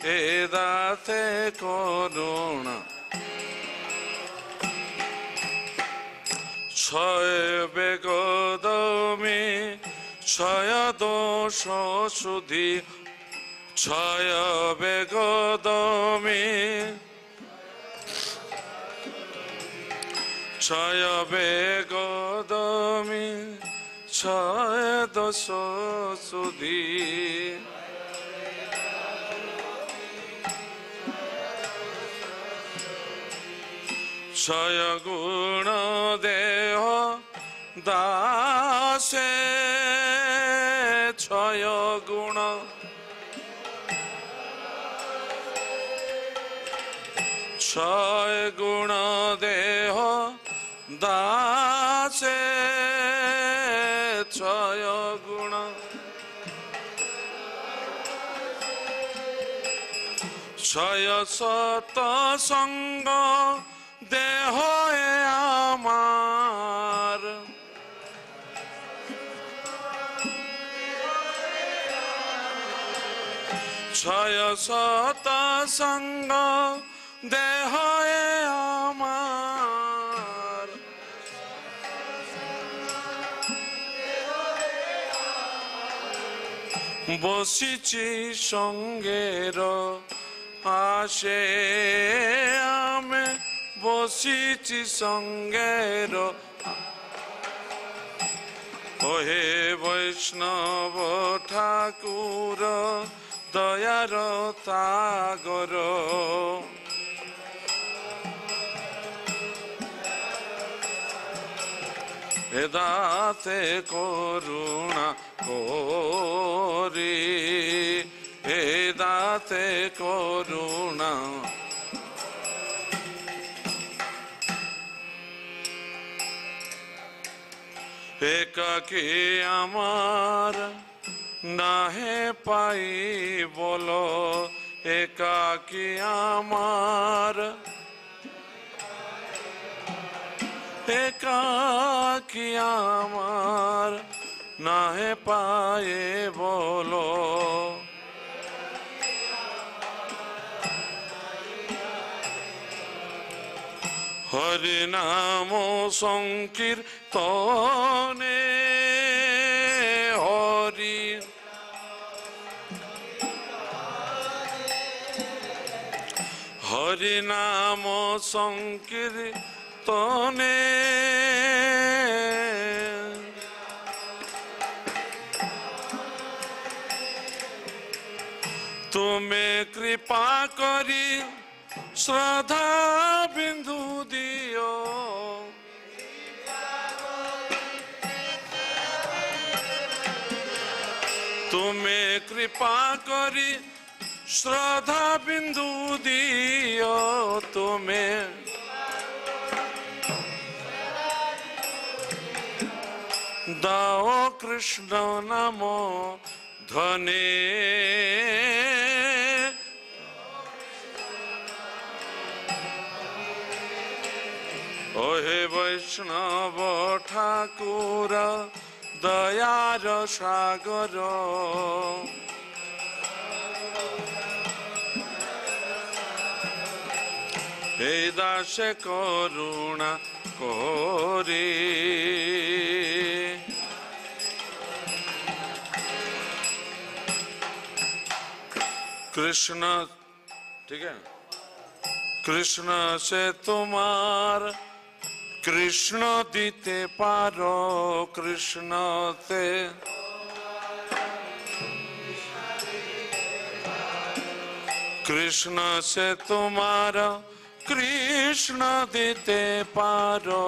এ দাতে করুণা ছয় বেগদমে ছয় দোষ সুধি ছয় বেগদমে ছয় বেগদমে ছয় দোষ সুধি ছয় গুণ দেহ দাসে ছয় গুণ ছয় গুণ দেহ দাসে ছয় গুণ ছয় সত সঙ্গ দেহ আমার ছয় সত সঙ্গ দেহ আমার বসিছি সঙ্গের আসে আমি বসিছি সঙ্গের ওহে বৈষ্ণব ঠাকুর দয়ার তাগর এদাতে করুণা করি এদাতে করুণা একাকে আমার নাহে পাই বলো একাকে আমার একাকি আমার নাহে পায়ে বলো হরি নাম সংকীর্তনে হরি হরি নাম সংকীর্তনে তুমি কৃপা করি শ্রদ্ধা বিন্দু দিও তুমি কৃপা করি শ্রদ্ধা বিন্দু দিও তুমি দাও কৃষ্ণ নাম ধনে ওহে বৈষ্ণব ঠাকুর দয়ার সাগর এই দাসে করুণা করি कृष्ण ठीक है कृष्ण से तुम्हार कृष्ण दीते पारो कृष्ण ते कृष्ण से तुम्हारा कृष्ण दीते पारो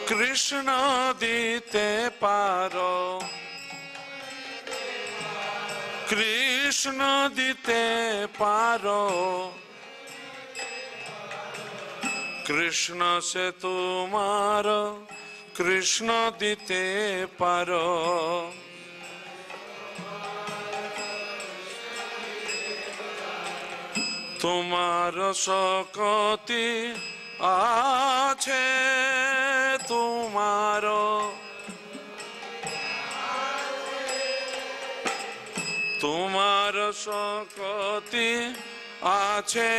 कृष्ण दीते पारो कृष्ण दीते पारो कृष्ण से तुम्हारा कृष्ण दीते पारो तुम्हारो शक्ति आछे तुम्हारो তোমার শক্তি আছে,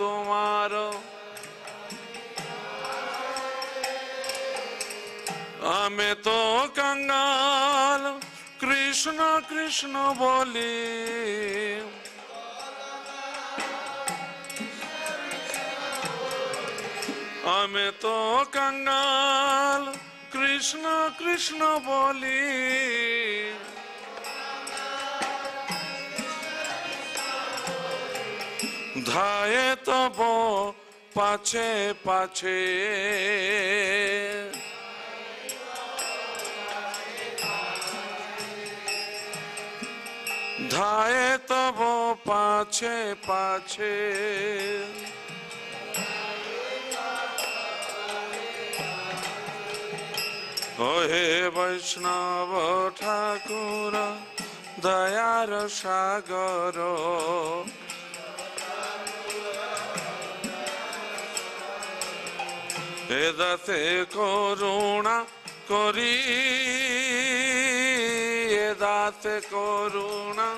তোমার আমি তো कंगाल কৃষ্ণ কৃষ্ণ বলি, আমি তো कंगाल কৃষ্ণ কৃষ্ণ বলি, ধায়ে তব পাছে পাছে, ধায়ে তব পাছে পাছে, ওহে বৈষ্ণব ঠাকুর দয়ার সাগর, এদাতে করুণা করি, এদাতে করুণা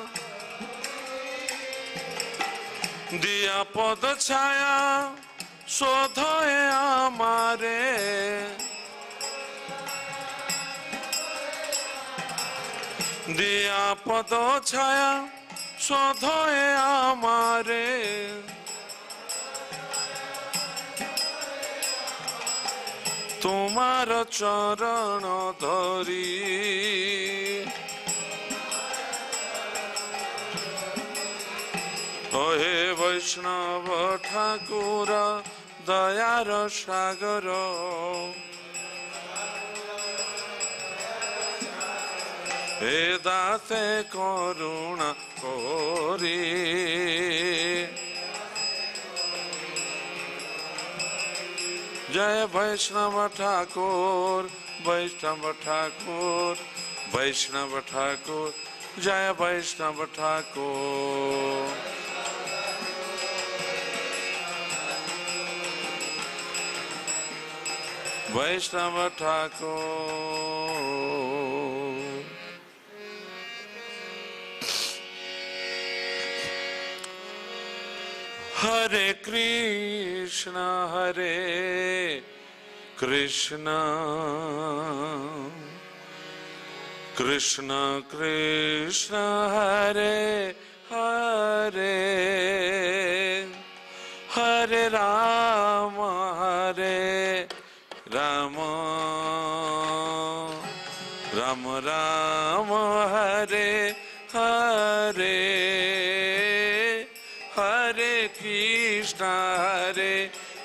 দিয়া পদ ছায়া শোধয়ে আমারে, দিয়া পদ ছায়া শোধয়ে আমারে, তোমার চরণ ধরি, ওহে বৈষ্ণব ঠাকুর দয়ার সাগর, এদাতে করুণা করি, जय वैष्णव ठाकुर, वैष्णव ठाकुर, वैष्णव ठाकुर, जय वैष्णव ठाकुर। वैष्णव ठाकुर। हरे कृष्ण कृष्ण कृष्ण हरे हरे, हरे राम राम राम राम हरे हरे, हरे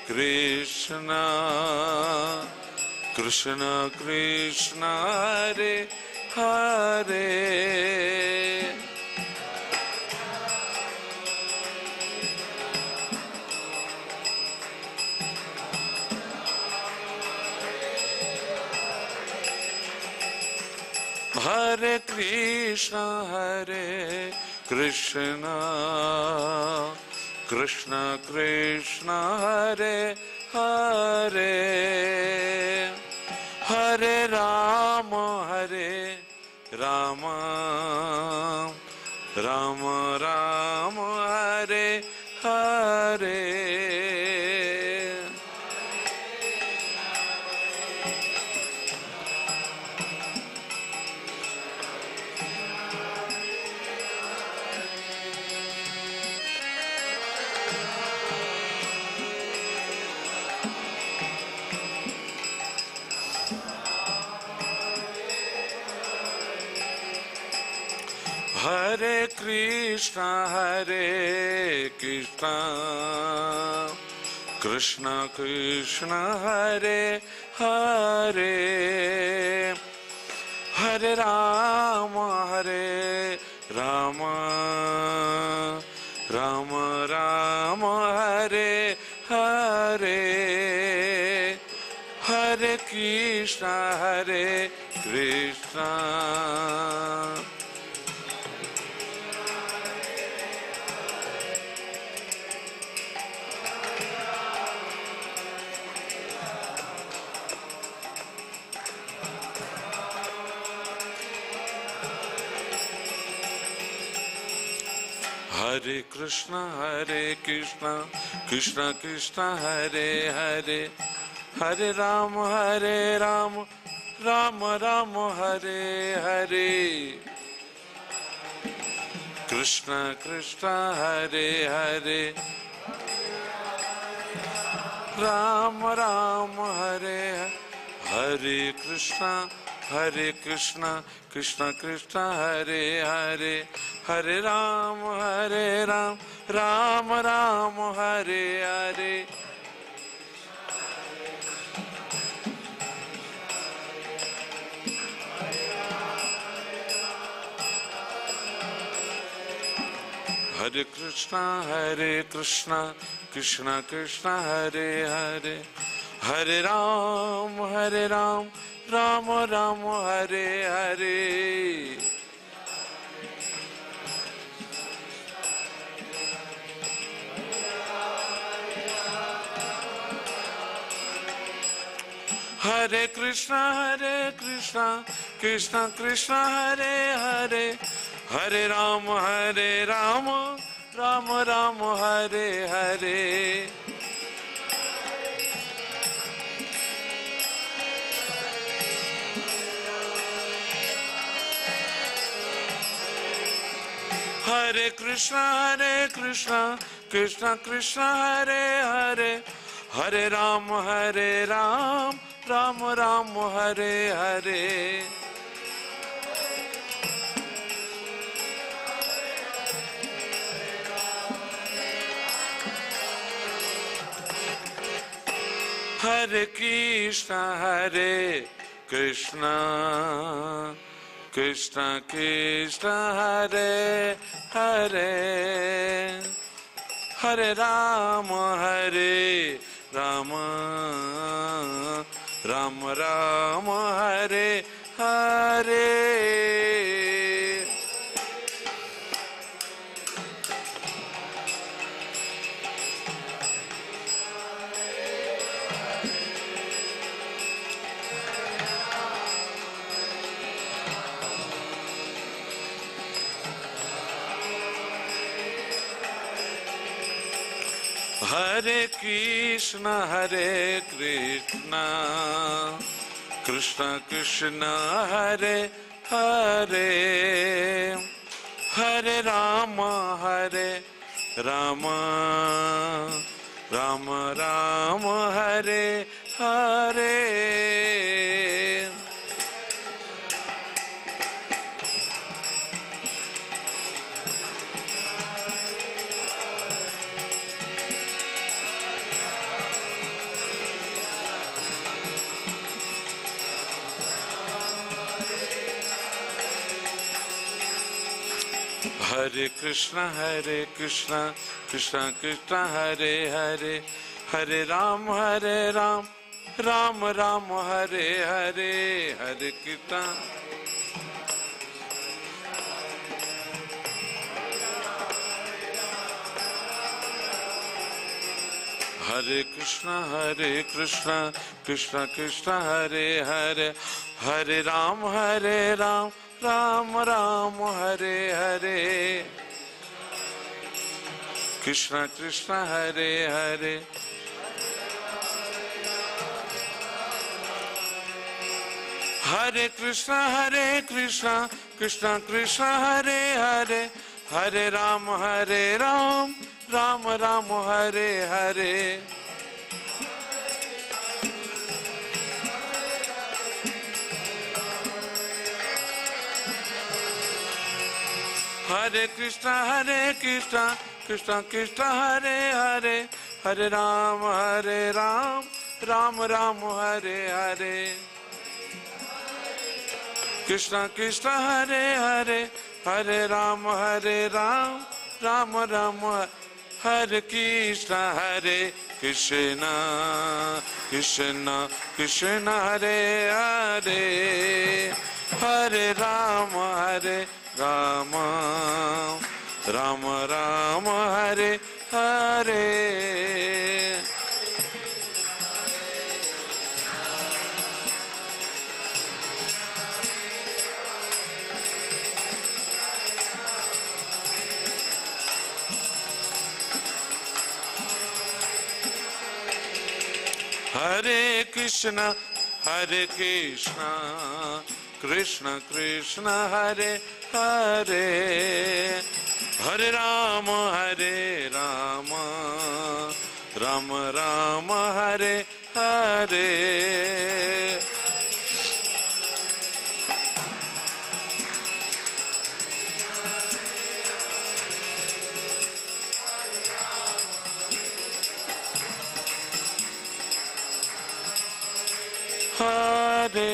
कृष्ण कृष्ण कृष्ण हरे हरे। हरे कृष्ण कृष्ण कृष्ण हरे हरे, हरे राम राम राम राम हरे हरे। हरे कृष्ण कृष्ण कृष्ण हरे हरे, हरे राम राम राम राम हरे हरे, हरे Krishna Krishna Hare Krishna Krishna Krishna Hare Hare, Hare Rama Rama Rama Hare Hare, Krishna Krishna Hare Hare, Rama Rama Hare Hare, Krishna Krishna Krishna Hare Hare, Hare Rama Rama Rama Hare Hare. Hare Krishna Krishna Krishna Hare Hare, Hare Rama Rama Rama Hare Hare. Hare Krishna Krishna Krishna Hare Hare, Hare Rama Rama Rama Hare Hare. Hare Krishna Krishna Krishna Hare Hare, Hare Rama Rama Rama Hare Hare. Hare Krishna Krishna Krishna Hare Hare, Hare Rama Rama Rama Hare Hare. Hare Krishna Krishna Krishna Hare Hare, Hare Rama Rama Rama Hare Hare. Hare Krishna Krishna Krishna Hare Hare, Hare Rama Rama Rama Hare Hare, Hare Krishna. Hare Krishna Krishna Krishna Hare Hare, Hare Rama Rama Rama Hare Hare, Krishna Krishna Hare Hare. Hare Krishna Krishna Krishna Hare Hare, Hare Rama Rama Rama Hare Hare. Hare Krishna Krishna Krishna Hare Hare, Hare Rama Rama Rama Hare Hare. Krishna Krishna Hare Hare, Hare Rama Rama Rama. Hare Krishna Krishna Krishna Hare Hare, Hare Rama Rama Rama Rama Hare Hare. Hare Krishna, Hare Krishna, Krishna Krishna, Hare Hare, Hare Rama, Hare Rama, Rama Rama, Hare Hare. Hare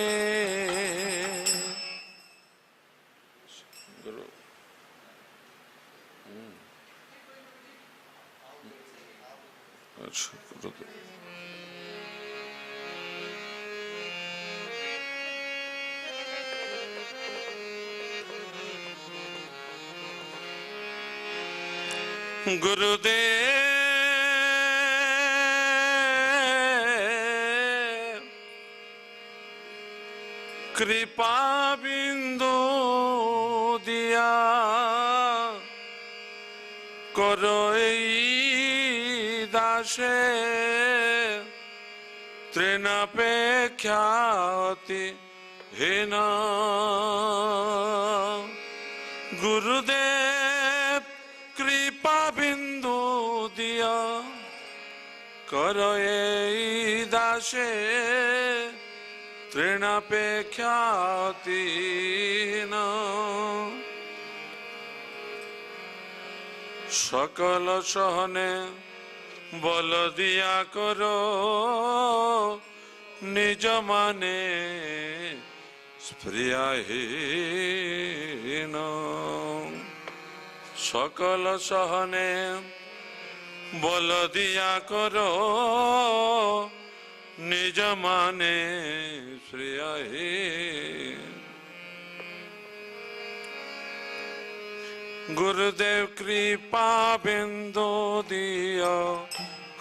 Guru. अच्छा Guru. गुरुदेव कृपा बिंदु दिया करो दासे तृणापेक्षा अति हीन गुरुदेव कृपा बिंदु दिया करो दासे तृणापेक्षा अति हीन सकल सहने बल दिया करो निज माने स्प्रियाहीन सकल सहने बल दिया करो निज माने स्प्रियाहीन गुरुदेव कृपा बिंदु दियो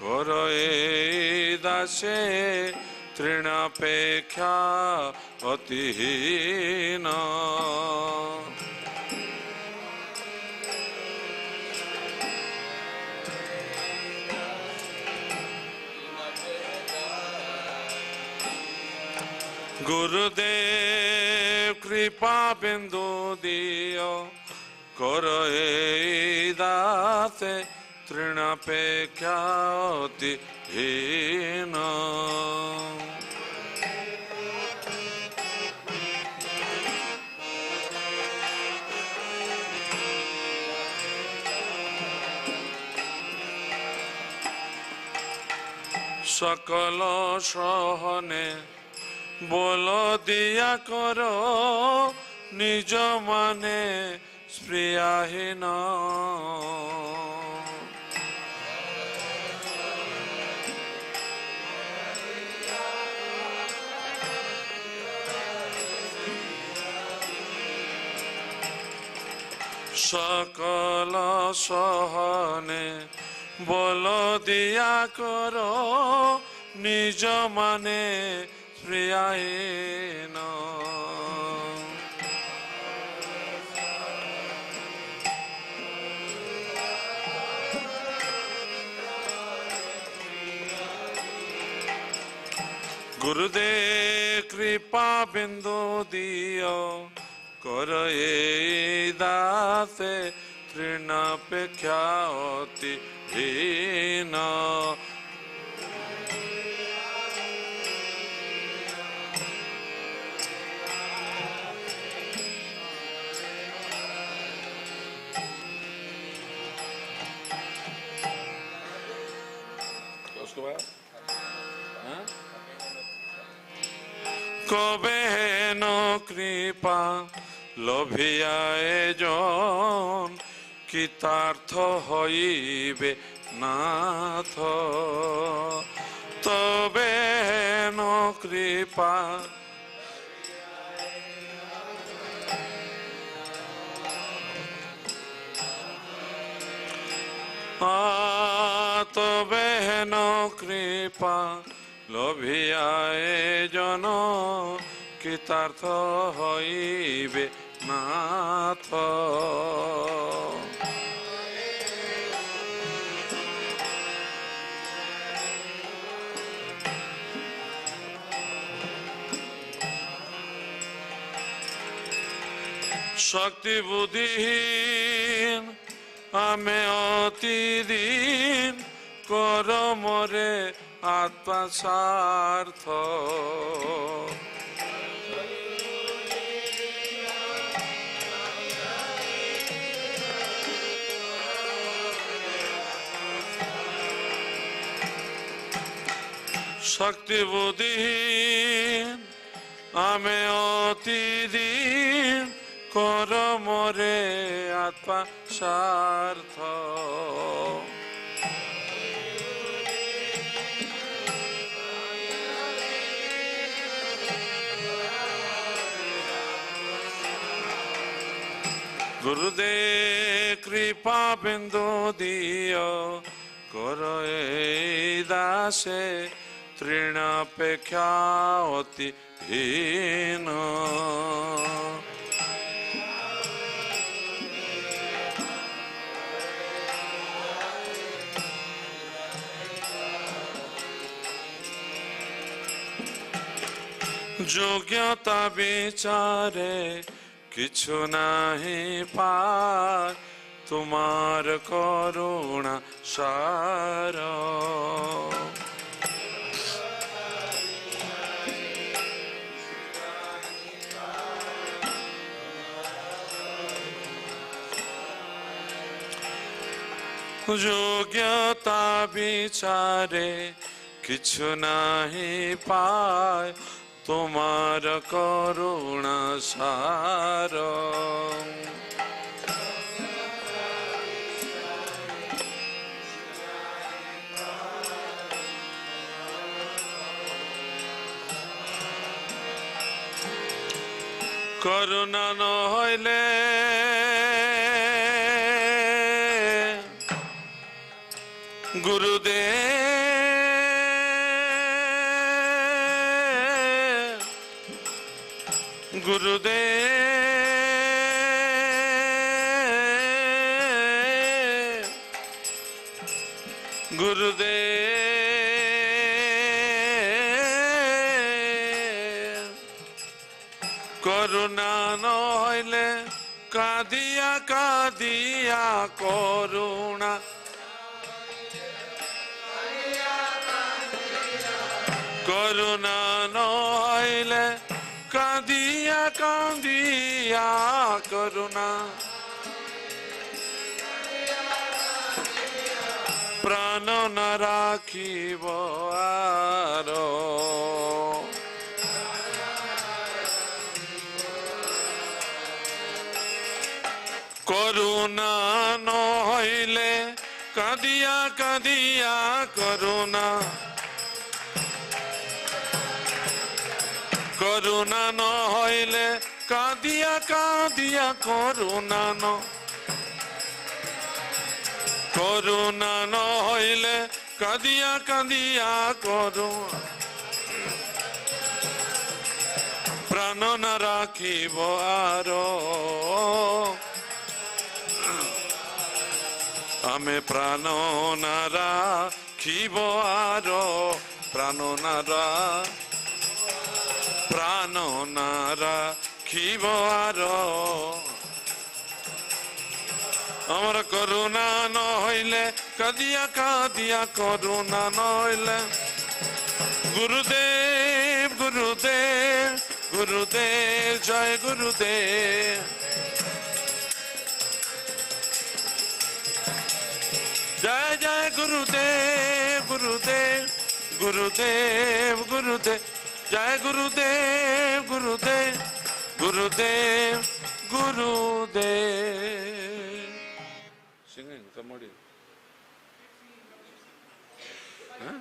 करो दासे तृणापेक्षा अति हीन गुरुदेव कृपा बिंदु दियो करो दासे तृणापेक्षा अति हीन सकल सहने बोल दिया करो निज माने स्प्रियाहीन सकल सहने बोल दिया करो निज माने स्प्रियाहीन गुरुदेव कृपा बिंदु दियो करो दासे तृणापेक्षा अति हीन उसके बाद कबे न कृपा लोभियाए जन कृतार्थ हईबे नाथ तबे न कृपा तबे न कृपा लोभियाए जन कृतार्थ हईबे नाथ শক্তি বুদ্ধিহীন আমি অতিদিন করমরে আত্মা স্বার্থ শক্তি বুদ্ধিহীন আমি অতিদিন করমরে আত্মা স্বার্থ গুরুদেব কৃপা বিন্দু দিও করো এই দাসে তৃণাপেক্ষা অতি হীন যোগ্যতা বিচারে কিছু নাহি পার তোমার করুণা সার যোগ্যতা বিচারে কিছু নাহি পায় তোমার করুণা সার করুণা নহইলে গুরুদেব গুরুদেব গুরুদেব করুণা নহইলে কাঁদিয়া কাঁদিয়া করুণা করুণা নহইলে কাঁদিয়া কাঁদিয়া করুণা প্রাণ না রাখিব আর করুণা নহইলে কাঁদিয়া কাঁদিয়া করুণা করুণা নহইলে কাঁদিয়া কাঁদিয়া করুণা করুণা নহইলে কাঁদিয়া কাঁদিয়া করুণা প্রাণ না রাখিব আর আমি প্রাণ না রাখিব আর প্রাণ না প্রাণ না রাখিব আর আমার করুণা নহইলে কাঁদিয়া কাঁদিয়া করুণা নহইলে গুরুদেব গুরুদেব গুরুদেব জয় গুরুদেব জয় জয় গুরুদেব গুরুদেব গুরুদেব গুরুদেব জয় গুরুদেব গুরুদেব গুরুদেব গুরুদেব singing somebody huh?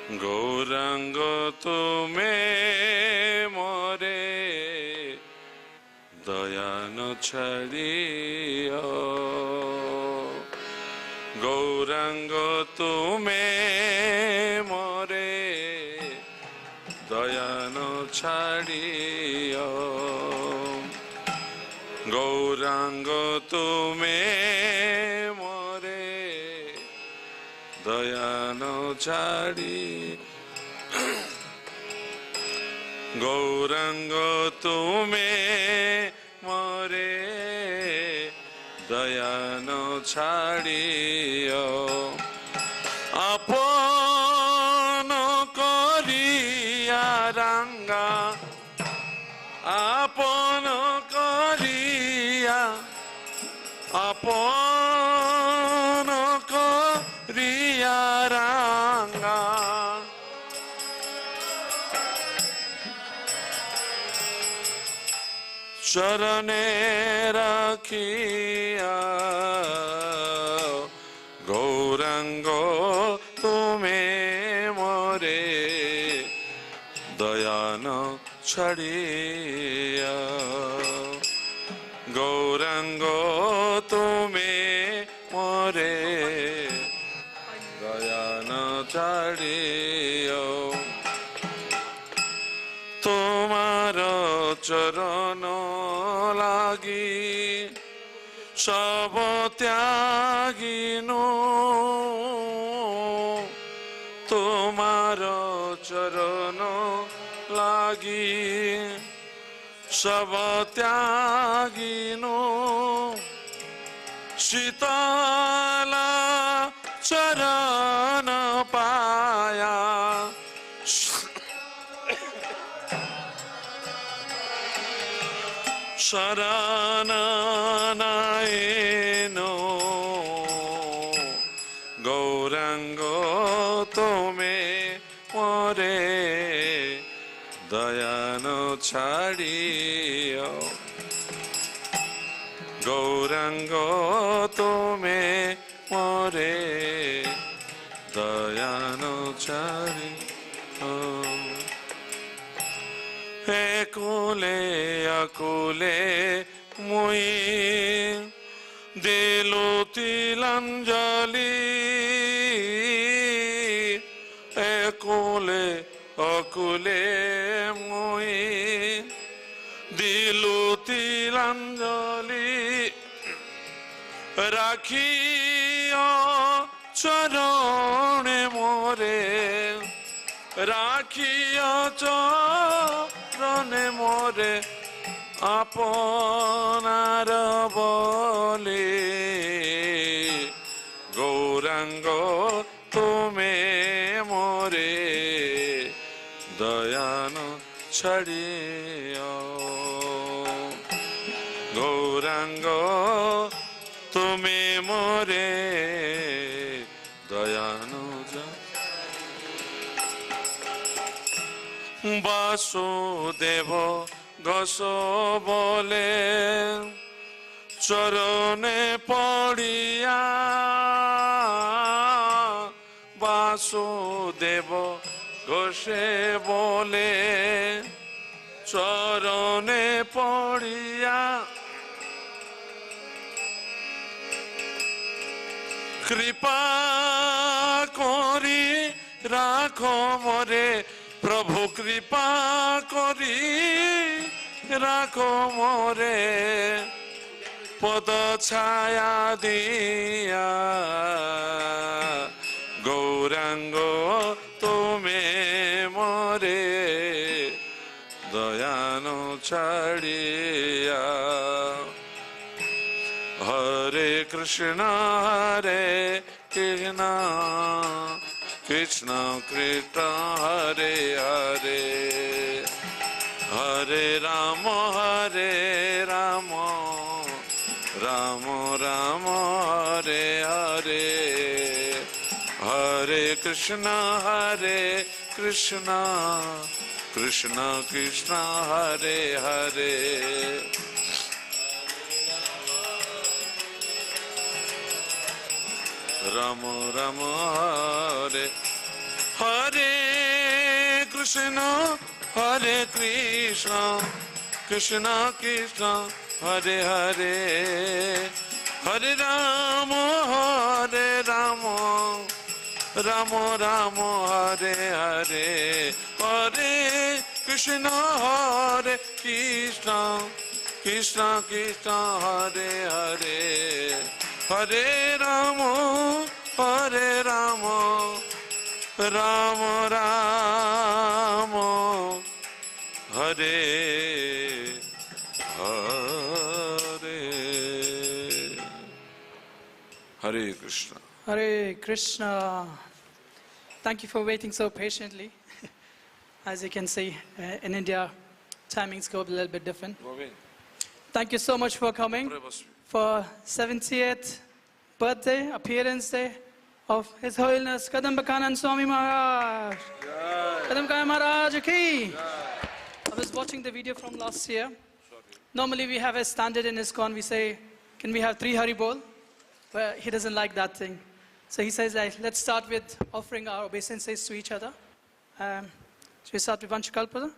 গৌরাঙ্গ তুমি মোরে দয়ান ছাড়িও, গৌরাঙ্গ তুমি মোরে দয়ান ছাড়িও, গৌরাঙ্গ তুমি মোরে দয়ান ছাড়ি, গৌরাঙ্গ তুমি মোরে দয়ান ছাড়িও, আপন করিয়া রাঙ্গা, আপন করিয়া, আপন করিয়া রাঙ্গা, চরণে রাখিয়া, গৌরাঙ্গ তুমি মোরে দয়ান ছাড়িয়া, গৌরাঙ্গ তুমি মোরে দয়ান ছাড়িও, তোমার চরণ লাগি সব ত্যাগিনু, তোমার চরণ লাগি সব ত্যাগিনু, শীতল চরণ পায়া, শরণ নায়েনো, গৌরাঙ্গ তুমি মোরে দয়ান ছাড়িও, গৌরাঙ্গ তুমি মোরে দয়ান ছাড়িও, একুলে আকুলে মুই দিলু তিলাঞ্জলি, একুলে অকুলে মুই দিলু তিলাঞ্জলি, রাখিও চরণে মোরে, রাখিও চরণে মোরে আপনার বলে, গৌরাঙ্গ তুমি মোরে দয়ান ছাড়িও, গৌরাঙ্গ তুমি মোরে দয়ান, বাসুদেব ঘোষ বলে চরণে পড়িয়া, বাসুদেব ঘোষে বলে চরণে পড়িয়া, কৃপা করি রাখো মোরে, প্রভু কৃপা করি রাখো মোরে, পদ ছায়া দিয়া, গৌরাঙ্গ তুমি মোরে দয়ান ছাড়িয়া, হরে কৃষ্ণ হরে কৃষ্ণ, কৃষ্ণ কৃষ্ণ হরে হরে, হরে রাম রাম, রাম রাম হরে হরে, হরে Krishna Krishna, Krishna Krishna Hare Hare, Ram Ram Hare Hare, Krishna, Hare Krishna, Krishna Krishna, Hare Hare, Hare Rama, Hare Rama, Rama Rama, Hare Hare, Hare Krishna, Hare Krishna, Krishna Krishna, Hare Hare, Hare Rama, Hare Rama, Rama Rama, Hare Hare. Hare Krishna. Hare Krishna. Thank you for waiting so patiently. As you can see, in India, timings go a little bit different. Thank you so much for coming for 70th birthday, appearance day of His Holiness Kadamba Kanana Swami Maharaj. Kadamba Kanana Maharaj ki. I was watching the video from last year. Normally we have a standard in ISKCON, we say, can we have 3 Haribol? But he doesn't like that thing. So he says, let's start with offering our obeisances to each other. So we start with Vancha Kalpada.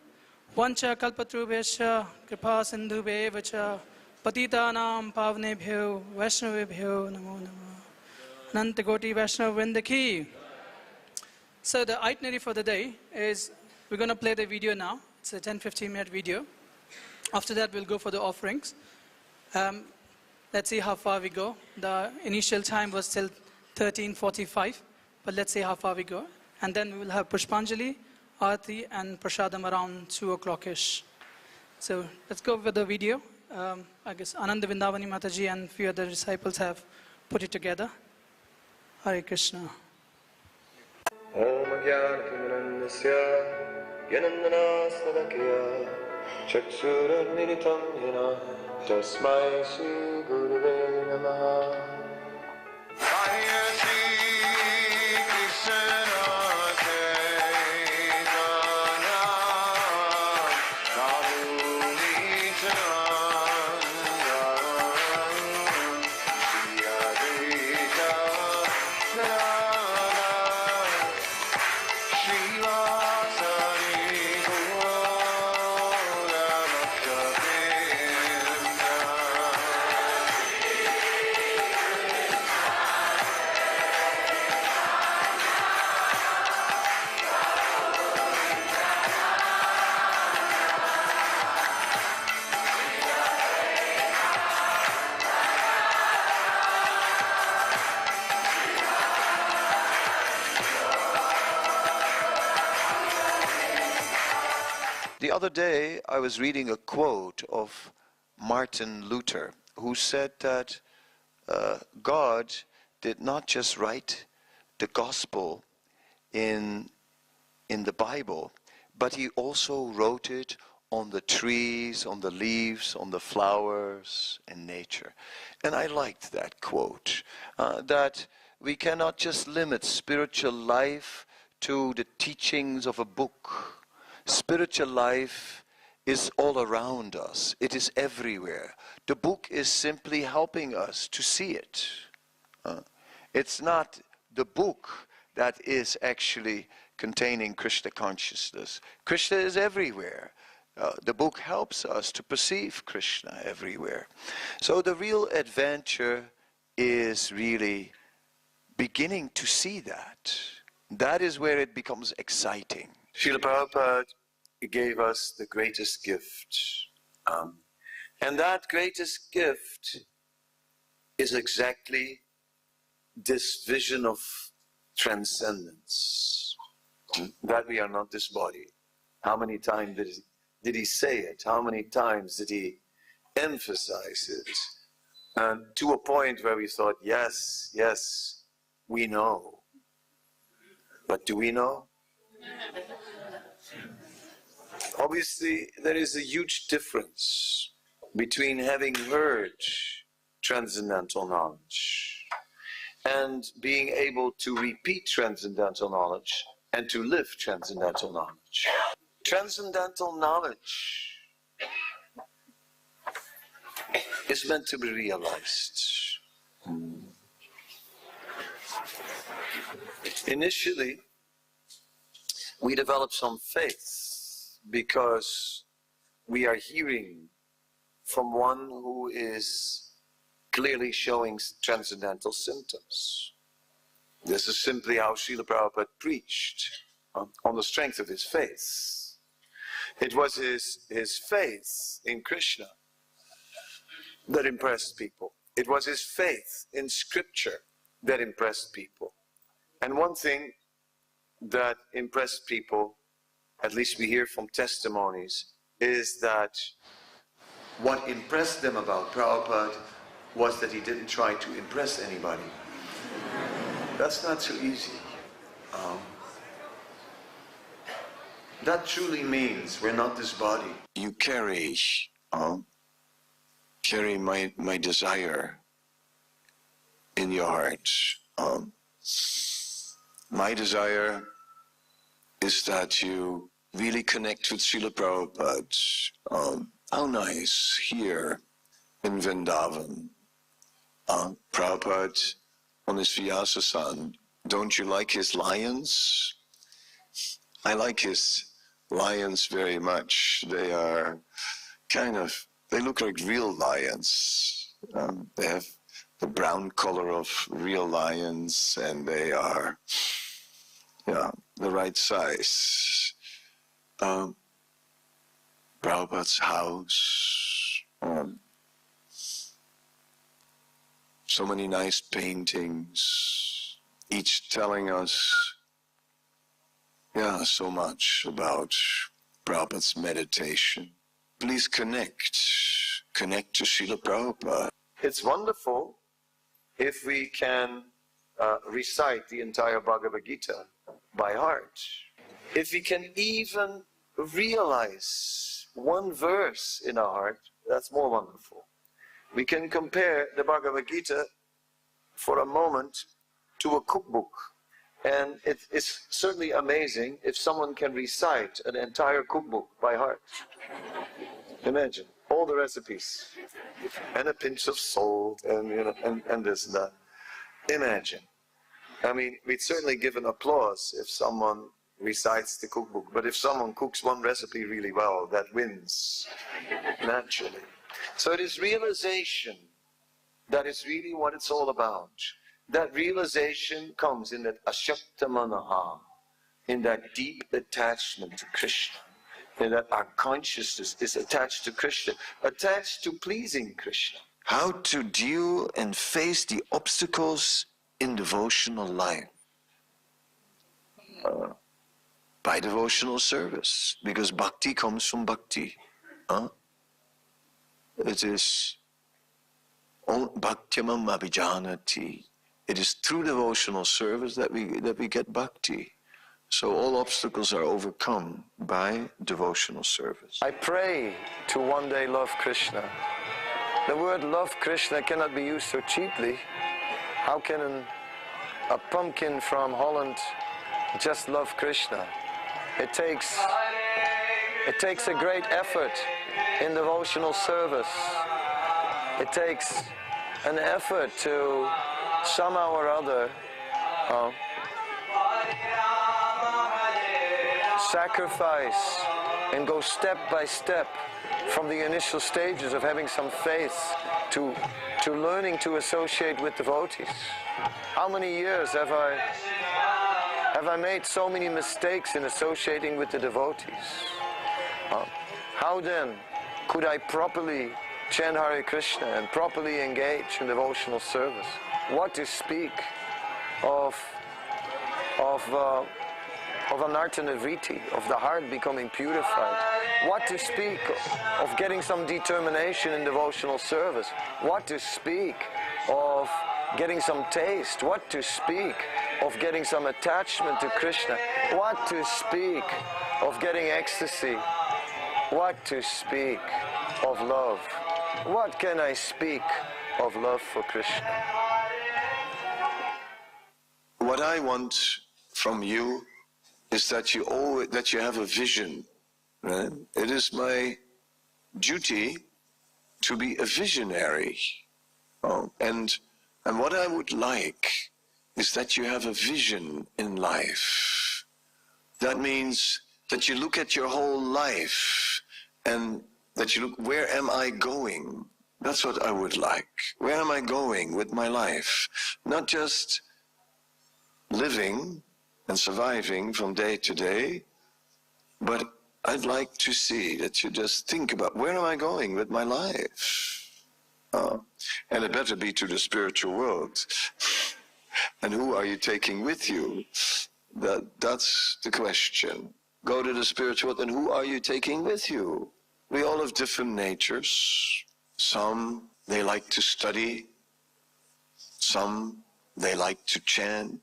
Vancha Kalpatrubhesha Kripa Sindhube Vacha Patitanam Pavnebhyo Vaishnavebhyo Namo Namo Anantagoti Vaishnava Vrindaki. So the itinerary for the day is, we're going to play the video now. It's a 10-15 minute video. After that we'll go for the offerings. Let's see how far we go. The initial time was till 13:45, but let's see how far we go. And then we will have Pushpanjali, Aarti and Prasadam around 2 o'clock-ish. So let's go with the video. I guess Ananda Vindavani Mataji and few other disciples have put it together. Hare Krishna. Om Jnana Yanandana Sadakya Chakshurmilitam Yena Tasmai Shri Gurave Namaha. Hare Shri Krishna Chaitanya Prabhu Nityananda Shri Advaita Gadadhara Shri Vyasa The other day, I was reading a quote of Martin Luther, who said that God did not just write the gospel in the Bible, but he also wrote it on the trees, on the leaves, on the flowers, and nature. And I liked that quote, that we cannot just limit spiritual life to the teachings of a book. Spiritual life is all around us. It is everywhere. The book is simply helping us to see it. It's not the book that is actually containing Krishna consciousness. Krishna is everywhere. The book helps us to perceive Krishna everywhere. So the real adventure is really beginning to see that. That is where it becomes exciting. Srila Prabhupada gave us the greatest gift. And that greatest gift is exactly this vision of transcendence. That we are not this body. How many times did he say it? How many times did he emphasize it? And to a point where we thought, yes, yes, we know. But do we know? Obviously, there is a huge difference between having heard transcendental knowledge and being able to repeat transcendental knowledge and to live transcendental knowledge. Transcendental knowledge is meant to be realized. Initially, we develop some faith because we are hearing from one who is clearly showing transcendental symptoms. This is simply how Srila Prabhupada preached on the strength of his faith. It was his faith in Krishna that impressed people. It was his faith in Scripture that impressed people. And one thing that impressed people, at least we hear from testimonies, is that what impressed them about Prabhupada was that he didn't try to impress anybody. That's not so easy. That truly means we're not this body. You carry my desire in your heart. My desire is that you really connect with Srila Prabhupada. How nice here in Vrindavan. Prabhupada on his Vyasa-san, don't you like his lions? I like his lions very much. They are they look like real lions. They have the brown color of real lions, and they are, the right size. Prabhupada's house, so many nice paintings, each telling us, so much about Prabhupada's meditation. Please connect to Srila Prabhupada. It's wonderful if we can recite the entire Bhagavad Gita by heart. If we can even realize one verse in our heart, that's more wonderful. We can compare the Bhagavad Gita for a moment to a cookbook. And it's certainly amazing if someone can recite an entire cookbook by heart. Imagine all the recipes and a pinch of salt and this and that. Imagine. I mean, we'd certainly give an applause if someone recites the cookbook, but if someone cooks one recipe really well, that wins naturally. So it is realization that is really what it's all about. That realization comes in that ashaktamanaha, in that deep attachment to Krishna, in that our consciousness is attached to Krishna, attached to pleasing Krishna. How to deal and face the obstacles in devotional life. By devotional service, because bhakti comes from bhakti. It is bhaktyamam abhijanati. It is through devotional service that we get bhakti. So all obstacles are overcome by devotional service. I pray to one day love Krishna. The word love Krishna cannot be used so cheaply. How can a pumpkin from Holland just love Krishna? It takes a great effort in devotional service. It takes an effort to somehow or other sacrifice and go step by step from the initial stages of having some faith to learning to associate with devotees. How many years have I made so many mistakes in associating with the devotees? How then could I properly chant Hare Krishna and properly engage in devotional service? What to speak of anartha-nivritti, of the heart becoming purified? What to speak of getting some determination in devotional service? What to speak of getting some taste? What to speak of getting some attachment to Krishna? What to speak of getting ecstasy? What to speak of love? What can I speak of love for Krishna? What I want from you is that you have a vision. Right? It is my duty to be a visionary. And what I would like is that you have a vision in life That means that you look at your whole life and that you look, where am I going? That's what I would like. Where am I going with my life? Not just living and surviving from day to day, but I'd like to see that you just think about, where am I going with my life? And it better be to the spiritual world. And who are you taking with you? That's the question. Go to the spiritual world, and who are you taking with you? We all have different natures. Some, they like to study. Some, they like to chant.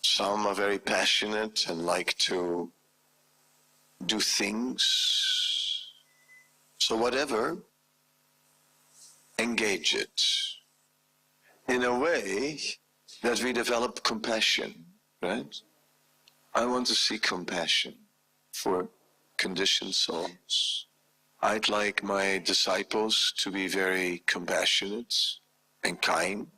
Some are very passionate and like to do things. So whatever, engage it in a way that we develop compassion, right? I want to see compassion for conditioned souls. I'd like my disciples to be very compassionate and kind.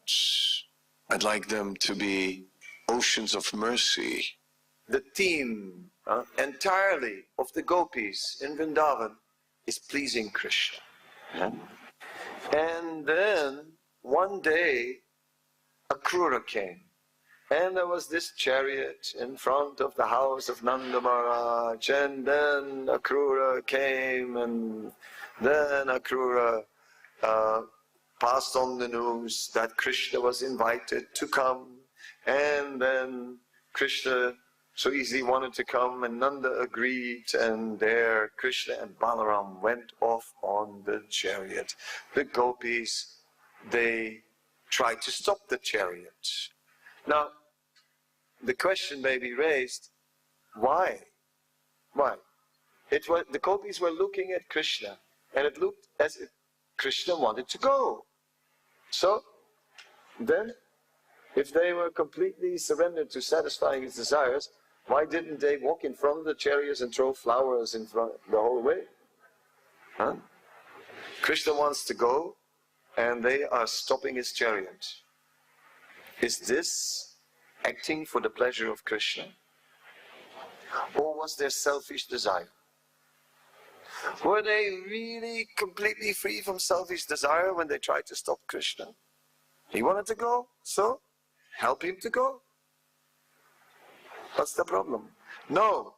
I'd like them to be oceans of mercy. The theme entirely of the gopis in Vrindavan is pleasing Krishna. Yeah? And then one day Akrura came, and there was this chariot in front of the house of Nanda Maharaj, and then Akrura came, and then Akrura passed on the news that Krishna was invited to come, and then Krishna so easily wanted to come, and Nanda agreed, and there Krishna and Balaram went off on the chariot. The gopis, they tried to stop the chariot. Now, the question may be raised, why? Why? The gopis were looking at Krishna, and it looked as if Krishna wanted to go. So, then, if they were completely surrendered to satisfying his desires, why didn't they walk in front of the chariots and throw flowers in front the whole way? Huh? Krishna wants to go, and they are stopping his chariot. Is this acting for the pleasure of Krishna? Or was there selfish desire? Were they really completely free from selfish desire when they tried to stop Krishna? He wanted to go, so help him to go. What's the problem? No.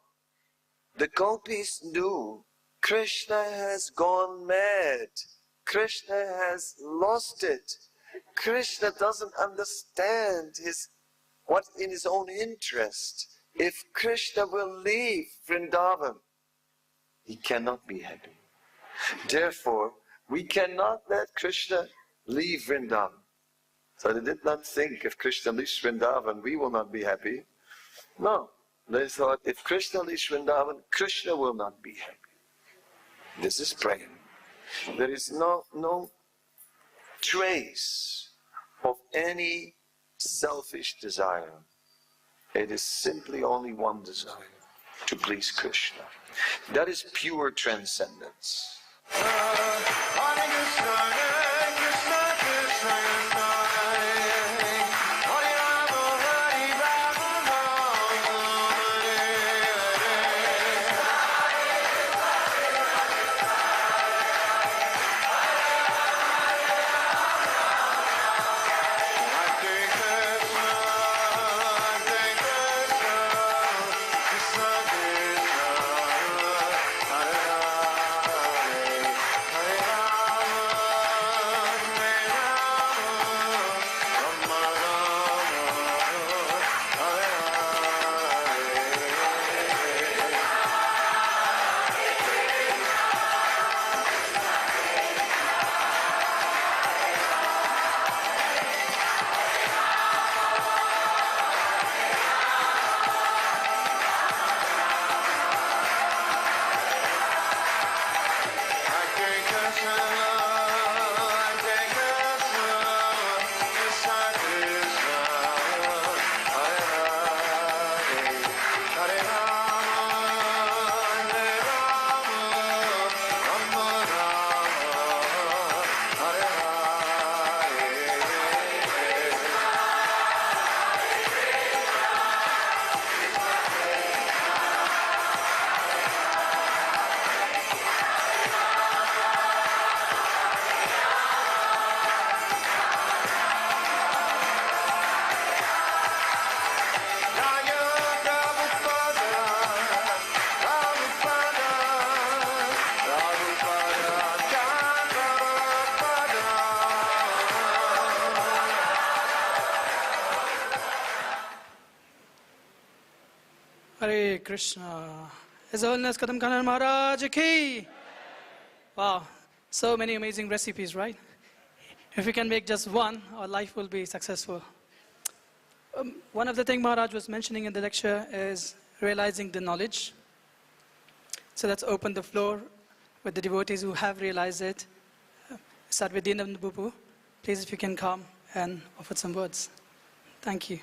The gopis knew Krishna has gone mad. Krishna has lost it. Krishna doesn't understand what's in his own interest. If Krishna will leave Vrindavan, he cannot be happy. Therefore, we cannot let Krishna leave Vrindavan. So they did not think if Krishna leaves Vrindavan, we will not be happy. No, they thought if Krishna leaves Vrindavan, Krishna will not be happy. This is praying. There is no trace of any selfish desire. It is simply only one desire, to please Krishna. That is pure transcendence. Hare Krishna. His Holiness Kanana Maharaj ki. Wow, so many amazing recipes, right? If we can make just one, our life will be successful. One of the things Maharaj was mentioning in the lecture is realizing the knowledge. So let's open the floor with the devotees who have realized it. Start with Dinam Bubu. Please, if you can come and offer some words. Thank you.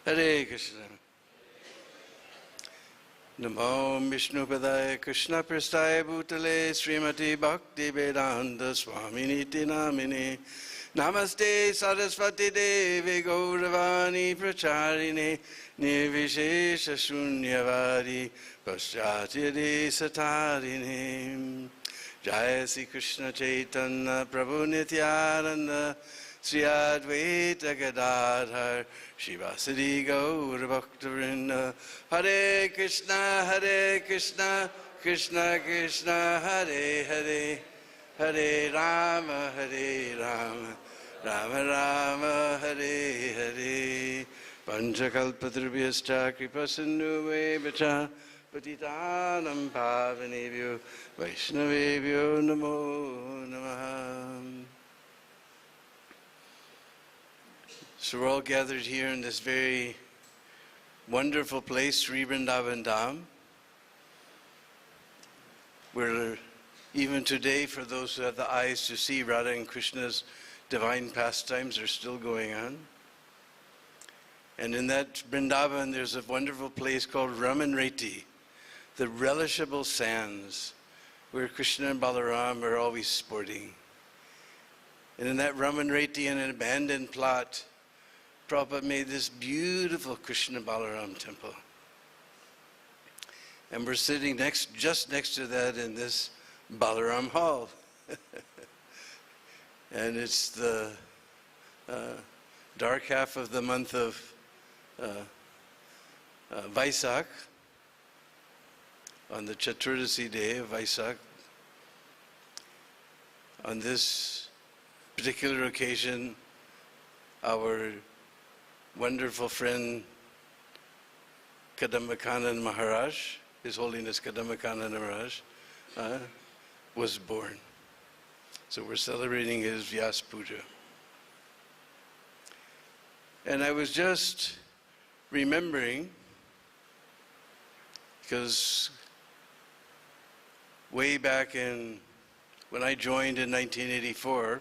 Hare Krishna. Namo Vishnu Padaya Krishna Prastaya Bhutale Srimati Bhakti Vedanta Swami Niti Namine Namaste Saraswati Devi Gauravani Pracharine Nirvishesha Shunyavadi Paschatya Satarine Jaya Sri Krishna Chaitanya Prabhu Nityananda Sri Advaita Gadadhar Shivasadi Gaur Bhaktivinoda Hare Krishna Krishna Krishna Hare Hare Hare Rama Rama Rama Hare Hare Panchakalpatrubhyascha Kripasindhuvevacha Patitanam Pavanebhyo Vaishnavebhyo Namo Namaha. So we're all gathered here in this very wonderful place, Sri Vrindavan Dham, where even today, for those who have the eyes to see, Radha and Krishna's divine pastimes are still going on. And in that Vrindavan, there's a wonderful place called Ramanreti, the relishable sands, where Krishna and Balaram are always sporting. And in that Ramanreti, in an abandoned plot, Prabhupada made this beautiful Krishna Balaram temple. And we're sitting just next to that in this Balaram hall. And it's the dark half of the month of Vyasa, on the Chaturdasi day of Vyasa. On this particular occasion, our wonderful friend Kadamba Kanana Maharaj, His Holiness Kadamba Kanana Maharaj, was born. So we're celebrating his Vyasa Puja. And I was just remembering, because way back when I joined in 1984,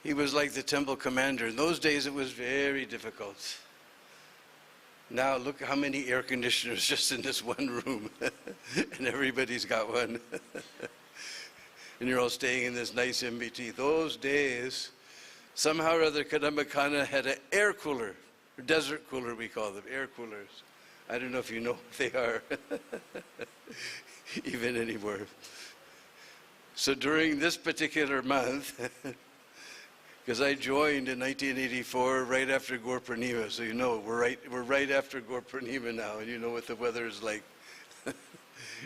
he was like the temple commander. In those days, it was very difficult. Now, look how many air conditioners just in this one room. And everybody's got one. And you're all staying in this nice MBT. Those days, somehow or other, Kadamba Kanana had an air cooler, or desert cooler we call them, air coolers. I don't know if you know what they are, even anymore. So during this particular month, because I joined in 1984 right after Gaur Purnima, so you know we're right after Gaur Purnima now, and you know what the weather is like. It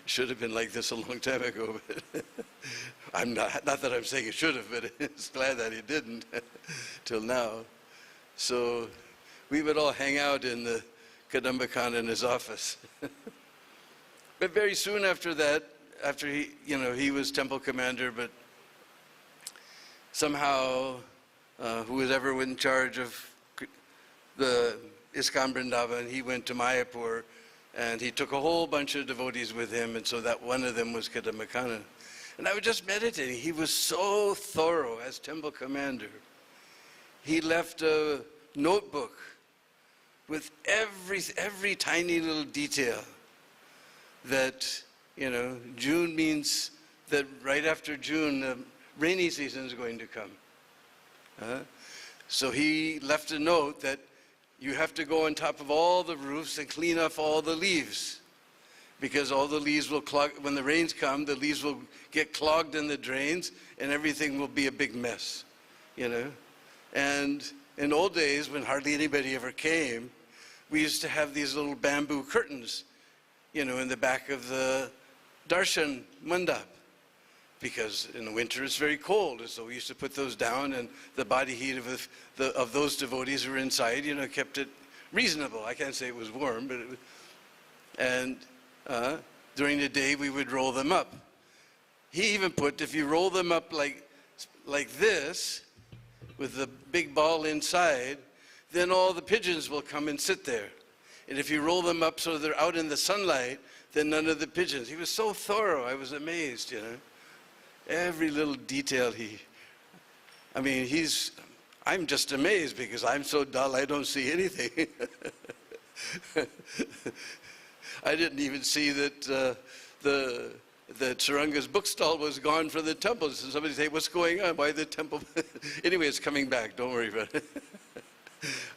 should have been like this a long time ago, but I'm not that I'm saying it should have, but it's glad that it didn't till now. So we would all hang out in the Kadamba Khan in his office. But very soon after that, after he was temple commander, but somehow whoever was in charge of the ISKCON Vrindavan, he went to Mayapur, and he took a whole bunch of devotees with him, and so that one of them was Kadamba Kanana. And I was just meditating. He was so thorough as temple commander. He left a notebook with every tiny little detail that, June means that right after June, the rainy season is going to come. So he left a note that you have to go on top of all the roofs and clean off all the leaves, because all the leaves will clog. When the rains come, the leaves will get clogged in the drains and everything will be a big mess, you know. And in old days, when hardly anybody ever came, we used to have these little bamboo curtains, you know, in the back of the darshan mandap, because in the winter it's very cold, and so we used to put those down, and the body heat of those devotees who were inside, you know, kept it reasonable. I can't say it was warm, but during the day we would roll them up. He even put, if you roll them up like this, with the big ball inside, then all the pigeons will come and sit there. And if you roll them up so they're out in the sunlight, then none of the pigeons. He was so thorough, I was amazed, you know. Every little detail I'm just amazed because I'm so dull I don't see anything. I didn't even see that the Charanga's bookstall was gone from the temple. So somebody say, what's going on? Why the temple? Anyway, it's coming back. Don't worry about it.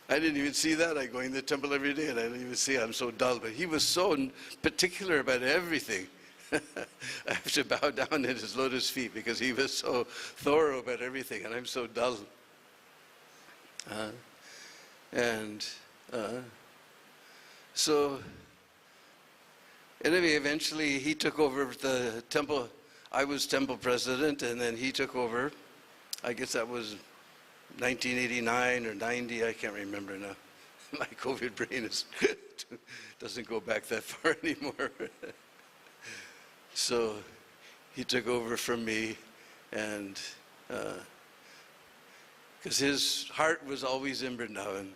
I didn't even see that. I go in the temple every day and I didn't even see it. I'm so dull. But he was so particular about everything. I have to bow down at his lotus feet because he was so thorough about everything, and I'm so dull. So anyway, eventually he took over the temple. I was temple president, and then he took over. I guess that was 1989 or 90, I can't remember now. My COVID brain doesn't go back that far anymore. So he took over from me, and because his heart was always in Vrindavan.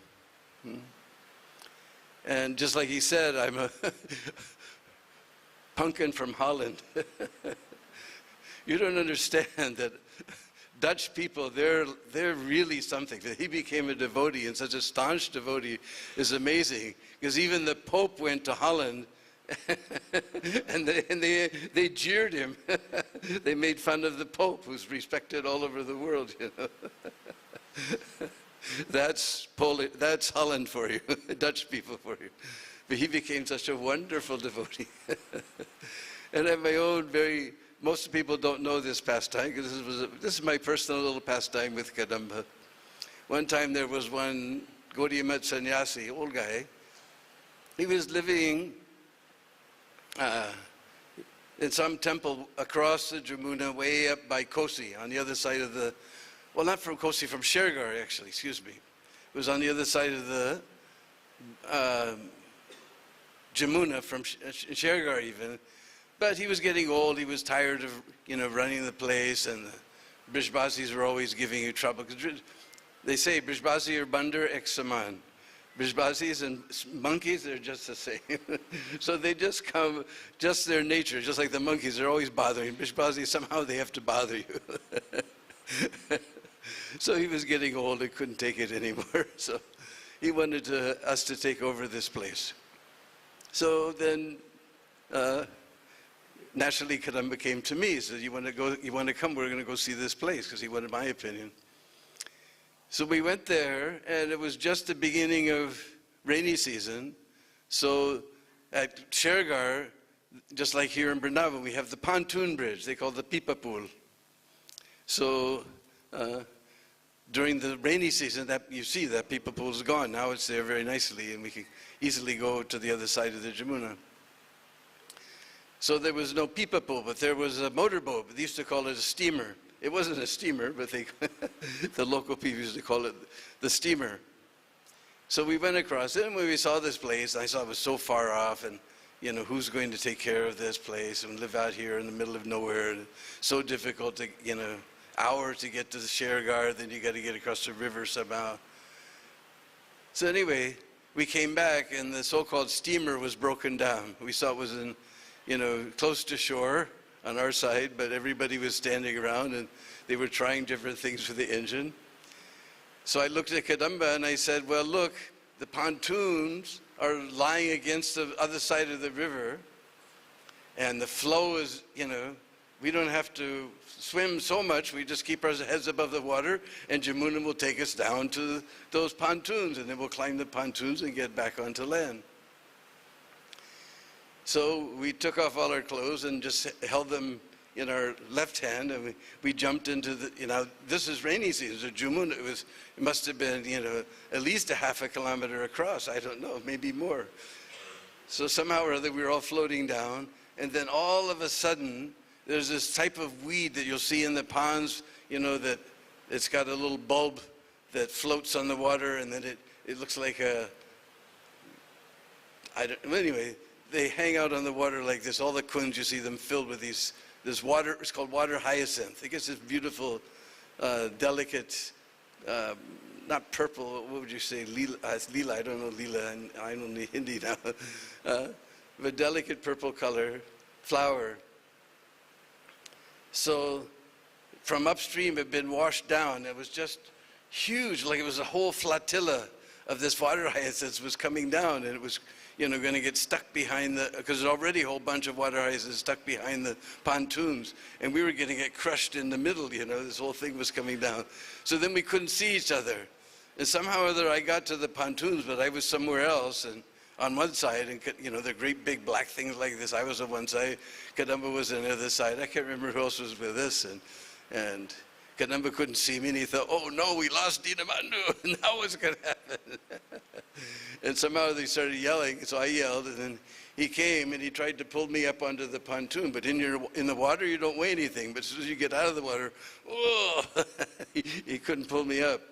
And just like he said, I'm a punkin from Holland. You don't understand that Dutch people, they're really something. That he became a devotee, and such a staunch devotee, is amazing. Because even the Pope went to Holland, and they jeered him. They made fun of the Pope, who's respected all over the world, you know. That's Holland for you, Dutch people for you. But he became such a wonderful devotee. And I have my own most people don't know this pastime, because this is my personal little pastime with Kadamba. One time there was one Gaudiya sannyasi, old guy. He was living in some temple across the Jamuna, way up by Kosi, on the other side of the, well, not from Kosi, from Shergar, actually, excuse me. It was on the other side of the Jamuna, from Shergar even. But he was getting old. He was tired of, you know, running the place, and the Brishbasis were always giving you trouble. They say, Brishbasi or Bandar ek saman. Brishbasis and monkeys, they're just the same. So they just come, just their nature, just like the monkeys, they're always bothering. Brishbasis, somehow they have to bother you. So he was getting old and couldn't take it anymore. So he wanted us to take over this place. So then, naturally, Kadamba came to me. He said, you want to come? We're going to go see this place, because he wanted my opinion. So we went there, and it was just the beginning of rainy season. So at Shergar, just like here in Vrindavan, we have the pontoon bridge. They call it the Pipa Pool. So during the rainy season, you see that Pipa Pool is gone. Now it's there very nicely, and we can easily go to the other side of the Jamuna. So there was no Pipa Pool, but there was a motorboat. They used to call it a steamer. It wasn't a steamer, but the local people used to call it the steamer. So we went across it, and when we saw this place, I saw it was so far off, and, you know, who's going to take care of this place and live out here in the middle of nowhere, and so difficult to, you know, hour to get to the Shergar, then you got to get across the river somehow. So anyway, we came back, and the so-called steamer was broken down. We saw it was in, you know, close to shore on our side, but everybody was standing around, and they were trying different things with the engine. So I looked at Kadamba and I said, well, look, the pontoons are lying against the other side of the river, and the flow is, you know, we don't have to swim so much. We just keep our heads above the water, and Jamuna will take us down to those pontoons, and then we'll climb the pontoons and get back onto land. So we took off all our clothes and just held them in our left hand, and we jumped into the, this is rainy season. So Jamuna, it must have been, at least a half a kilometer across. I don't know, maybe more. So somehow or other, we were all floating down, and then all of a sudden, there's this type of weed that you'll see in the ponds, that it's got a little bulb that floats on the water, and then it looks like anyway, they hang out on the water like this. All the kunds, you see them filled with this water. It's called water hyacinth. I guess it's beautiful, delicate, not purple, what would you say, lila, I don't know lila, I don't know Hindi now, but delicate purple color, flower. So from upstream, it had been washed down. It was just huge, like it was a whole flotilla of this water hyacinth was coming down, and it was, going to get stuck behind because there's already a whole bunch of water hyacinths stuck behind the pontoons, and we were going to get crushed in the middle, this whole thing was coming down. So then we couldn't see each other. And somehow or other, I got to the pontoons, but I was somewhere else, and on one side, and the great big black things like this. I was on one side, Kadamba was on the other side. I can't remember who else was with us, and Kanana couldn't see me, and he thought, oh no, we lost Dinamandu. Now what's going to happen? And somehow they started yelling, so I yelled, and then he came and he tried to pull me up onto the pontoon. But in the water, you don't weigh anything. But as soon as you get out of the water, whoa, he couldn't pull me up.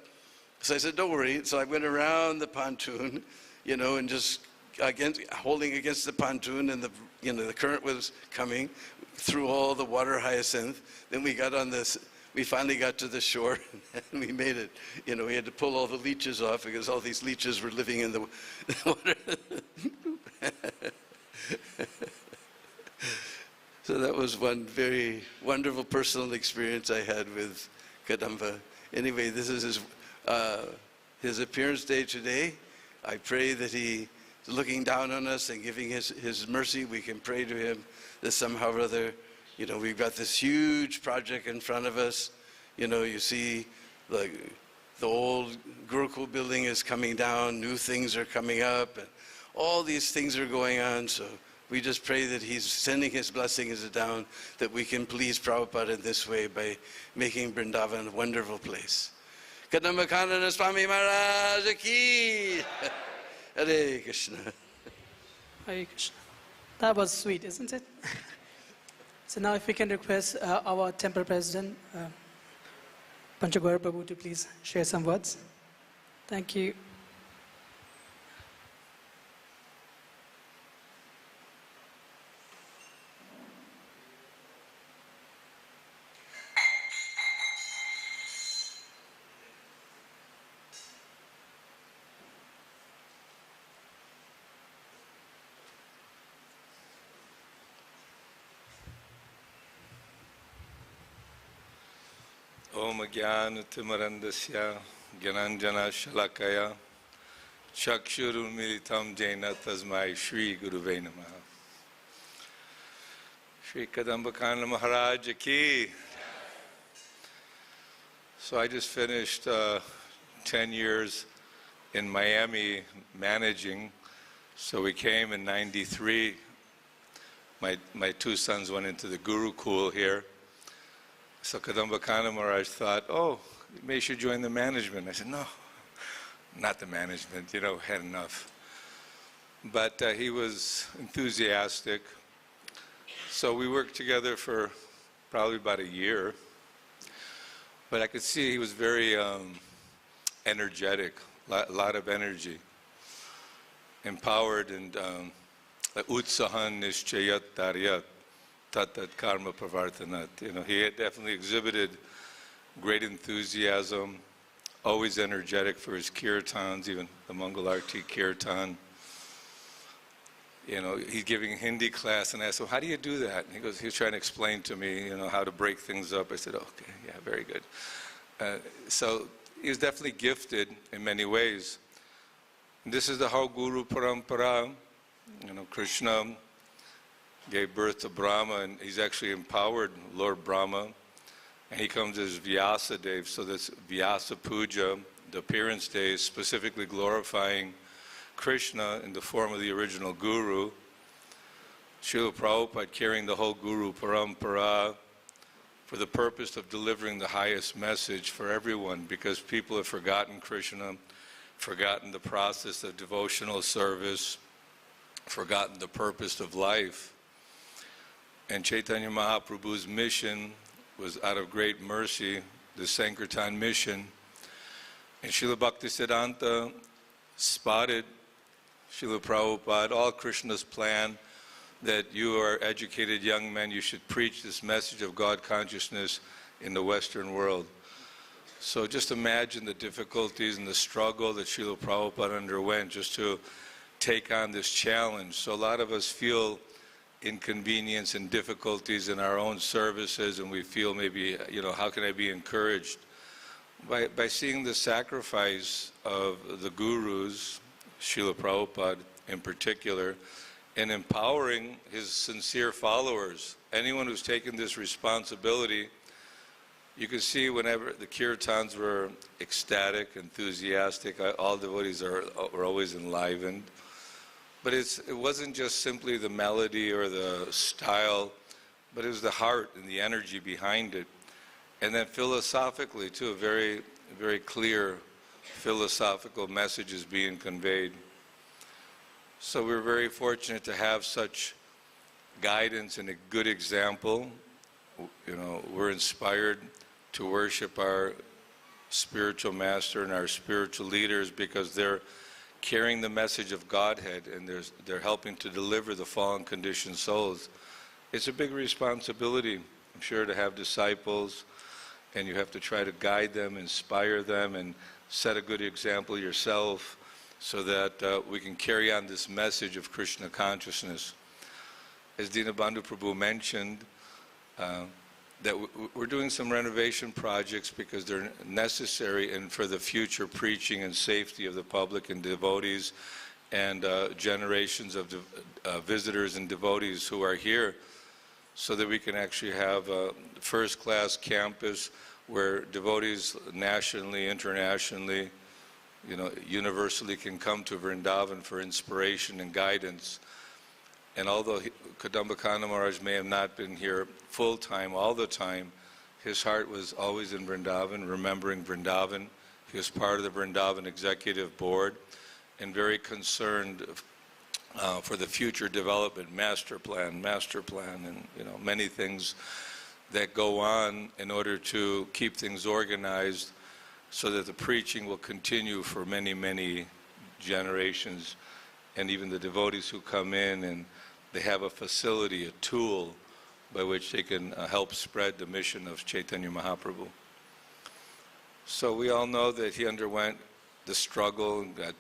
So I said, don't worry. So I went around the pontoon, and just holding against the pontoon, and the current was coming through all the water hyacinth. Then we got on this. We finally got to the shore, and we made it. We had to pull all the leeches off because all these leeches were living in the water. So that was one very wonderful personal experience I had with Kadamba. Anyway, this is his appearance day today. I pray that he is looking down on us and giving his mercy. We can pray to him that somehow or other, we've got this huge project in front of us. You see the old Gurukul building is coming down, new things are coming up, and all these things are going on. So we just pray that he's sending his blessings down, that we can please Prabhupada in this way by making Vrindavan a wonderful place. Kadamba Kanana Swami Maharaj ki. Hare Krishna. Hare Krishna. That was sweet, isn't it? So now if we can request our temple president, Panchagora Prabhu, to please share some words. Thank you. Om Gyan Timarandasya Gyananjana Shalakaya Chakshuru Militam Jaina Tasmai Shri Guruve Namaha. Shri Kadamba Kanana Maharaj ki. So I just finished 10 years in Miami managing. So we came in '93. My two sons went into the Gurukul here. So Kadamba Kanana Maharaj thought, oh, maybe you should join the management. I said, no, not the management, had enough. But he was enthusiastic. So we worked together for probably about a year. But I could see he was very energetic, a lot of energy, empowered, and utsahan nishchayat daryat. Tat karma pravartanat. He had definitely exhibited great enthusiasm, always energetic for his kirtans, even the Mangal Arti kirtan. He's giving Hindi class, and I asked him, how do you do that? And he was trying to explain to me, how to break things up. I said, okay, yeah, very good. So he was definitely gifted in many ways. And this is the how Guru Parampara, Krishna gave birth to Brahma, and he's actually empowered Lord Brahma. And he comes as Vyasa Day, so this Vyasa Puja, the appearance day, is specifically glorifying Krishna in the form of the original Guru. Srila Prabhupada carrying the whole Guru Parampara for the purpose of delivering the highest message for everyone, because people have forgotten Krishna, forgotten the process of devotional service, forgotten the purpose of life. And Chaitanya Mahaprabhu's mission was, out of great mercy, the Sankirtan mission. And Srila Bhaktisiddhanta spotted Srila Prabhupada, all Krishna's plan, that you are educated young men, you should preach this message of God consciousness in the Western world. So just imagine the difficulties and the struggle that Srila Prabhupada underwent just to take on this challenge. So a lot of us feel inconvenience and difficulties in our own services, and we feel maybe, how can I be encouraged? By seeing the sacrifice of the gurus, Srila Prabhupada in particular, and empowering his sincere followers. Anyone who's taken this responsibility, you can see whenever the kirtans were ecstatic, enthusiastic, all devotees were always enlivened. But it wasn't just simply the melody or the style, but it was the heart and the energy behind it. And then philosophically too, very, very clear philosophical messages being conveyed. So we're very fortunate to have such guidance and a good example. We're inspired to worship our spiritual master and our spiritual leaders because they're carrying the message of Godhead, and they're helping to deliver the fallen conditioned souls. It's a big responsibility, I'm sure, to have disciples, and you have to try to guide them, inspire them, and set a good example yourself, so that we can carry on this message of Krishna consciousness. As Dinabandhu Prabhu mentioned, that we're doing some renovation projects because they're necessary and for the future preaching and safety of the public and devotees and generations of visitors and devotees who are here, so that we can actually have a first-class campus where devotees nationally, internationally, universally can come to Vrindavan for inspiration and guidance. And although Kadamba Kanana Maharaj may have not been here full-time all the time, his heart was always in Vrindavan, remembering Vrindavan. He was part of the Vrindavan Executive Board and very concerned for the future development, master plan, and many things that go on in order to keep things organized so that the preaching will continue for many, many generations. And even the devotees who come in, and they have a facility, a tool by which they can help spread the mission of Chaitanya Mahaprabhu. So we all know that he underwent the struggle and got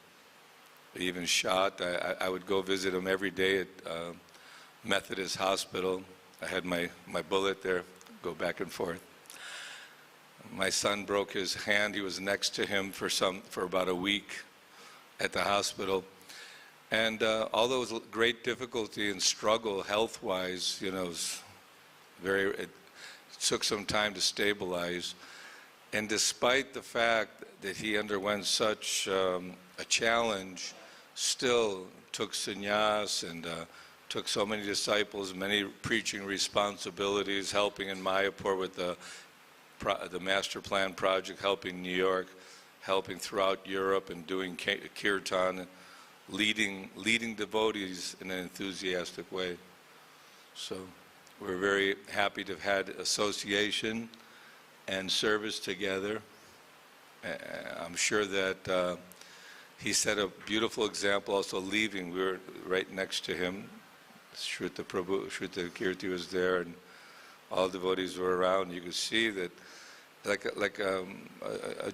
even shot. I would go visit him every day at Methodist Hospital. I had my bullet there, go back and forth. My son broke his hand. He was next to him for about a week at the hospital. And although it was great difficulty and struggle health-wise, it took some time to stabilize. And despite the fact that he underwent such a challenge, still took sannyas and took so many disciples, many preaching responsibilities, helping in Mayapur with the Master Plan Project, helping New York, helping throughout Europe and doing kirtan, leading devotees in an enthusiastic way. So we're very happy to have had association and service together. I'm sure that he set a beautiful example also leaving. We were right next to him. Shruta Kirti was there, and all devotees were around. You could see that like a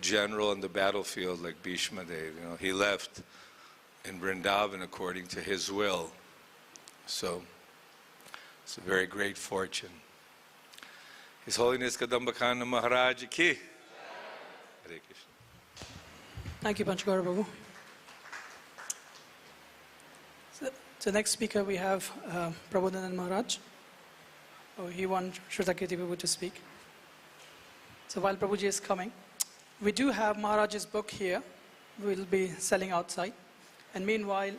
general in the battlefield, like Bhishma Dev, he left in Vrindavan according to his will. So it's a very great fortune. His Holiness Kadamba Kanana Maharaj ki. Hare Krishna. Thank you, Panchagara Prabhu. So next speaker we have Prabodhanand Maharaj. Oh, he wants Shrutakirti Prabhu to speak. So while Prabhuji is coming, we do have Maharaj's book here. We'll be selling outside. And meanwhile,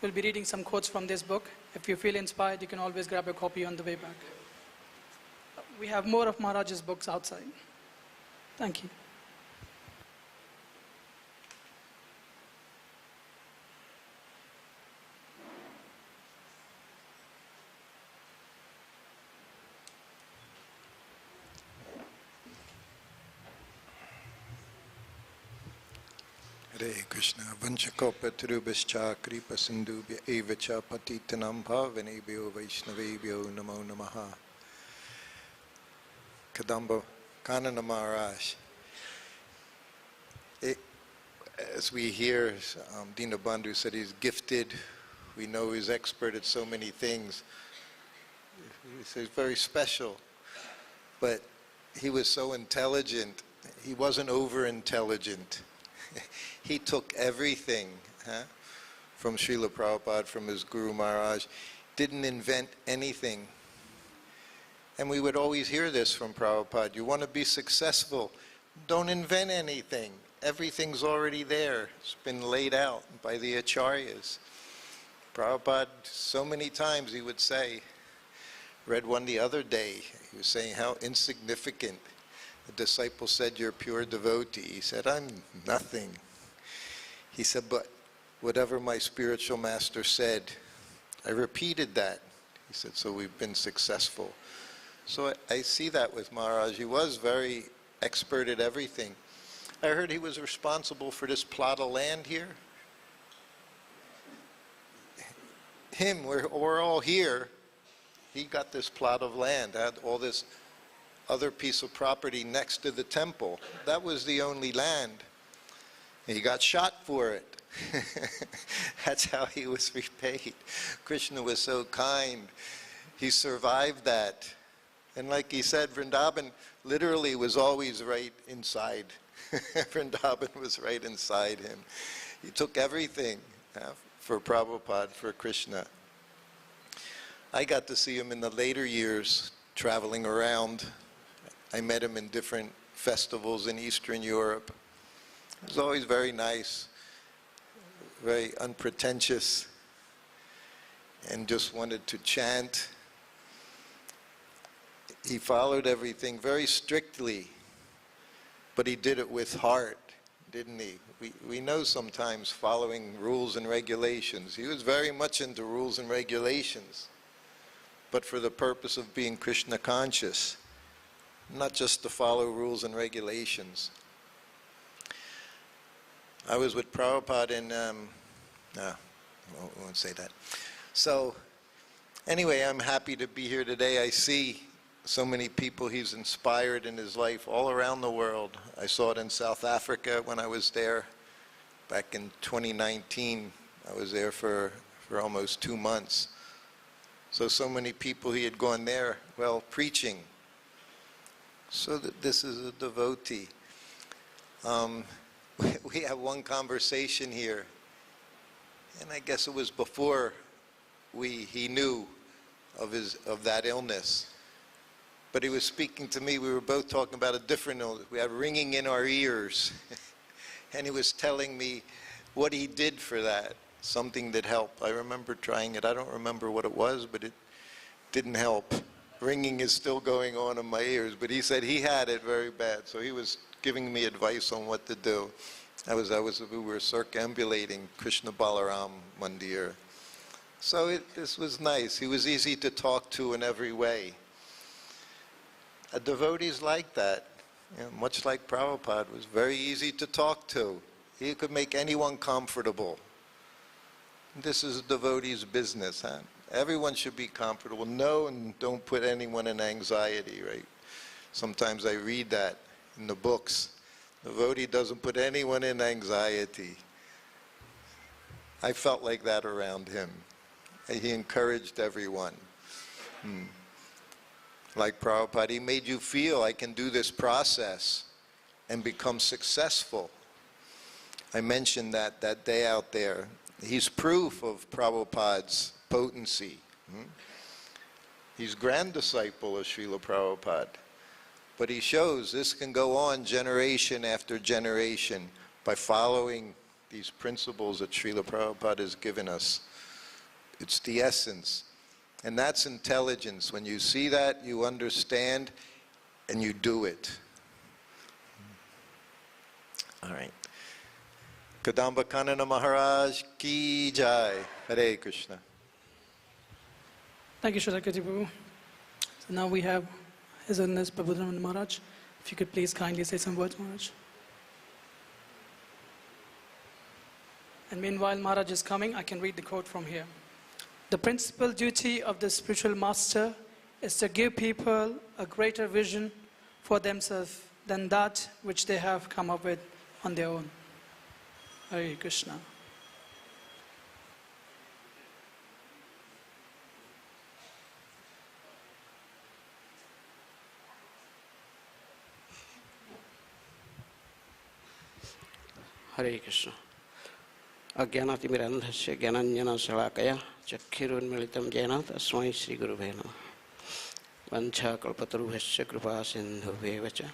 we'll be reading some quotes from this book. If you feel inspired, you can always grab a copy on the way back. We have more of Maharaj's books outside. Thank you. Hare Krishna, Vanchakopatrubhascha Kripa Sindhubhya Evacha Patitanam Bhavanebhyo Vaishnavebhyo Namo Namaha. Kadamba, Kanana Maharaj. As we hear, Dinabandhu said he's gifted. We know he's expert at so many things. He's very special. But he was so intelligent. He wasn't over-intelligent. He took everything from Srila Prabhupada, from his Guru Maharaj, didn't invent anything. And we would always hear this from Prabhupada: you want to be successful, don't invent anything. Everything's already there. It's been laid out by the acharyas. Prabhupada, so many times he would say, read one the other day, he was saying how insignificant. The disciple said, you're a pure devotee. He said, I'm nothing. He said, but whatever my spiritual master said, I repeated that. He said, so we've been successful. So I see that with Maharaj. He was very expert at everything. I heard he was responsible for this plot of land here. We're all here. He got this plot of land, had all this other piece of property next to the temple. That was the only land. He got shot for it. That's how he was repaid. Krishna was so kind. He survived that. And like he said, Vrindavan literally was always right inside. Vrindavan was right inside him. He took everything for Prabhupada, for Krishna. I got to see him in the later years, traveling around. I met him in different festivals in Eastern Europe. He was always very nice, very unpretentious, and just wanted to chant. He followed everything very strictly, but he did it with heart, didn't he? We know sometimes following rules and regulations. He was very much into rules and regulations, but for the purpose of being Krishna conscious. Not just to follow rules and regulations. I was with Prabhupada in, I won't say that. So, anyway, I'm happy to be here today. I see so many people he's inspired in his life all around the world. I saw it in South Africa when I was there. Back in 2019, I was there for almost 2 months. So many people he had gone there, well, preaching. So that this is a devotee. We have one conversation here, and I guess it was before he knew of that illness. But he was speaking to me. We were both talking about a different illness. We had ringing in our ears, and he was telling me what he did for that. Something that helped. I remember trying it. I don't remember what it was, but it didn't help. Ringing is still going on in my ears, but he said he had it very bad, so he was giving me advice on what to do. We were circumambulating Krishna Balaram Mandir. So this was nice. He was easy to talk to in every way. A devotee's like that, much like Prabhupada, was very easy to talk to. He could make anyone comfortable. This is a devotee's business, huh? Everyone should be comfortable. No, and don't put anyone in anxiety, right? Sometimes I read that in the books. The devotee doesn't put anyone in anxiety. I felt like that around him. He encouraged everyone. Like Prabhupada, he made you feel I can do this process and become successful. I mentioned that day out there. He's proof of Prabhupada's potency. He's grand disciple of Srila Prabhupada. But he shows this can go on generation after generation by following these principles that Srila Prabhupada has given us. It's the essence. And that's intelligence. When you see that, you understand, and you do it. All right. Kadamba Kanana Maharaj ki jai. Hare Krishna. Thank you, Shradhakati Prabhu. So now we have His Holiness Prabhupada Maharaj. If you could please kindly say some words, Maharaj. And meanwhile, Maharaj is coming. I can read the quote from here. The principal duty of the spiritual master is to give people a greater vision for themselves than that which they have come up with on their own. Hare Krishna. Hare Krishna. Ajnanatimirandhasya jnananjana salakaya chakkhiruन्मीलितं येन तस्मै श्रीगुरुवे नमः. वंशाकल्पतरुभ्यश्च कृपा सिन्धुभ्येव च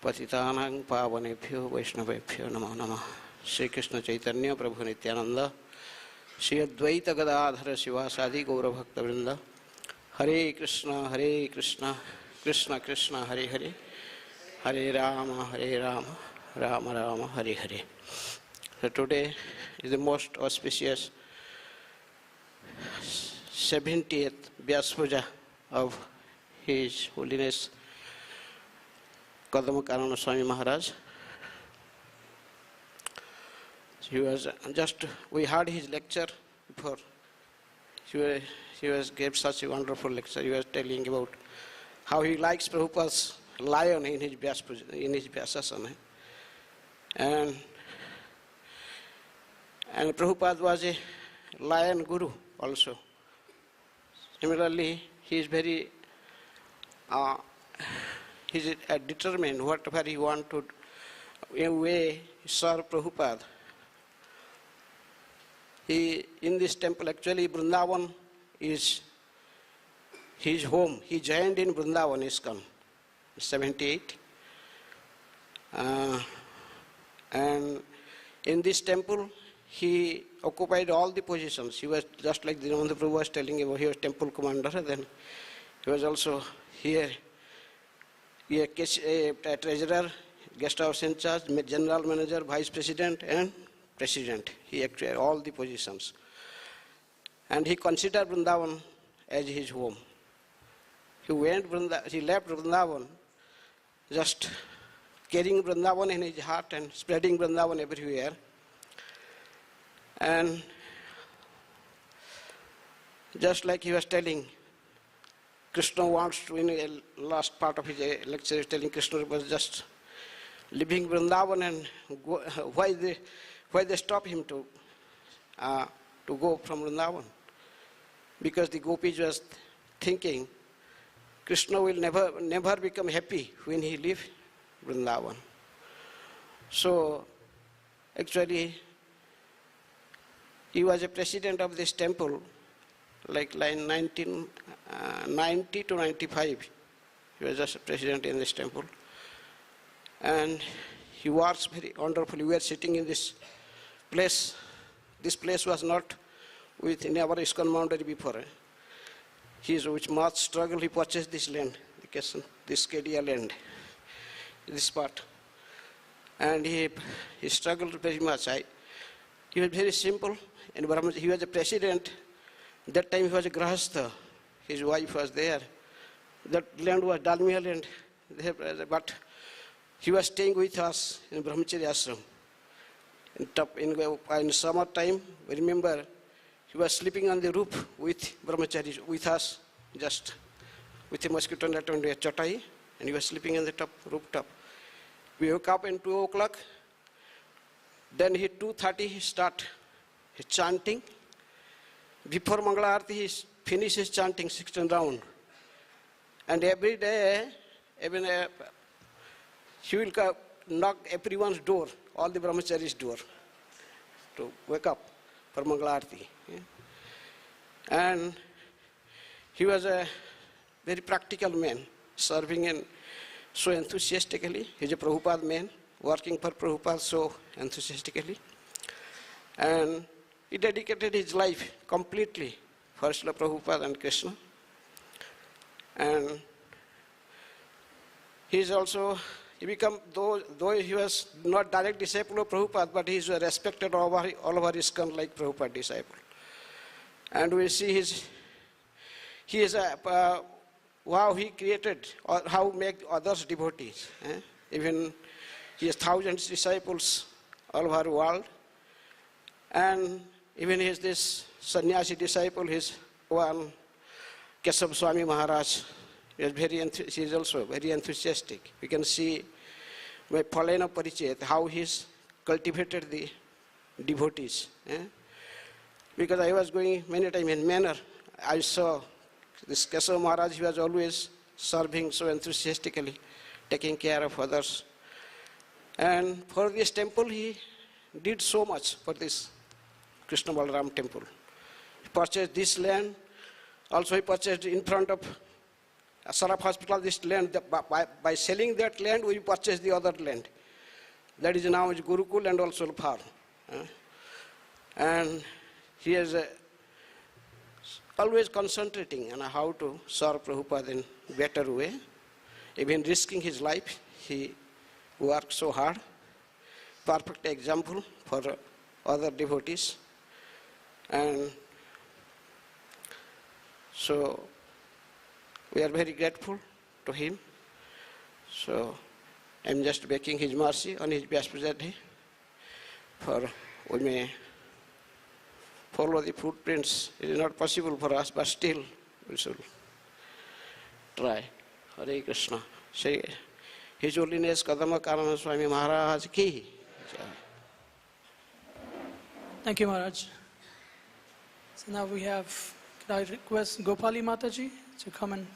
पतितानां पावनेभ्यो वैष्णवेभ्यो नमो नमः. श्री कृष्ण चैतन्य प्रभु नित्यानंद श्री अद्वैत गदाधर शिवासादि गौरभक्तवृंद. हरे Krishna Krishna Krishna Hare Hare Hare Ram Ram Ram Hare Hare. So today is the most auspicious 70th Vyasa Puja of His Holiness Kadamba Kanana Swami Maharaj. He was we heard his lecture before. He gave such a wonderful lecture. He was telling about how he likes Prabhupada's lion in his Vyasasana. And Prabhupada was a lion guru also. Similarly, he is very determined whatever he want to, in a way, serve Prabhupada. In this temple, actually, Vrindavan is his home. He joined in Vrindavan ISKCON, 78. And in this temple, he occupied all the positions. He was just like Dinamanda Prabhu was telling about, he was temple commander, then he was also here, a treasurer, guest house in charge, general manager, vice president, and president. He actually had all the positions. And he considered Vrindavan as his home. He left Vrindavan just carrying Vrindavan in his heart and spreading Vrindavan everywhere. And just like he was telling, Krishna wants to, in the last part of his lecture, he was telling Krishna was just leaving Vrindavan, and why they stop him to go from Vrindavan? Because the gopis was thinking Krishna will never become happy when he leaves Vrindavan. So actually, he was a president of this temple, like 1990 to 95. He was just a president in this temple. And he works very wonderfully. We were sitting in this place. This place was not within our ISKCON boundary before. With much struggle, he purchased this land, this Kedia land, this part. And he struggled very much. He was very simple. And he was a president. That time he was a grahastha. His wife was there. That land was Dalmia land. But he was staying with us in Brahmacharya ashram. In summer time, we remember, he was sleeping on the roof with brahmacharis, with us, just with a mosquito net and a chatai, and he was sleeping on the rooftop. We woke up at 2 o'clock. Then 2:30 he start his chanting. Before Mangala Arati, he finished his chanting 16 round. And every day, he will knock everyone's door, all the brahmacharis' door, to wake up. for Mangalarti. And he was a very practical man, serving in so enthusiastically. He's a Prabhupada man, working for Prabhupada so enthusiastically. And he dedicated his life completely for Srila Prabhupada and Krishna. And he is also, he became, though he was not direct disciple of Prabhupada, but he is respected all over ISKCON like Prabhupada disciple. And we see he is how he created, or how make others devotees. Even he has thousands of disciples all over the world. And even he has this sannyasi disciple, his one, Swami Maharaj, he is also very enthusiastic. We can see by Phalena Parichet how he's cultivated the devotees. Because I was going many times in Manor, I saw this Keshav Maharaj, he was always serving so enthusiastically, taking care of others. And for this temple, he did so much for this Krishna Balaram temple. He purchased this land. Also, he purchased in front of Saraf Hospital this land. By selling that land, we purchased the other land. That is now Gurukul and also Farm. And he is always concentrating on how to serve Prabhupada in a better way. Even risking his life, he worked so hard. Perfect example for other devotees. And so we are very grateful to him. So I'm just begging his mercy on his Vyasa Day, for we may follow the footprints. It is not possible for us, but still we should try. Hare Krishna. Say, His Holiness Kadamba Kanana Swami Maharaj ki. Thank you, Maharaj. So now we have, can I request Gopali Mataji to come and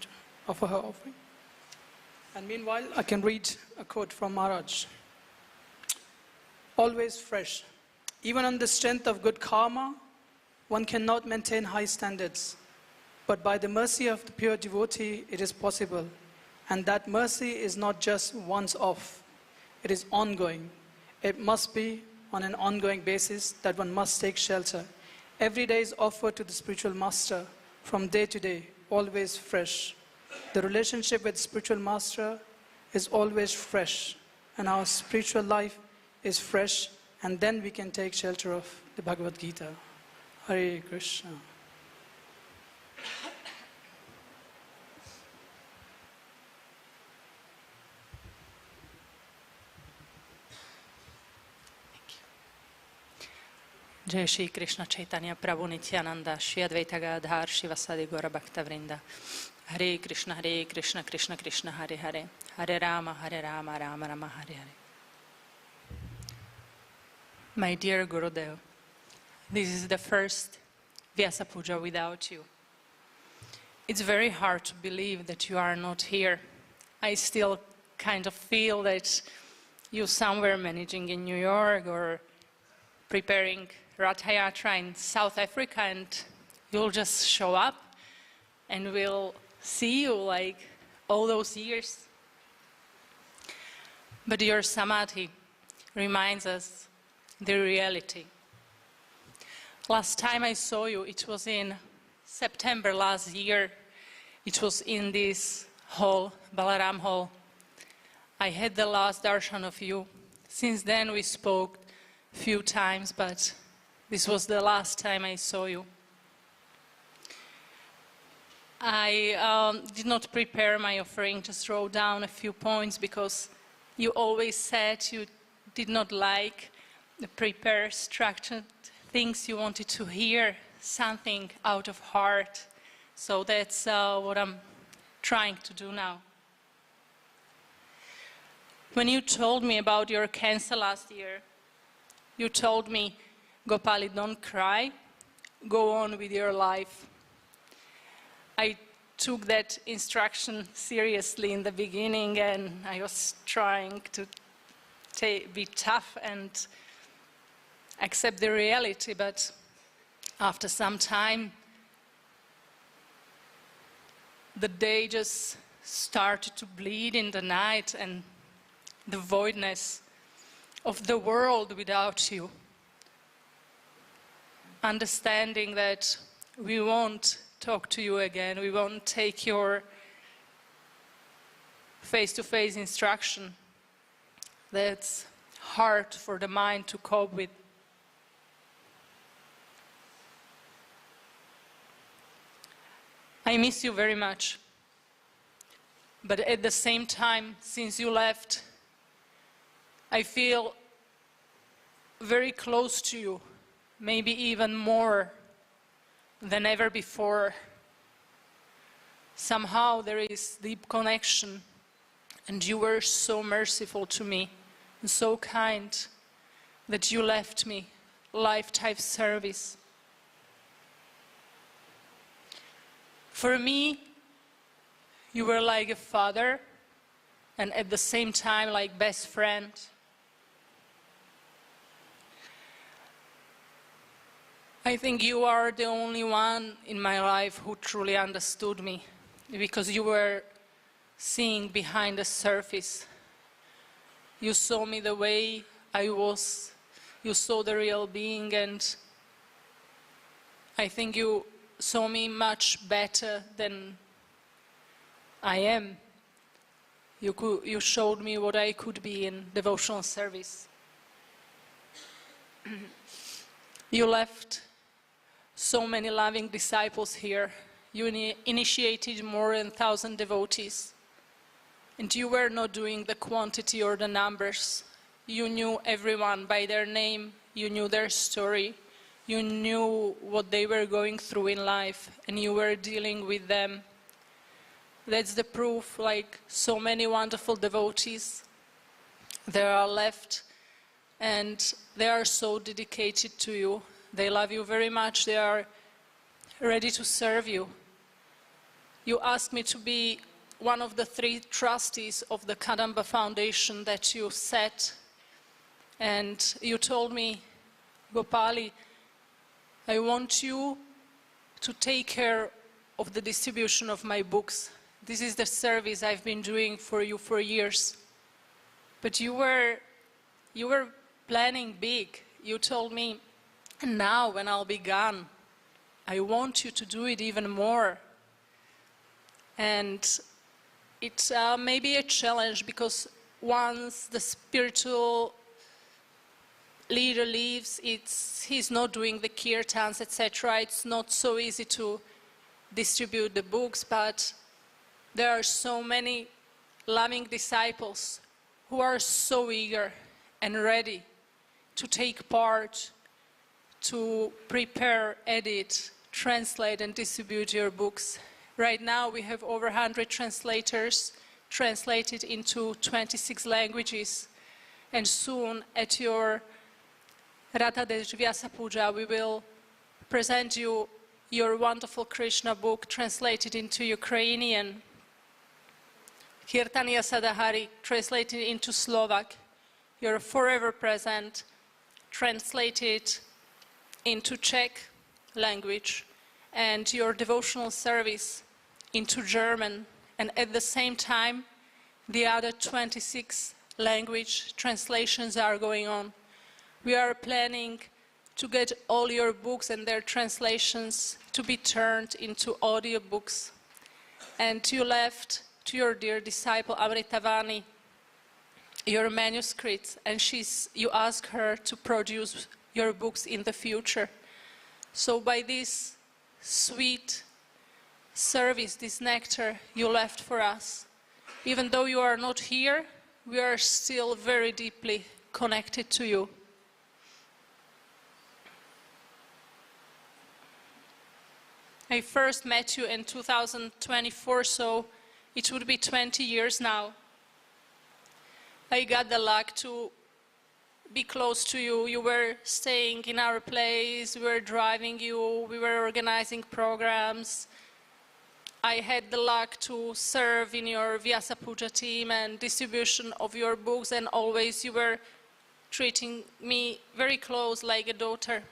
offer her offering? And meanwhile, I can read a quote from Maharaj. Always fresh. Even on the strength of good karma, one cannot maintain high standards. But by the mercy of the pure devotee, it is possible. And that mercy is not just once off. It is ongoing. It must be on an ongoing basis that one must take shelter. Every day is offered to the spiritual master from day to day, always fresh. The relationship with spiritual master is always fresh, and our spiritual life is fresh, and then we can take shelter of the Bhagavad Gita. Hare Krishna. Jai Shri Krishna Chaitanya Prabhu Nityananda Shri Advaita Gadhar Shivasadi Gora Bhakta Vrinda Hare Krishna Krishna Krishna Hare Hare Hare Rama Rama Rama Hare Hare. My dear Gurudev, this is the first Vyasa Puja without you. It's very hard to believe that you are not here. I still kind of feel that you're somewhere managing in New York or preparing Rath Yatra in South Africa, and you'll just show up and we'll see you like all those years. But your samadhi reminds us the reality. Last time I saw you, it was in September last year. It was in this hall, Balaram Hall. I had the last darshan of you. Since then we spoke few times, but this was the last time I saw you. I did not prepare my offering, just wrote down a few points because you always said you did not like the prepared, structured things. You wanted to hear something out of heart. So that's what I'm trying to do now. When you told me about your cancer last year, you told me, Gopali, don't cry, go on with your life. I took that instruction seriously in the beginning, and I was trying to be tough and accept the reality, but after some time, the day just started to bleed in the night, and the voidness of the world without you. Understanding that we won't talk to you again, we won't take your face-to-face instruction. That's hard for the mind to cope with. I miss you very much. But at the same time, since you left, I feel very close to you, maybe even more than ever before. Somehow there is deep connection, and you were so merciful to me and so kind that you left me lifetime service. For me, you were like a father, and at the same time like best friend. I think you are the only one in my life who truly understood me, because you were seeing behind the surface. You saw me the way I was. You saw the real being, and I think you saw me much better than I am. You showed me what I could be in devotional service. You left so many loving disciples here. You initiated more than 1,000 devotees. And you were not doing the quantity or the numbers. You knew everyone by their name. You knew their story. You knew what they were going through in life, and you were dealing with them. That's the proof, like so many wonderful devotees, they are left, and they are so dedicated to you. They love you very much. They are ready to serve you. You asked me to be one of the 3 trustees of the Kadamba Foundation that you set. And you told me, Gopali, I want you to take care of the distribution of my books. This is the service I've been doing for you for years. But you were planning big. You told me, and now when I'll be gone, I want you to do it even more. And it's maybe a challenge, because once the spiritual leader leaves, he's not doing the kirtans, etc. It's not so easy to distribute the books, but there are so many loving disciples who are so eager and ready to take part, to prepare, edit, translate, and distribute your books. Right now we have over 100 translators translated into 26 languages, and soon at your Radha Vyasa Puja we will present you your wonderful Krishna book translated into Ukrainian, Kirtaniya Sadahari translated into Slovak, your Forever Present translated into Czech language, and your devotional service into German, and at the same time the other 26 language translations are going on. We are planning to get all your books and their translations to be turned into audiobooks. And you left to your dear disciple Amritavani your manuscripts, and you asked her to produce your books in the future. So by this sweet service, this nectar you left for us, even though you are not here, we are still very deeply connected to you. I first met you in 2024, so it would be 20 years now. I got the luck to be close to you. You were staying in our place, we were driving you, we were organizing programs. I had the luck to serve in your Vyasa Puja team and distribution of your books, and always you were treating me very close, like a daughter.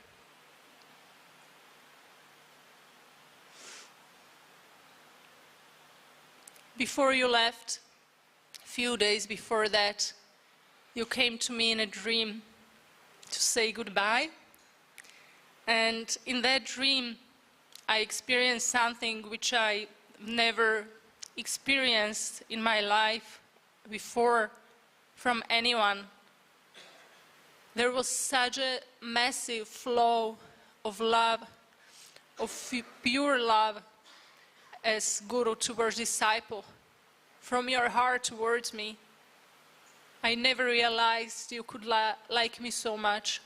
Before you left, a few days before that, you came to me in a dream to say goodbye. And in that dream, I experienced something which I never experienced in my life before from anyone. There was such a massive flow of love, of pure love as Guru towards disciple, from your heart towards me. I never realized you could like me so much.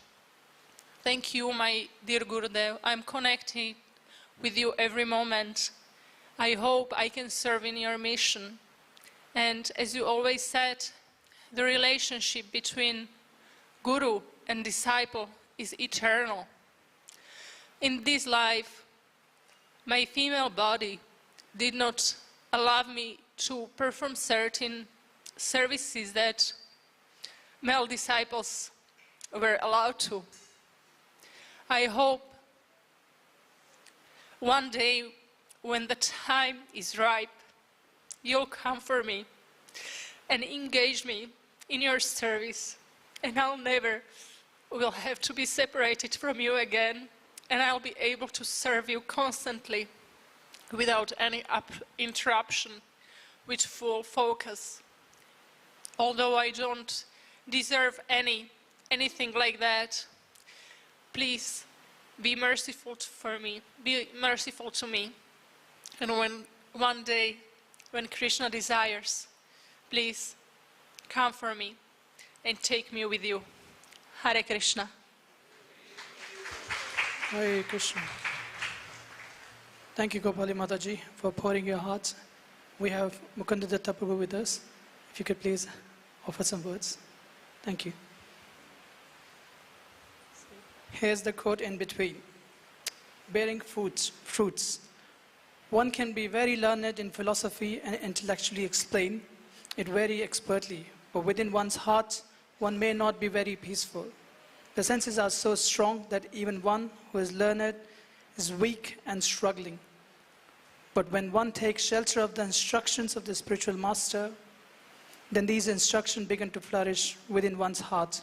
Thank you, my dear Gurudev. I'm connected with you every moment. I hope I can serve in your mission. And as you always said, the relationship between Guru and disciple is eternal. In this life, my female body did not allow me to perform certain services that male disciples were allowed to. I hope one day when the time is ripe, you'll come for me and engage me in your service, and I'll never will have to be separated from you again, and I'll be able to serve you constantly without any interruption, with full focus. Although I don't deserve anything like that, please be merciful for me, be merciful to me. And when one day, when Krishna desires, please come for me and take me with you. Hare Krishna. Hare Krishna. Thank you, Gopali Mataji, for pouring your heart. We have Mukunda Datta Prabhu with us. If you could please offer some words. Thank you. Here's the quote in between. Bearing fruits. One can be very learned in philosophy and intellectually explain it very expertly, but within one's heart, one may not be very peaceful. The senses are so strong that even one who is learned is weak and struggling. But when one takes shelter of the instructions of the spiritual master, then these instructions begin to flourish within one's heart,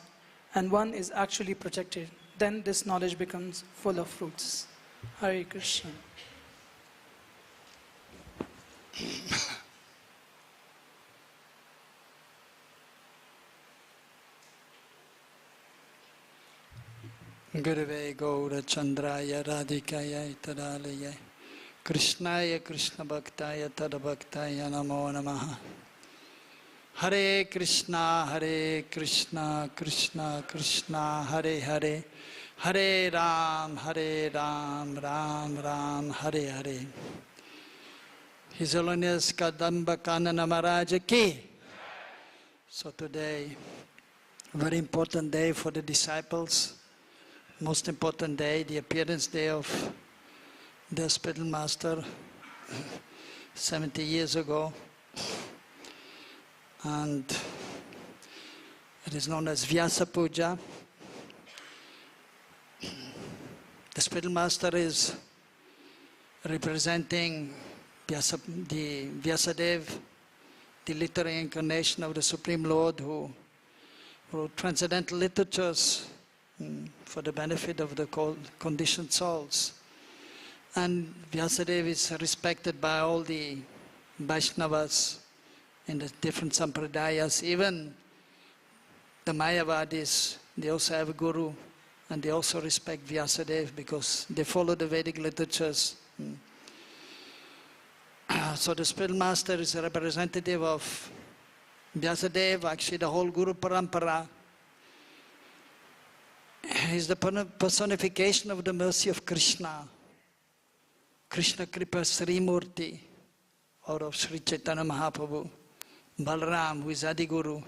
and one is actually protected. Then this knowledge becomes full of fruits. Hare Krishna. Gurave Gaura Chandraya Radhikaya Tadalaya Krishnaya Krishna Bhaktaya Tadabhaktaya Namo Namaha. Hare Krishna Krishna Krishna Hare Hare, Hare Ram Ram Ram Hare Hare. His Holiness Kadamba Kanana Maharaj Ki. So today, very important day for the disciples. Most important day, the appearance day of the spiritual master 70 years ago. And it is known as Vyasa Puja. The spiritual master is representing the Vyasadeva, the literary incarnation of the Supreme Lord who wrote transcendental literatures for the benefit of the conditioned souls. And Vyasadeva is respected by all the Vaishnavas in the different sampradayas. Even the Mayavadis, they also have a guru, and they also respect Vyasadeva because they follow the Vedic literatures. So the spiritual master is a representative of Vyasadeva, actually the whole Guru Parampara. He is the personification of the mercy of Krishna. Krishna Kripa Sri Murti, or of Sri Chaitanya Mahaprabhu. Balaram, who is Adi Guru.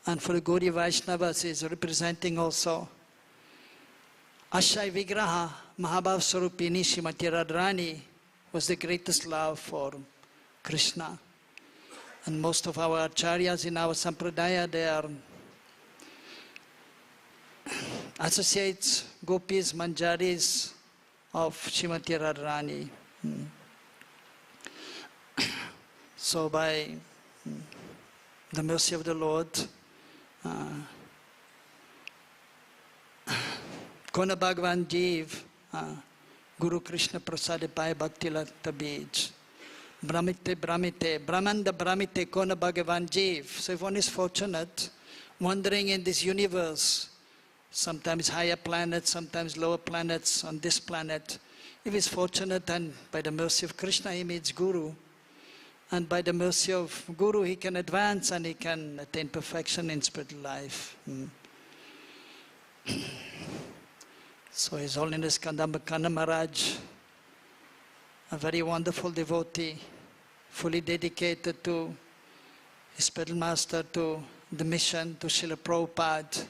And for the Gaudiya Vaishnavas, he is representing also Ashai Vigraha, Mahabhav Sarupini Srimati Radharani, was the greatest love for Krishna. And most of our acharyas in our sampradaya, they are associates, gopis, manjaris of Srimati Radharani. So by the mercy of the Lord, Kona Bhagwan Jeev, Guru Krishna Prasade Pai Bhakti Lata Bij, Brahmite Brahmite, Brahmanda Brahmite Kona Bhagavan Jeev. So if one is fortunate, wandering in this universe, sometimes higher planets, sometimes lower planets on this planet, if he's fortunate and by the mercy of Krishna he meets Guru, and by the mercy of Guru he can advance and he can attain perfection in spiritual life. So His Holiness Kadamba Kanana Maharaj, a very wonderful devotee, fully dedicated to his spiritual master, to the mission, to Srila Prabhupada,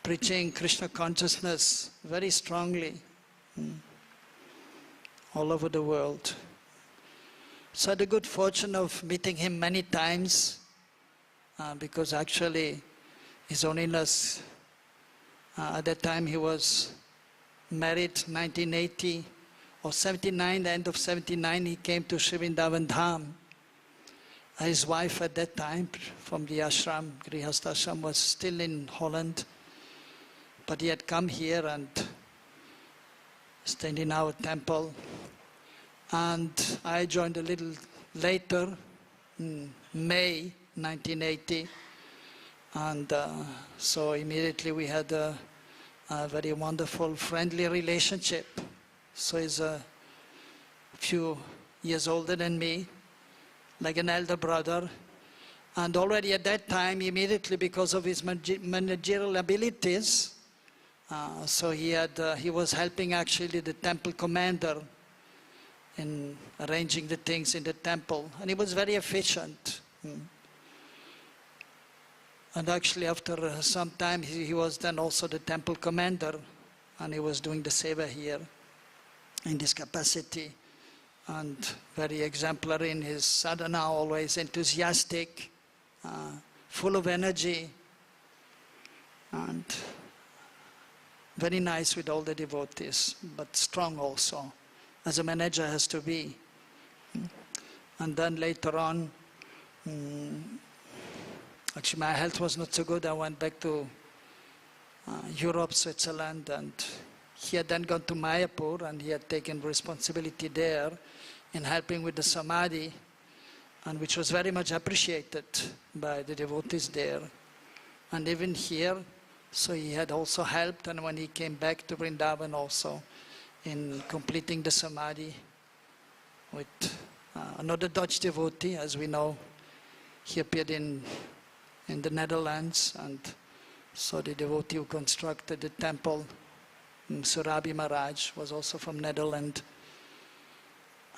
preaching Krishna consciousness very strongly all over the world. So I had the good fortune of meeting him many times because actually His Holiness, at that time he was married 1980 or 79, the end of 79 he came to Sri Vrindavan Dham. His wife at that time from the ashram, Grihastha ashram, was still in Holland, but he had come here and stayed in our temple. And I joined a little later, in May 1980, and so immediately we had a very wonderful, friendly relationship. So he's a few years older than me, like an elder brother. And already at that time, immediately because of his managerial abilities, so he was helping actually the temple commander in arranging the things in the temple. And he was very efficient. And actually after some time, he was then also the temple commander, and he was doing the seva here in this capacity, and very exemplary in his sadhana, always enthusiastic, full of energy, and very nice with all the devotees, but strong also, as a manager has to be. And then later on, actually my health was not so good. I went back to Europe, Switzerland, and he had then gone to Mayapur, and he had taken responsibility there in helping with the samadhi, and which was very much appreciated by the devotees there. And even here, so he had also helped, and when he came back to Vrindavan also, in completing the samadhi with another Dutch devotee, as we know. He appeared in the Netherlands, and so the devotee who constructed the temple, Surabi Maharaj, was also from Netherlands,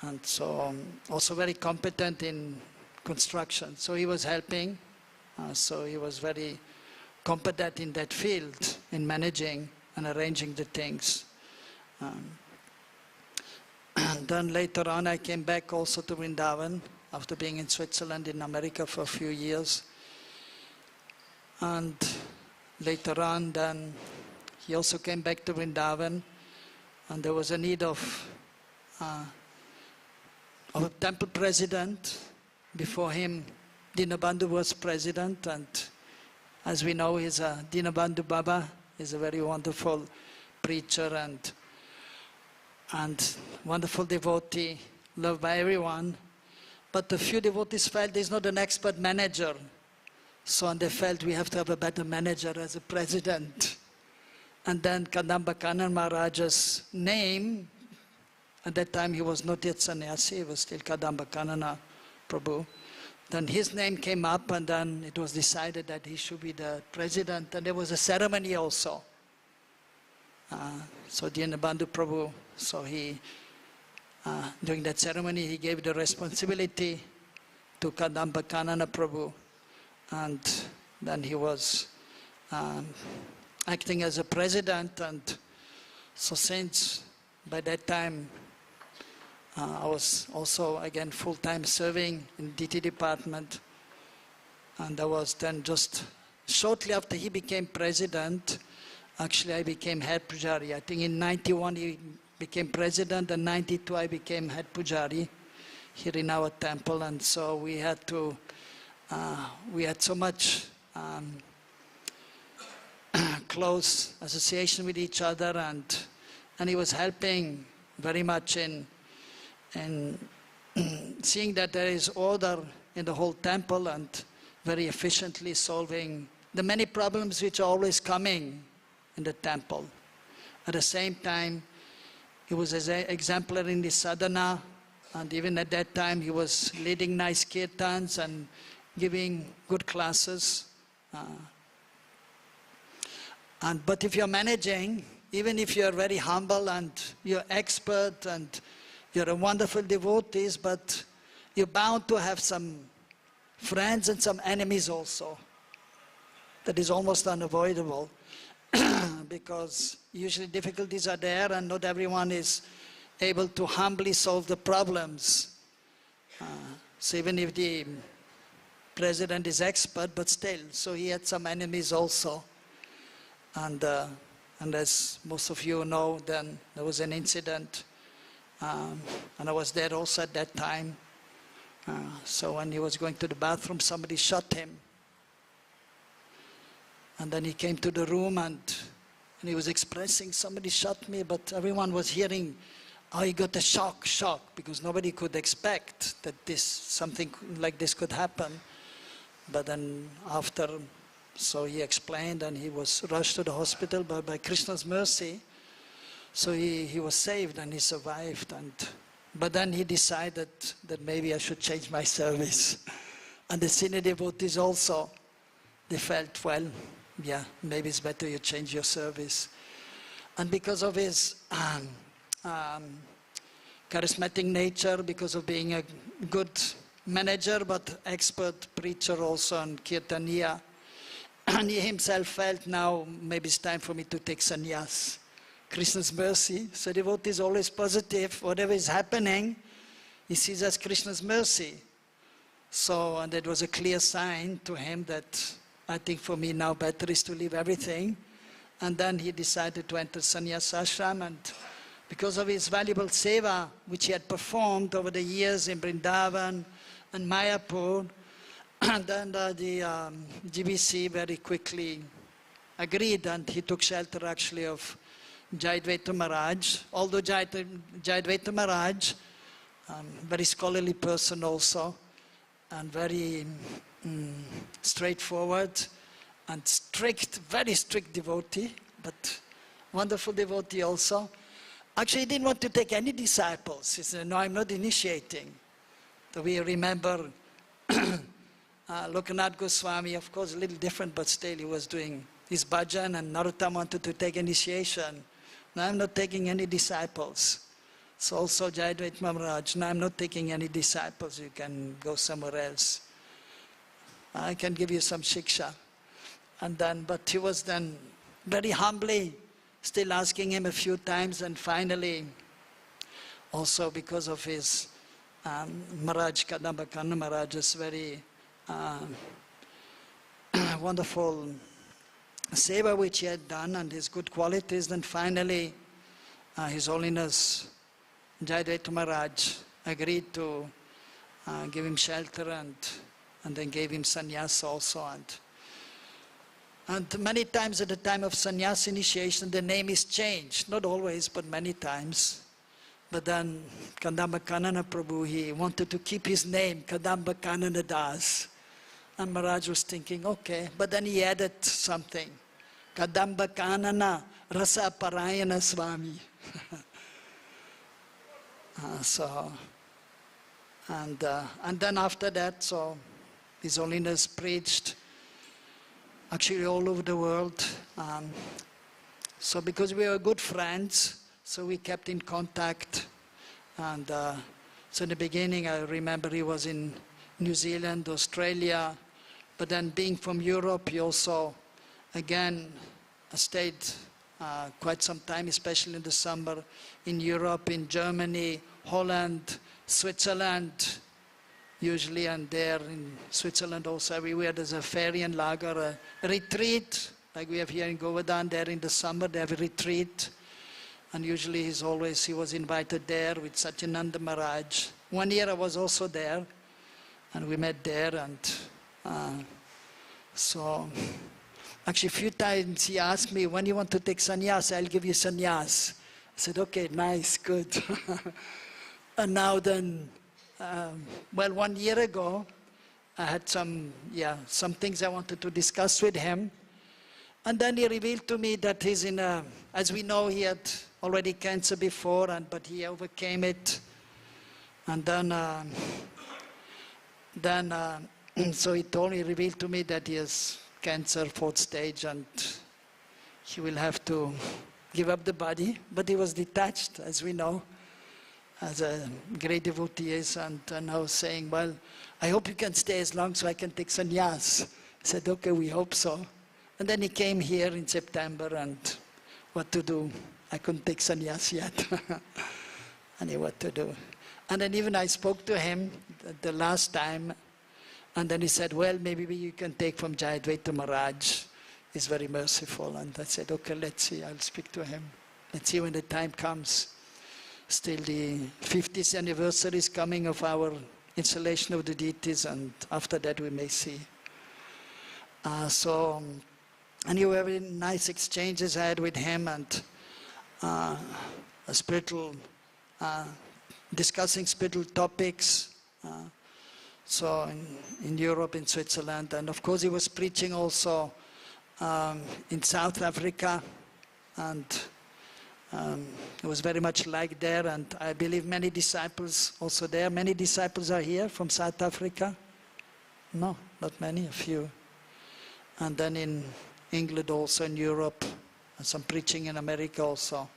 and so also very competent in construction. So he was helping, so he was very competent in that field, in managing and arranging the things. And then later on I came back also to Vrindavan after being in Switzerland, in America for a few years. And later on then he also came back to Vrindavan, and there was a need of a temple president. Before him, Dinabandhu was president, and as we know, he's a Dinabandhu Baba. He's a very wonderful preacher and wonderful devotee, loved by everyone. But a few devotees felt he's not an expert manager. So they felt we have to have a better manager as a president. And then Kadamba Kanana Maharaj's name, at that time he was not yet sannyasi, he was still Kadamba Kanana Prabhu. Then his name came up, and then it was decided that he should be the president, and there was a ceremony also. So Dinabandhu Prabhu, so he, during that ceremony, he gave the responsibility to Kadamba Kanana Prabhu, and then he was acting as a president. And so since by that time I was also again full-time serving in DT department, and I was then just shortly after he became president, actually I became head pujari. I think in 91 he became president, and 92 I became head pujari here in our temple, and so we had so much close association with each other, and he was helping very much in seeing that there is order in the whole temple and very efficiently solving the many problems which are always coming in the temple. At the same time, he was exemplary in the sadhana, and even at that time he was leading nice kirtans and giving good classes. But if you're managing, even if you're very humble and you're expert and you're a wonderful devotee, but you're bound to have some friends and some enemies also. That is almost unavoidable because usually difficulties are there and not everyone is able to humbly solve the problems. So even if the president is expert, but still, so he had some enemies also. And as most of you know, then there was an incident, and I was there also at that time. So when he was going to the bathroom, somebody shot him. And then he came to the room and he was expressing, somebody shot me, but everyone was hearing, oh, he got a shock, because nobody could expect that something like this could happen. But then after, so he explained and he was rushed to the hospital, but by Krishna's mercy, so he was saved and he survived. But then he decided that maybe I should change my service. And the senior devotees also, they felt, well, yeah, maybe it's better you change your service. And because of his charismatic nature, because of being a good manager, but expert preacher also and kirtaniya, and he himself felt now maybe it's time for me to take sannyas. Krishna's mercy. So devotee is always positive. Whatever is happening, he sees as Krishna's mercy. So and that was a clear sign to him that I think for me now better is to leave everything. And then he decided to enter sannyas ashram, and because of his valuable seva which he had performed over the years in Vrindavan and Mayapur, and then the GBC very quickly agreed, and he took shelter actually of Jayadvaita Maharaj. Although Jayadvaita Maharaj, very scholarly person also, and very straightforward and strict, very strict devotee, but wonderful devotee also. Actually, he didn't want to take any disciples. He said, no, I'm not initiating. So we remember Lokanath Goswami, of course, a little different, but still he was doing his bhajan, and Narottam wanted to take initiation. No, I'm not taking any disciples. So also Jayadvaita Maharaj, no, I'm not taking any disciples. You can go somewhere else. I can give you some shiksha. And then, but he was then very humbly still asking him a few times, and finally, also because of his Maharaj, Kadamba Kanana Maharaj's very wonderful seva which he had done and his good qualities, then finally His Holiness Jayadvaita Maharaj agreed to give him shelter and then gave him sannyas also. And many times at the time of sannyas initiation, the name is changed. Not always, but many times. But then Kadamba Kanana Prabhu, he wanted to keep his name, Kadamba Kanana Das. And Maharaj was thinking, okay. But then he added something. Kadamba Kanana Rasa Parayana Swami. And then after that, so His Holiness preached actually all over the world. So because we were good friends, so we kept in contact. And so in the beginning, I remember he was in New Zealand, Australia. But then being from Europe, he also, again, stayed quite some time, especially in the summer, in Europe, in Germany, Holland, Switzerland, usually, and there in Switzerland also everywhere there's a Ferienlager, a retreat, like we have here in Govardhan. There in the summer they have a retreat, and usually he was invited there with Satyananda Maharaj 1 year I was also there, and we met there, and so actually a few times he asked me, when you want to take sannyas, I'll give you sannyas. I said, okay, nice, good. And now then, well, 1 year ago, I had some things I wanted to discuss with him. And then he revealed to me that he's in a, as we know, he had already cancer before, but he overcame it. And then so he revealed to me that he has cancer, 4th stage, and he will have to give up the body. But he was detached, as we know, as a great devotee is. And I was saying, well, I hope you can stay as long so I can take sannyas. I said, okay, we hope so. And then he came here in September, and what to do? I couldn't take sannyas yet. I knew what to do. And then even I spoke to him the last time, and then he said, well, maybe you can take from Jayadvaita Maharaj. He's very merciful. And I said, okay, let's see, I'll speak to him. Let's see when the time comes. Still the 50th anniversary is coming of our installation of the deities, and after that we may see. And you have very nice exchanges I had with him, and a spiritual, discussing spiritual topics. So in Europe, in Switzerland, and of course he was preaching also in South Africa, and it was very much liked there, and I believe many disciples also there. Many disciples are here from South Africa? No, not many, a few. And then in England also, in Europe, and some preaching in America also.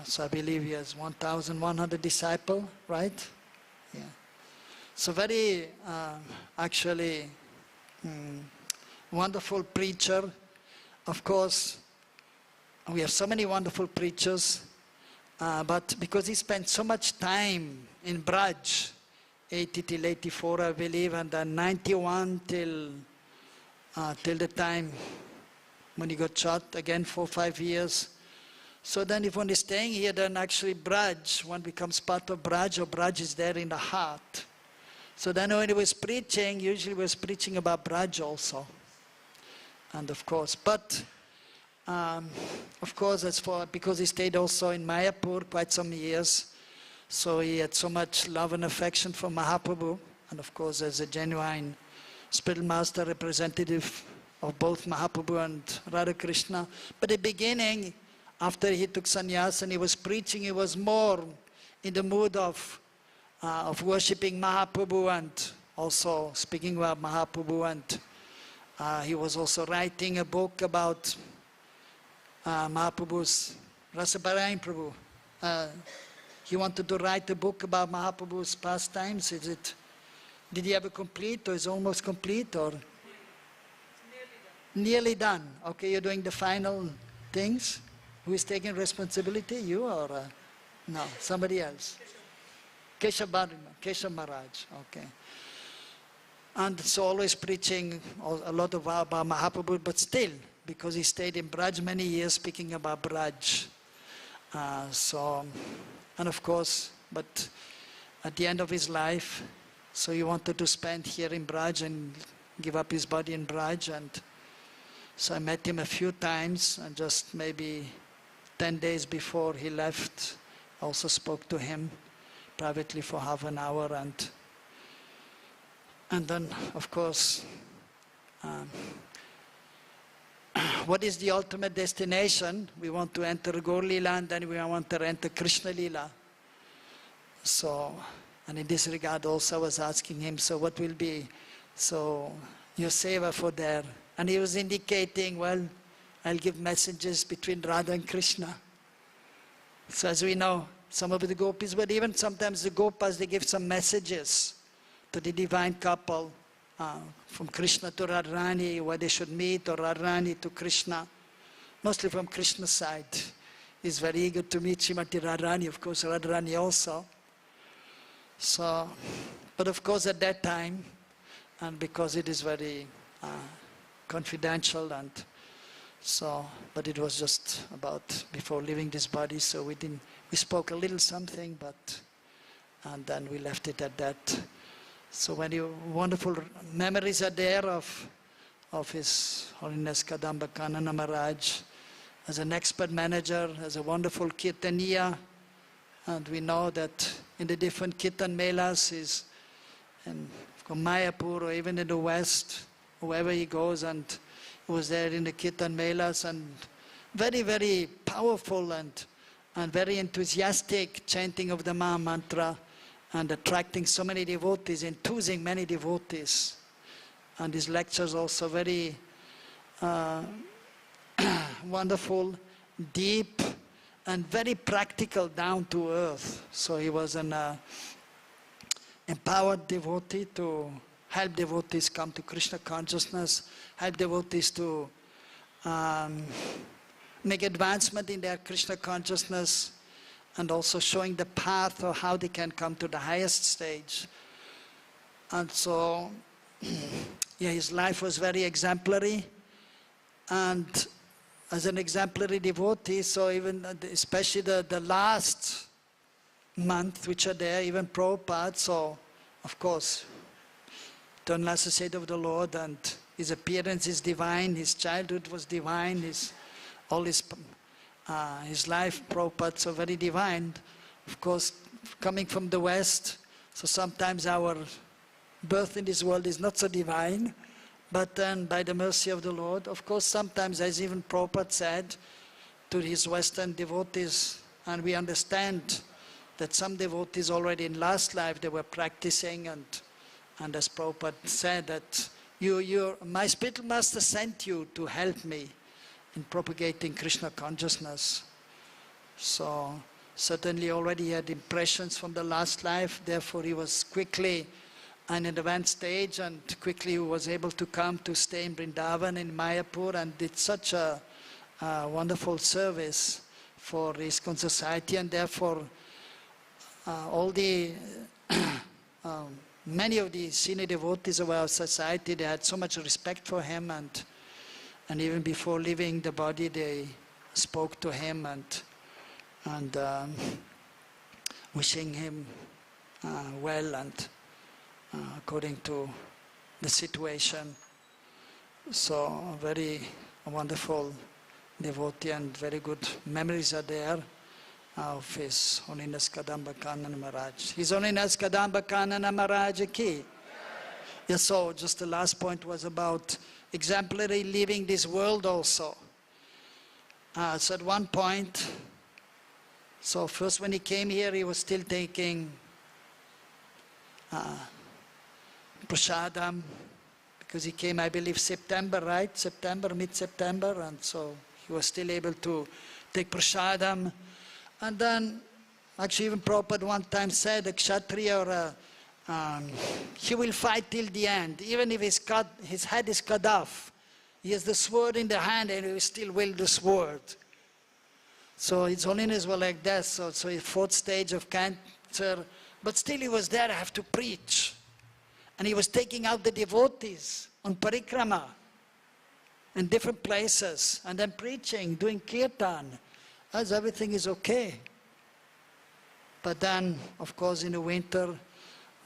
So I believe he has 1,100 disciples, right? Yeah. So very, actually, wonderful preacher. Of course, we have so many wonderful preachers, but because he spent so much time in Braj, 80 till 84, I believe, and then 91 till the time when he got shot, again 4 or 5 years. So then if one is staying here, then actually Braj, one becomes part of Braj, or Braj is there in the heart. So then when he was preaching, usually he was preaching about Braj also. And of course, but of course, because he stayed also in Mayapur quite some years, so he had so much love and affection for Mahaprabhu, and of course as a genuine spiritual master representative of both Mahaprabhu and Radha Krishna. But at the beginning, after he took sannyas and he was preaching, he was more in the mood of worshipping Mahaprabhu and also speaking about Mahaprabhu, and he was also writing a book about Mahaprabhu's Rasaparayan Prabhu. He wanted to write a book about Mahaprabhu's pastimes. Did he ever complete, or is almost complete, or? Nearly done. Okay, you're doing the final things. Who is taking responsibility? You or no? Somebody else? Keshav Maharaj. Okay. And so always preaching a lot about Mahaprabhu, but still, because he stayed in Braj many years speaking about Braj. And of course, but at the end of his life, so he wanted to spend here in Braj and give up his body in Braj. And so I met him a few times, and just maybe 10 days before he left, I also spoke to him privately for half an hour. And then, of course, what is the ultimate destination? We want to enter Gaur Leela, and then we want to enter Krishna Leela. So, and in this regard also I was asking him, so what will be, so your seva for there? And he was indicating, well, I'll give messages between Radha and Krishna. So as we know, some of the gopis, but even sometimes the gopas, they give some messages to the divine couple, from Krishna to Radharani, where they should meet, or Radharani to Krishna. Mostly from Krishna's side. He's very eager to meet Srimati Radharani, of course Radharani also. So, but of course at that time, and because it is very confidential, and so, but it was just about before leaving this body, so we spoke a little something, but and then we left it at that. So many wonderful memories are there of His Holiness Kadamba Kanana Maharaj as an expert manager, as a wonderful kirtaniya, and we know that in the different kirtan melas, in Mayapur or even in the West, wherever he goes, and he was there in the kirtan melas, and very, very powerful and very enthusiastic chanting of the Maha Mantra, and attracting so many devotees, enthusing many devotees. And his lectures also very wonderful, deep, and very practical, down to earth. So he was an empowered devotee to help devotees come to Krishna consciousness, help devotees to make advancement in their Krishna consciousness, and also showing the path of how they can come to the highest stage. And so, yeah, his life was very exemplary, and as an exemplary devotee, so even especially the last month which are there, even Prabhupada, so of course, eternal associate of the Lord, and his appearance is divine, his childhood was divine, all his life, Prabhupada, so very divine. Of course, coming from the West, so sometimes our birth in this world is not so divine, but then by the mercy of the Lord, of course, sometimes, as even Prabhupada said to his Western devotees, and we understand that some devotees already in last life, they were practicing, and as Prabhupada said, that my spiritual master sent you to help me in propagating Krishna consciousness. So certainly already he had impressions from the last life, therefore he was quickly an advanced stage, and quickly was able to come to stay in Vrindavan, in Mayapur, and did such a wonderful service for ISKCON society, and therefore all the many of the senior devotees of our society, they had so much respect for him, and even before leaving the body, they spoke to him and wishing him well, and according to the situation. So very wonderful devotee, and very good memories are there of His Holiness Kadamba Kanana Maharaj. His Holiness Kadamba Kanana Maharaj ki. Yes, so just the last point was about exemplary leaving this world also. So at one point, so first when he came here, he was still taking prasadam, because he came, I believe, September, right? September, mid-September, and so he was still able to take prasadam. And then, actually even Prabhupada one time said, a Kshatriya, he will fight till the end, even if his head is cut off. He has the sword in the hand, and he will still wield the sword. So His Holiness was like that, so his fourth stage of cancer, but still he was there, I have to preach. And he was taking out the devotees on parikrama in different places, and then preaching, doing kirtan, as everything is okay. But then, of course, in the winter,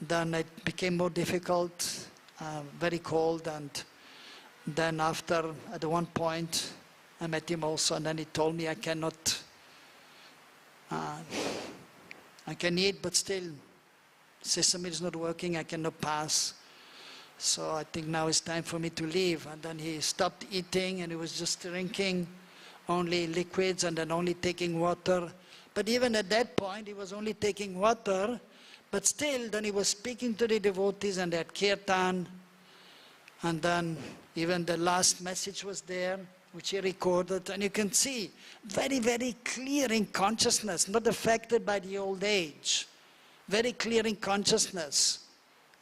then it became more difficult, very cold, and then after, at one point, I met him also, and then he told me I cannot, I can eat, but still, system is not working, I cannot pass. So I think now it's time for me to leave. And then he stopped eating, and he was just drinking only liquids, and then only taking water. But even at that point, he was only taking water, but still, then he was speaking to the devotees, and they had kirtan. And then even the last message was there, which he recorded. And you can see, very, very clear in consciousness, not affected by the old age. Very clear in consciousness.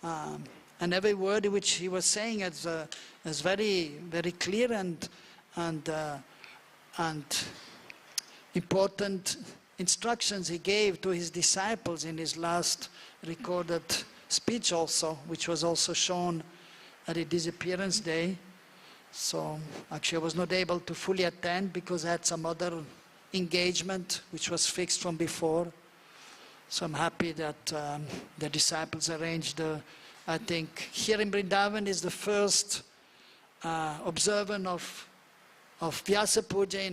And every word which he was saying is very, very clear and important instructions he gave to his disciples in his last recorded speech also, which was also shown at the disappearance day. So actually I was not able to fully attend because I had some other engagement which was fixed from before. So I'm happy that the disciples arranged, I think here in Vrindavan is the first observance of Vyasa Puja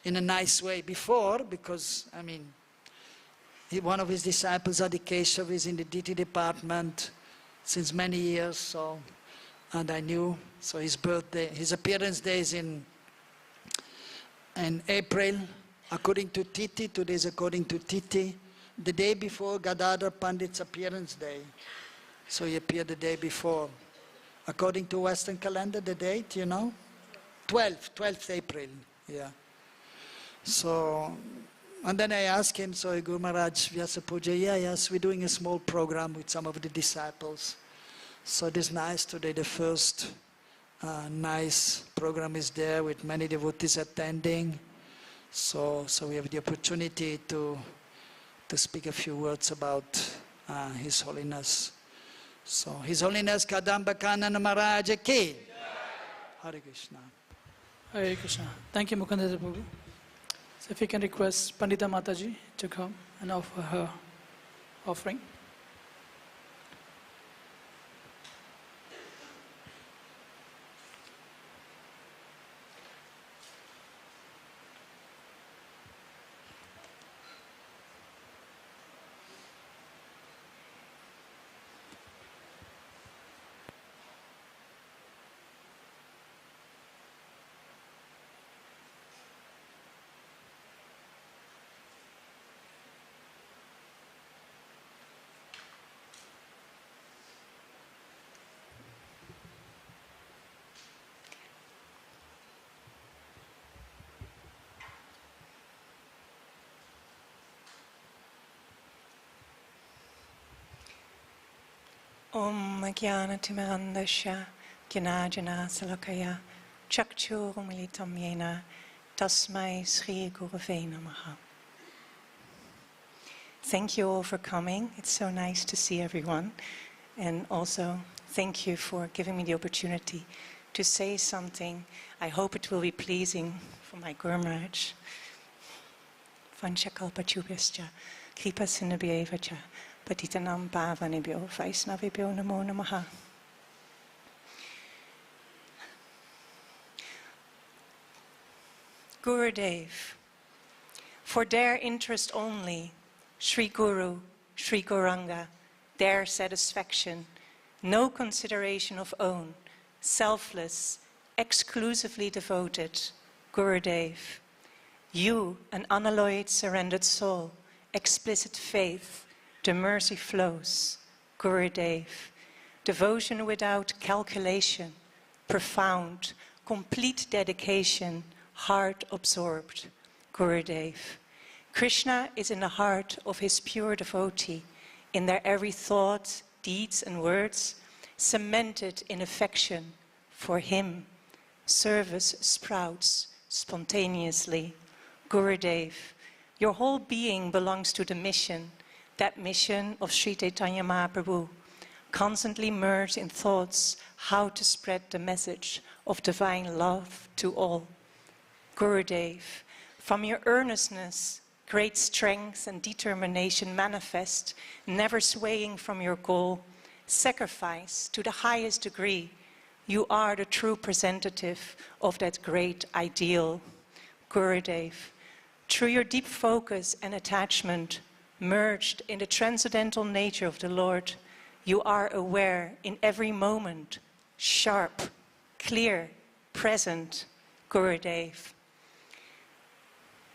in a nice way. Before, because I mean, one of his disciples, Adi Keshav, is in the DT department since many years, so, and I knew, so his birthday, his appearance day is in April, according to Titi, today's according to Titi, the day before Gadadhar Pandit's appearance day. So he appeared the day before. According to Western calendar, the date, you know? 12th April, yeah. So, and then I asked him, so Guru Maharaj, Vyasa Puja, yes, we're doing a small program with some of the disciples. So it is nice today, the first nice program is there with many devotees attending. So we have the opportunity to speak a few words about His Holiness. So His Holiness Kadamba Kanana Maharaj ki. Hare Krishna. Hare Krishna. Thank you, Mukunda Prabhu. So if you can request Pandita Mataji to come and offer her offering. Om Jnana-timirandasya Jnana-salakaya Chakchurumilitam Yena Tasmai Sri Gurave Namaha. Thank you all for coming. It's so nice to see everyone. And also, thank you for giving me the opportunity to say something. I hope it will be pleasing for my Guru Maharaj. Vanchakalpachubhyascha Kripasinabhyevacha Patitanam Pavanebhyo Vaisnavebhyo Namo Namaha. Gurudev, for their interest only, Sri Guru, Sri Gauranga, their satisfaction, no consideration of own, selfless, exclusively devoted, Gurudev. You, an unalloyed, surrendered soul, explicit faith, the mercy flows, Gurudev. Devotion without calculation, profound, complete dedication, heart absorbed, Gurudev. Krishna is in the heart of his pure devotee, in their every thought, deeds and words, cemented in affection for him. Service sprouts spontaneously. Gurudev, your whole being belongs to the mission, that mission of Sri Chaitanya Mahaprabhu, constantly merged in thoughts how to spread the message of divine love to all. Gurudev, from your earnestness, great strength and determination manifest, never swaying from your goal, sacrifice to the highest degree. You are the true representative of that great ideal. Gurudev, through your deep focus and attachment, merged in the transcendental nature of the Lord, you are aware in every moment, sharp, clear, present, Gurudev.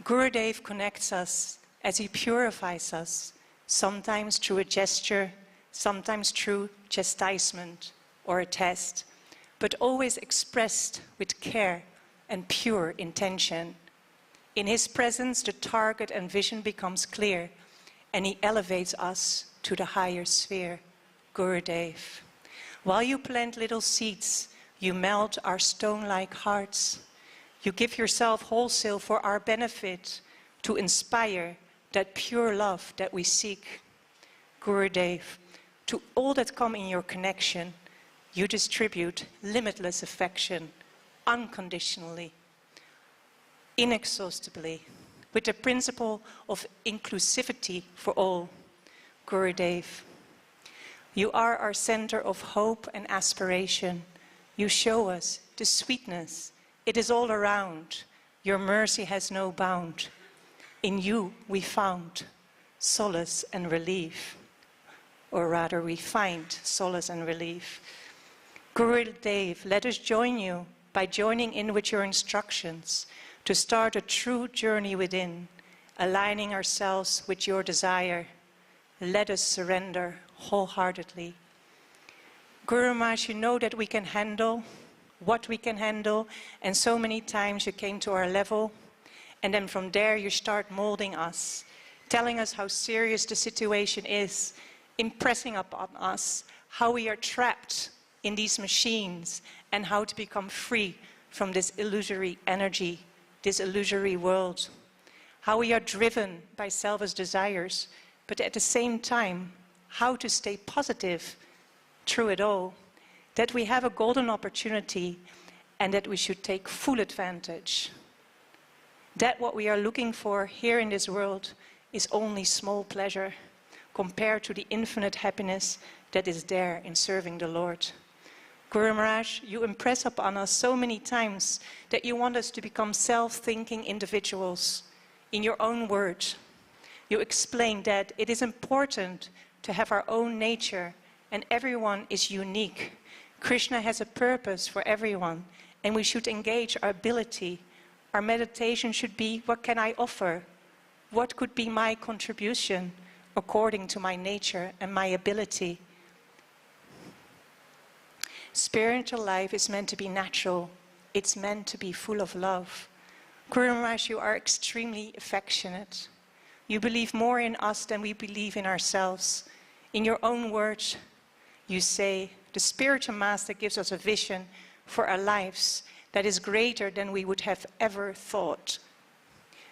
Gurudev connects us as he purifies us, sometimes through a gesture, sometimes through chastisement or a test, but always expressed with care and pure intention. In his presence, the target and vision becomes clear, and he elevates us to the higher sphere, Gurudev. While you plant little seeds, you melt our stone-like hearts. You give yourself wholesale for our benefit to inspire that pure love that we seek. Gurudev, to all that come in your connection, you distribute limitless affection, unconditionally, inexhaustibly, with the principle of inclusivity for all. Gurudev, you are our center of hope and aspiration. You show us the sweetness. It is all around. Your mercy has no bound. In you we found solace and relief. Or rather, we find solace and relief. Gurudev, let us join you by joining in with your instructions to start a true journey within, aligning ourselves with your desire. Let us surrender wholeheartedly. Guru Maharaj, you know that we can handle what we can handle, and so many times you came to our level, and then from there you start molding us, telling us how serious the situation is, impressing upon us how we are trapped in these machines and how to become free from this illusory energy, this illusory world. How we are driven by selfish desires, but at the same time, how to stay positive through it all. That we have a golden opportunity and that we should take full advantage. That what we are looking for here in this world is only small pleasure compared to the infinite happiness that is there in serving the Lord. Guru Maharaj, you impress upon us so many times that you want us to become self-thinking individuals. In your own words, you explain that it is important to have our own nature and everyone is unique. Krishna has a purpose for everyone and we should engage our ability. Our meditation should be, what can I offer? What could be my contribution according to my nature and my ability? Spiritual life is meant to be natural. It's meant to be full of love. Guru Maharaj, you are extremely affectionate. You believe more in us than we believe in ourselves. In your own words, you say, the spiritual master gives us a vision for our lives that is greater than we would have ever thought.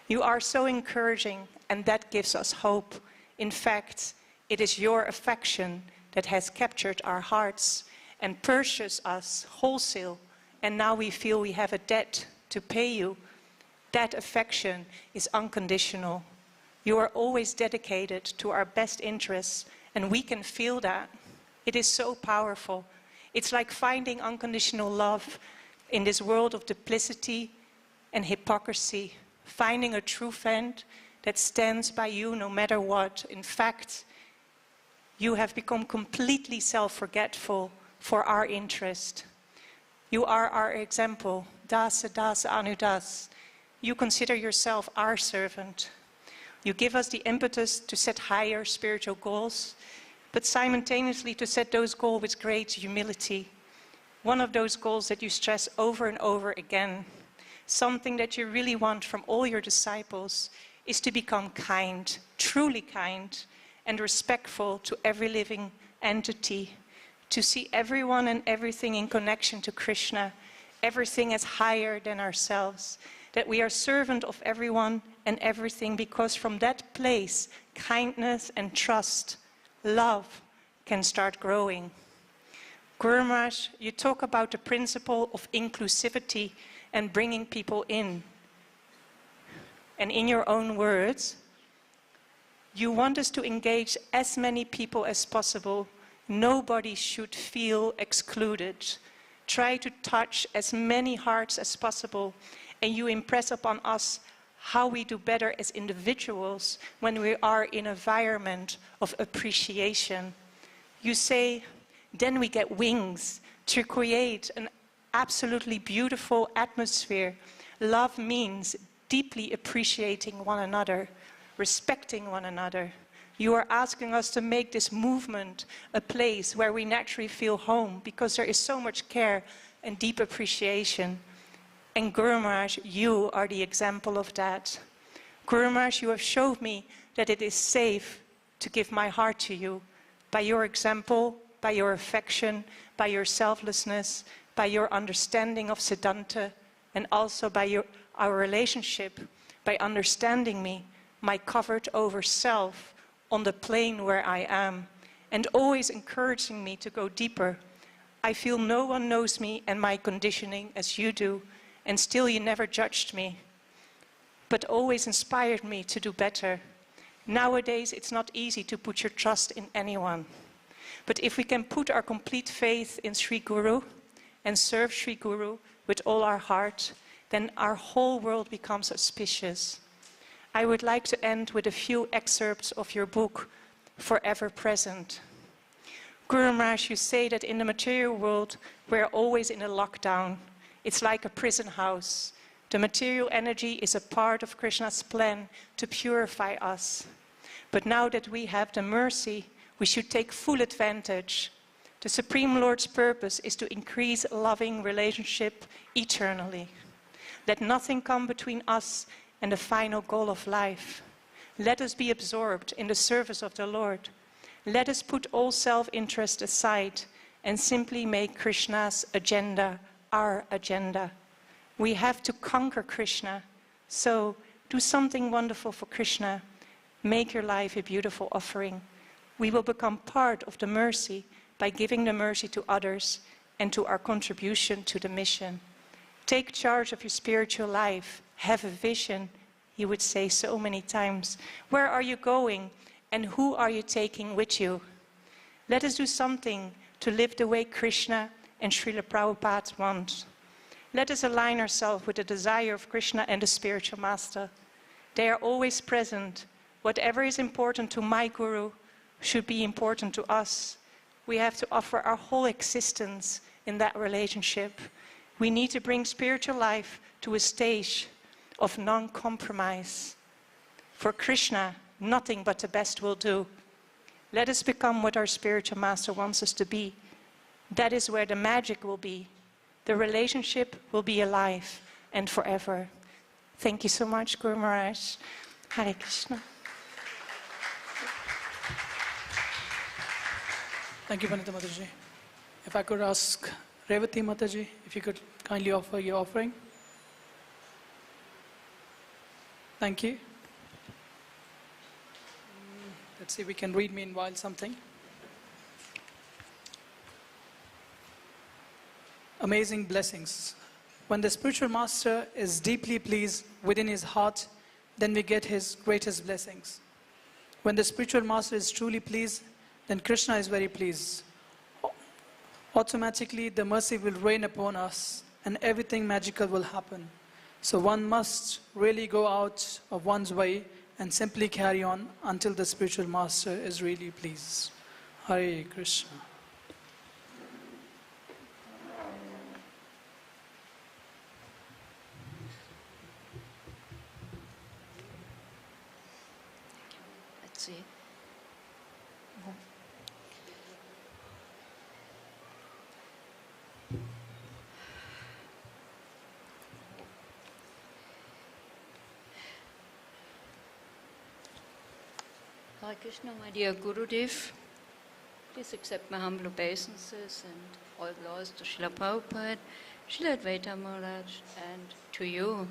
You are so encouraging, and that gives us hope. In fact, it is your affection that has captured our hearts and purchased us wholesale, and now we feel we have a debt to pay you. That affection is unconditional. You are always dedicated to our best interests, and we can feel that. It is so powerful. It's like finding unconditional love in this world of duplicity and hypocrisy, finding a true friend that stands by you no matter what. In fact, you have become completely self-forgetful for our interest. You are our example, Dasa Dasa Anudas. You consider yourself our servant. You give us the impetus to set higher spiritual goals, but simultaneously to set those goals with great humility. One of those goals that you stress over and over again, something that you really want from all your disciples, is to become kind, truly kind, and respectful to every living entity, to see everyone and everything in connection to Krishna, everything as higher than ourselves, that we are servant of everyone and everything, because from that place, kindness and trust, love can start growing. Guru Maharaj, you talk about the principle of inclusivity and bringing people in. And in your own words, you want us to engage as many people as possible. Nobody should feel excluded. Try to touch as many hearts as possible, and you impress upon us how we do better as individuals when we are in an environment of appreciation. You say, then we get wings to create an absolutely beautiful atmosphere. Love means deeply appreciating one another, respecting one another. You are asking us to make this movement a place where we naturally feel home, because there is so much care and deep appreciation. And Guru Maharaj, you are the example of that. Guru Maharaj, you have showed me that it is safe to give my heart to you by your example, by your affection, by your selflessness, by your understanding of Siddhanta, and also by our relationship, by understanding me, my covered over self on the plane where I am, and always encouraging me to go deeper. I feel no one knows me and my conditioning as you do, and still you never judged me. but always inspired me to do better. Nowadays, it's not easy to put your trust in anyone. But if we can put our complete faith in Sri Guru and serve Sri Guru with all our heart, then our whole world becomes auspicious. I would like to end with a few excerpts of your book, Forever Present. Guru Maharaj, you say that in the material world, we're always in a lockdown. It's like a prison house. The material energy is a part of Krishna's plan to purify us. But now that we have the mercy, we should take full advantage. The Supreme Lord's purpose is to increase loving relationship eternally. Let nothing come between us and the final goal of life. Let us be absorbed in the service of the Lord. Let us put all self-interest aside and simply make Krishna's agenda our agenda. We have to conquer Krishna. So do something wonderful for Krishna. Make your life a beautiful offering. We will become part of the mercy by giving the mercy to others and to our contribution to the mission. Take charge of your spiritual life. Have a vision, he would say so many times. Where are you going and who are you taking with you? Let us do something to live the way Krishna and Srila Prabhupada want. Let us align ourselves with the desire of Krishna and the spiritual master. They are always present. Whatever is important to my guru should be important to us. We have to offer our whole existence in that relationship. We need to bring spiritual life to a stage of non-compromise. For Krishna, nothing but the best will do. Let us become what our spiritual master wants us to be. That is where the magic will be. The relationship will be alive and forever. Thank you so much, Guru Maharaj. Hare Krishna. Thank you, Vanita Mataji. If I could ask Revati Mataji, if you could kindly offer your offering. Thank you. Let's see if we can read meanwhile something. Amazing blessings. When the spiritual master is deeply pleased within his heart, then we get his greatest blessings. When the spiritual master is truly pleased, then Krishna is very pleased. Automatically, the mercy will rain upon us and everything magical will happen. So one must really go out of one's way and simply carry on until the spiritual master is really pleased. Hare Krishna. Let's see. Hare Krishna, my dear Gurudev. Please accept my humble obeisances and all glories to Srila Prabhupada, Srila Advaita Maharaj, and to you.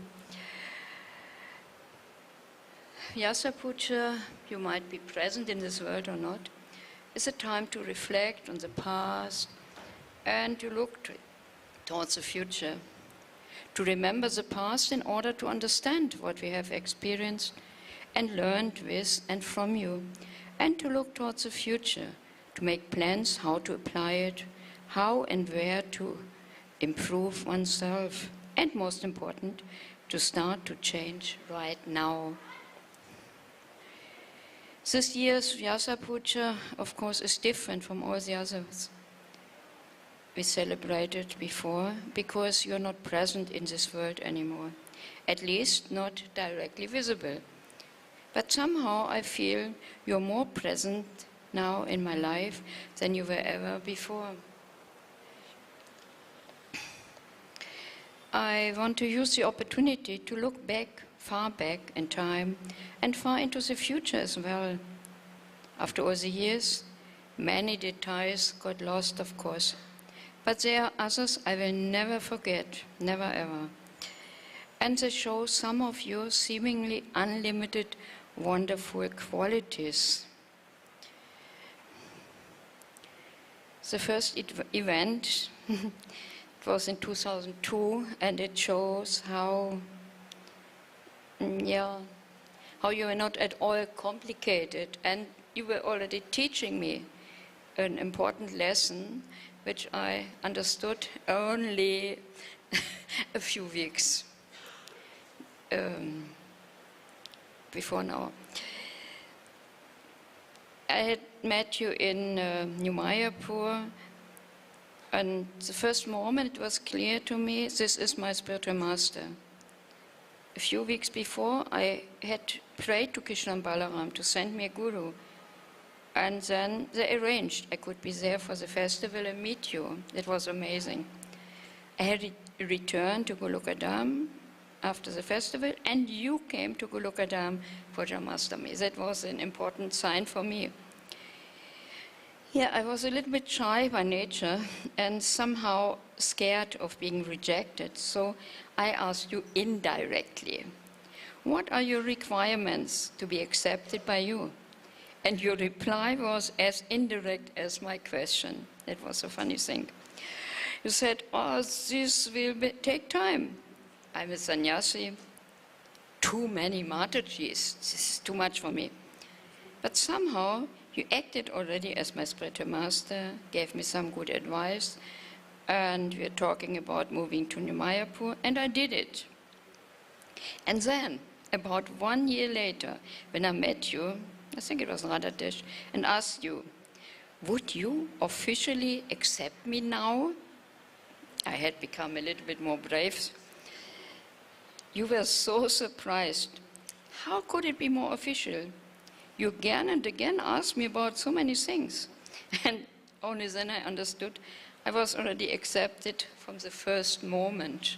Vyasa Puja, you might be present in this world or not, is a time to reflect on the past and to look towards the future. To remember the past in order to understand what we have experienced and learned with and from you, and to look towards the future, to make plans how to apply it, how and where to improve oneself, and most important, to start to change right now. This year's Vyasa Puja, of course, is different from all the others we celebrated before, because you're not present in this world anymore, at least not directly visible. But somehow I feel you're more present now in my life than you were ever before. I want to use the opportunity to look far back in time and far into the future as well. After all the years, many details got lost, of course. But there are others I will never forget, never ever. And they show some of your seemingly unlimited wonderful qualities. The first event it was in 2002, and it shows how yeah, how you were not at all complicated, and you were already teaching me an important lesson which I understood only a few weeks before now. I had met you in New Mayapur, and the first moment it was clear to me, this is my spiritual master. A few weeks before, I had prayed to Krishna and Balaram to send me a guru. And then they arranged I could be there for the festival and meet you. It was amazing. I had returned to Golokadam after the festival, and you came to Golokadam for Janmashtami. That was an important sign for me. Yeah, I was a little bit shy by nature and somehow scared of being rejected. So I asked you indirectly, what are your requirements to be accepted by you? And your reply was as indirect as my question. It was a funny thing. You said, oh, this will take time. I'm a sannyasi. Too many Matajis. This is too much for me. But somehow you acted already as my spiritual master, gave me some good advice, and we were talking about moving to New Mayapur, and I did it. And then, about 1 year later, when I met you, I think it was Radhadesh, and asked you, would you officially accept me now? I had become a little bit more brave. You were so surprised. How could it be more official? You again and again asked me about so many things. And only then I understood I was already accepted from the first moment.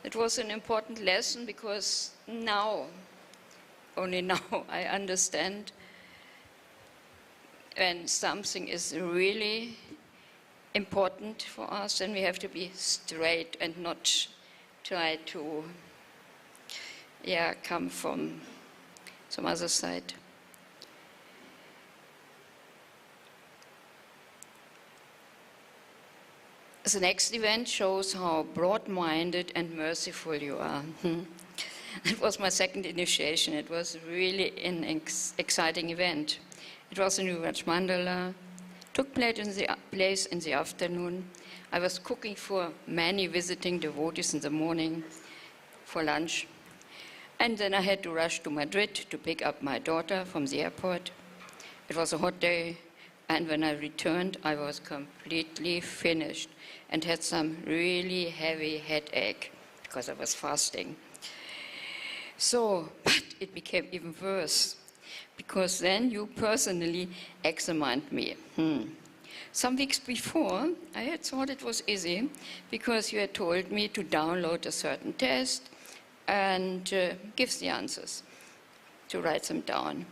It was an important lesson because now, only now, I understand when something is really important for us, then we have to be straight and not try to come from some other side. The next event shows how broad-minded and merciful you are. It was my second initiation. It was really an exciting event. It was a New Raj Mandala. Took place in the afternoon. I was cooking for many visiting devotees in the morning for lunch. And then I had to rush to Madrid to pick up my daughter from the airport. It was a hot day, and when I returned, I was completely finished and had some really heavy headache because I was fasting. So, but it became even worse, because then you personally examined me. Some weeks before, I had thought it was easy, because you had told me to download a certain test and give the answers, to write them down.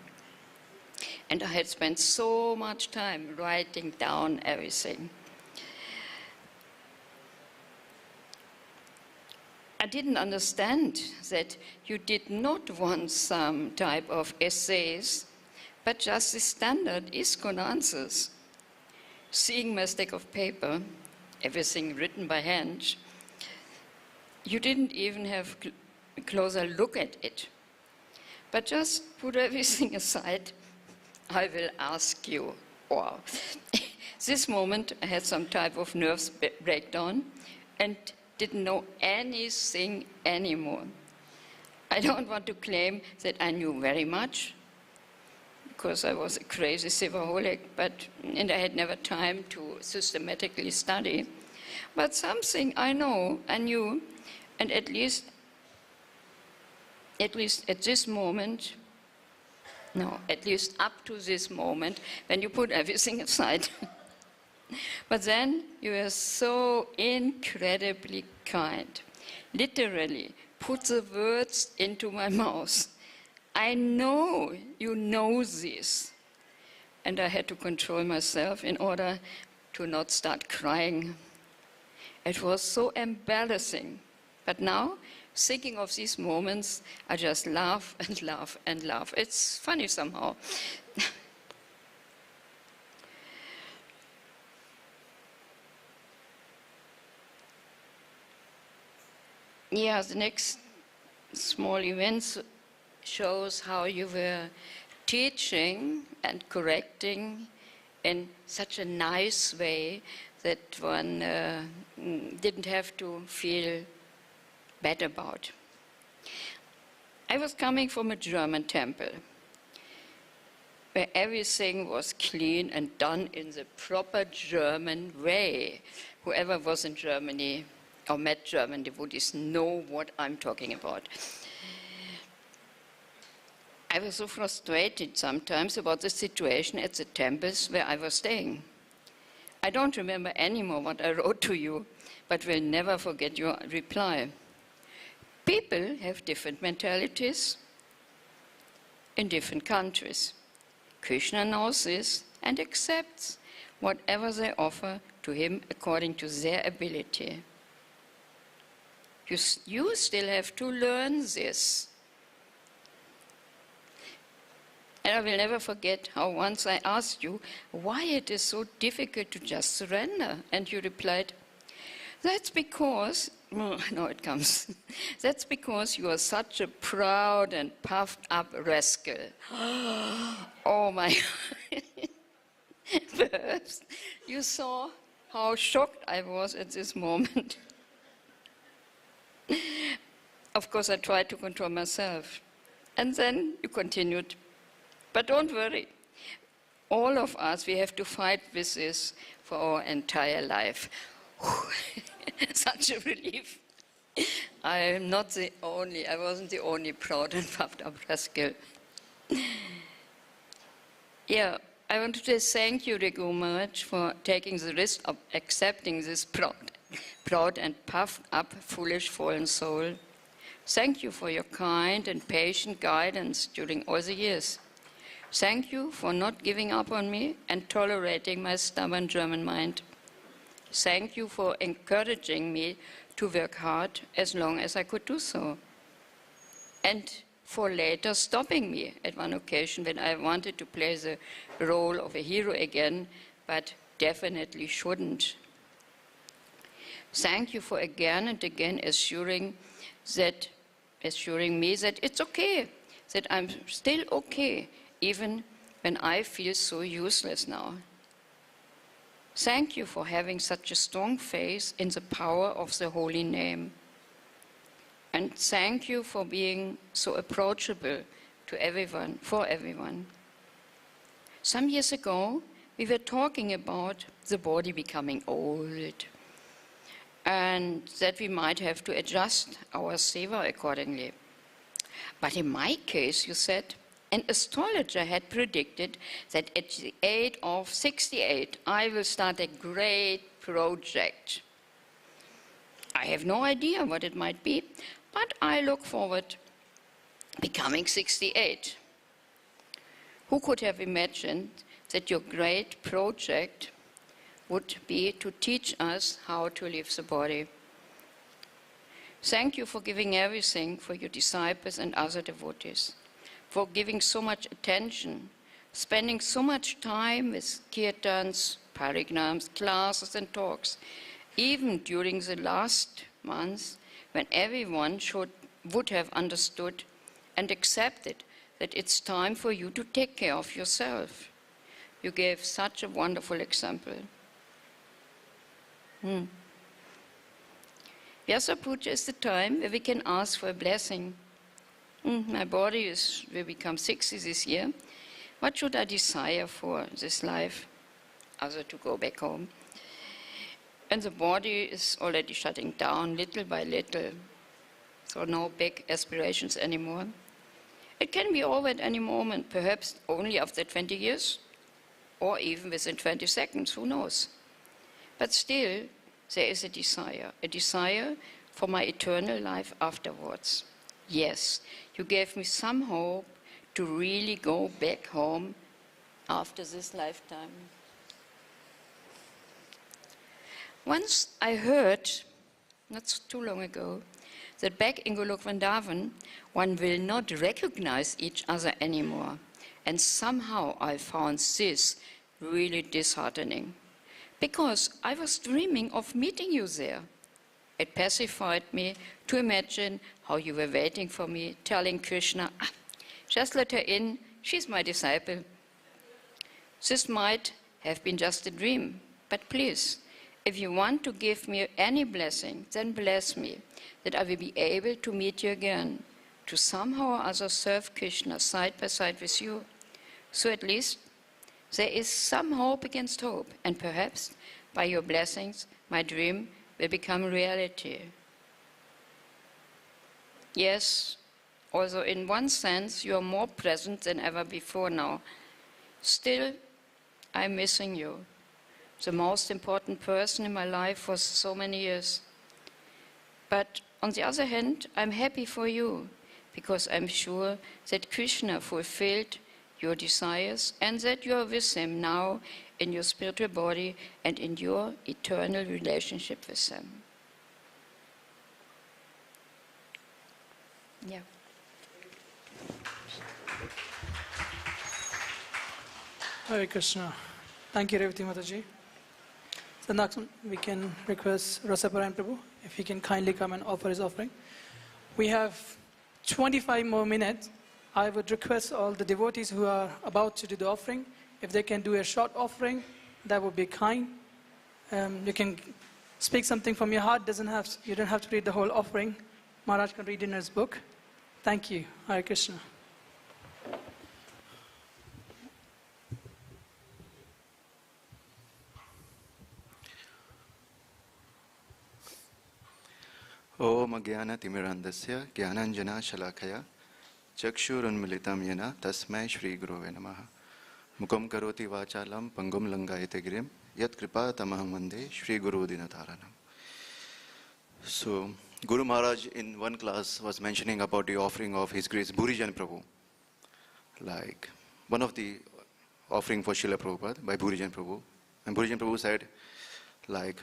And I had spent so much time writing down everything. I didn't understand that you did not want some type of essays, but just the standard ISKCON answers. Seeing my stack of paper, everything written by hand, you didn't even have a closer look at it. But just put everything aside, I will ask you. Wow. This moment I had some type of nervous breakdown and didn't know anything anymore. I don't want to claim that I knew very much, because I was a crazy Sivaholic, and I had never time to systematically study. But something I knew, and at least at this moment, at least up to this moment, when you put everything aside. But then you were so incredibly kind. Literally, put the words into my mouth. I know you know this. And I had to control myself in order to not start crying. It was so embarrassing. But now, thinking of these moments, I just laugh and laugh and laugh. It's funny somehow. Yeah, the next small events shows how you were teaching and correcting in such a nice way that one didn't have to feel bad about. I was coming from a German temple where everything was clean and done in the proper German way. Whoever was in Germany or met German devotees know what I'm talking about. I was so frustrated sometimes about the situation at the temples where I was staying. I don't remember anymore what I wrote to you, but will never forget your reply. People have different mentalities in different countries. Krishna knows this and accepts whatever they offer to him according to their ability. You still have to learn this. And I will never forget how once I asked you why it is so difficult to just surrender. And you replied, that's because, no, it comes. That's because you are such a proud and puffed up rascal. Oh my God. Perhaps you saw how shocked I was at this moment. Of course, I tried to control myself. And then you continued. But don't worry. All of us, we have to fight with this for our entire life. Such a relief. I wasn't the only proud and puffed up rascal. Yeah, I want to say thank you, Rigu Maharaj, for taking the risk of accepting this proud and puffed up, foolish, fallen soul. Thank you for your kind and patient guidance during all the years. Thank you for not giving up on me and tolerating my stubborn German mind. Thank you for encouraging me to work hard as long as I could do so. And for later stopping me at one occasion when I wanted to play the role of a hero again, but definitely shouldn't. Thank you for again and again assuring me that it's okay, that I'm still okay, even when I feel so useless now. Thank you for having such a strong faith in the power of the holy name. And thank you for being so approachable to everyone, for everyone. Some years ago, we were talking about the body becoming old and that we might have to adjust our seva accordingly. But in my case, you said, an astrologer had predicted that at the age of 68, I will start a great project. I have no idea what it might be, but I look forward to becoming 68. Who could have imagined that your great project would be to teach us how to live the body? Thank you for giving everything for your disciples and other devotees, for giving so much attention, spending so much time with kirtans, parigrams, classes and talks, even during the last months when everyone would have understood and accepted that it's time for you to take care of yourself. You gave such a wonderful example. Vyasa Puja is the time where we can ask for a blessing. My body will become 60 this year. What should I desire for this life? Other to go back home. And the body is already shutting down little by little. So no big aspirations anymore. It can be over at any moment, perhaps only after 20 years, or even within 20 seconds, who knows. But still, there is a desire for my eternal life afterwards. Yes, you gave me some hope to really go back home after this lifetime. Once I heard, not too long ago, that back in Golok Vrindavan, one will not recognize each other anymore. And somehow I found this really disheartening, because I was dreaming of meeting you there. It pacified me to imagine how you were waiting for me, telling Krishna, Just let her in. She's my disciple. This might have been just a dream, but please, if you want to give me any blessing, then bless me, that I will be able to meet you again, to somehow or other serve Krishna side by side with you. So at least there is some hope against hope, and perhaps by your blessings, my dream will become reality. Yes, although in one sense you are more present than ever before now, still I'm missing you, the most important person in my life for so many years. But on the other hand, I'm happy for you, because I'm sure that Krishna fulfilled your desires and that you are with him now in your spiritual body and in your eternal relationship with him. Yeah. Hare Krishna. Thank you, Revati Mataji. So next we can request Rasaparan Prabhu if he can kindly come and offer his offering. We have 25 more minutes. I would request all the devotees who are about to do the offering, if they can do a short offering, that would be kind. You can speak something from your heart. You don't have to read the whole offering. Maharaj can read in his book. Thank you. Hare Krishna. Om Agyana Timirandasya Gyananjana Shalakaya Chakshurunmilitam Yena Tasmai Shri Gurave Namaha Mukam Karoti Vachalam Pangum Langayate Girim Yat Kripa Tamaham Vande Shri Guru Dinataranam. So, Guru Maharaj in one class was mentioning about the offering of His Grace Bhurijan Prabhu. Like, one of the offering for Srila Prabhupada by Bhurijan Prabhu. And Bhurijan Prabhu said, like,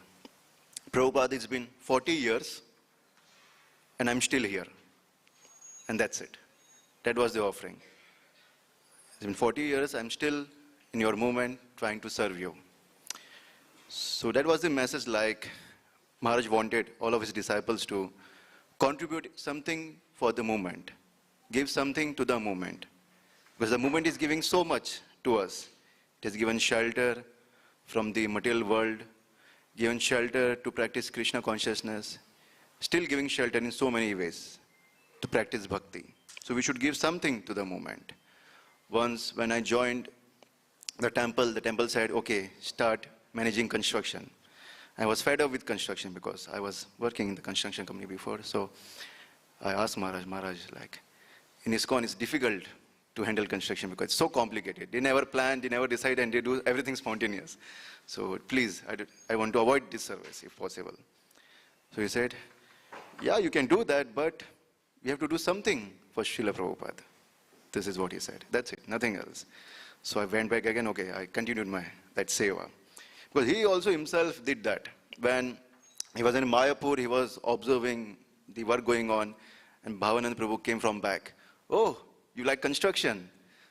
Prabhupada, it's been 40 years and I'm still here. And that's it. That was the offering. It's been 40 years, I'm still in your movement trying to serve you. So that was the message, like Maharaj wanted all of his disciples to contribute something for the movement. Give something to the movement. Because the movement is giving so much to us. It has given shelter from the material world, given shelter to practice Krishna consciousness, still giving shelter in so many ways to practice bhakti. So we should give something to the movement. Once when I joined the temple said, okay, start managing construction. I was fed up with construction because I was working in the construction company before. So I asked Maharaj, like, in ISKCON it's difficult to handle construction because it's so complicated. They never plan, they never decide, and they do everything spontaneous. So please, I want to avoid this service if possible. So he said, yeah, you can do that, but we have to do something for Srila Prabhupada. This is what he said. That's it, nothing else. So I went back again, okay, I continued that seva. Because he also himself did that. When he was in Mayapur, he was observing the work going on, and Bhavanand Prabhu came from back. Oh, you like construction.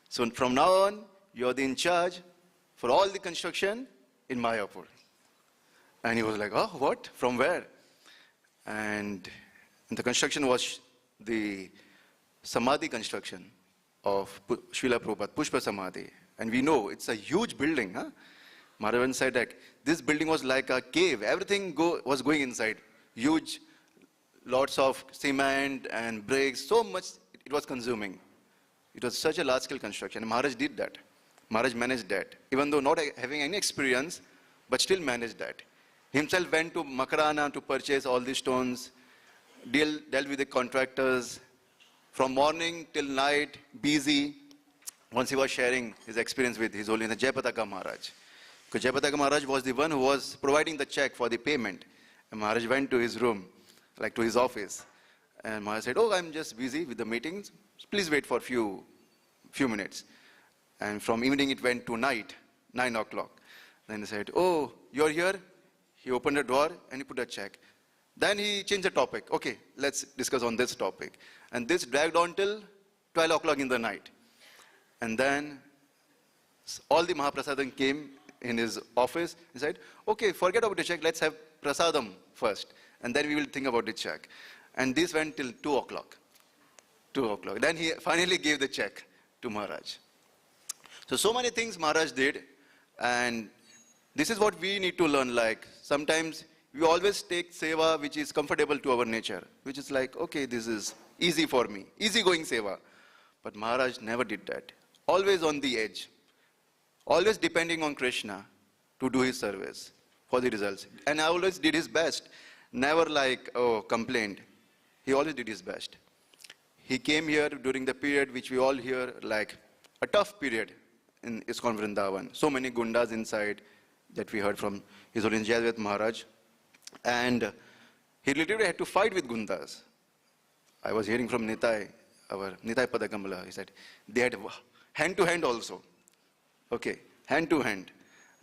So from now on, you're the in charge for all the construction in Mayapur. And he was like, oh, what? From where? And the construction was the Samadhi construction of Srila Prabhupada, Pushpa Samadhi. And we know it's a huge building. Huh? Madhavan said that this building was like a cave. Everything was going inside. Huge, lots of cement and bricks, so much it was consuming. It was such a large-scale construction. And Maharaj did that. Maharaj managed that. Even though not having any experience, but still managed that. Himself went to Makarana to purchase all the stones, dealt with the contractors, from morning till night, busy. Once he was sharing his experience with His Holiness Jayapataka Maharaj. Because Jayapataka Maharaj was the one who was providing the check for the payment. And Maharaj went to his room, like to his office. And Maharaj said, oh, I'm just busy with the meetings. Please wait for a few minutes. And from evening it went to night, 9 o'clock. Then he said, oh, you're here? He opened the door and he put a check. Then he changed the topic. Okay, let's discuss on this topic. And this dragged on till 12 o'clock in the night. And then all the Mahaprasadam came in his office. He said, okay, forget about the check. Let's have prasadam first. And then we will think about the check. And this went till 2 o'clock. 2 o'clock. Then he finally gave the check to Maharaj. So many things Maharaj did, and this is what we need to learn. Like, sometimes we always take seva which is comfortable to our nature, which is like, okay, this is easy for me, easy-going seva. But Maharaj never did that. Always on the edge. Always depending on Krishna to do his service for the results. And I always did his best. Never like, oh, complained. He always did his best. He came here during the period which we all hear like a tough period in ISKCON Vrindavan. So many gundas inside that we heard from His Holiness Jayadvaita Maharaj. And he literally had to fight with gundas. I was hearing from Nitai, our Nitai Padakamala, he said, they had hand-to-hand also. Okay, hand-to-hand.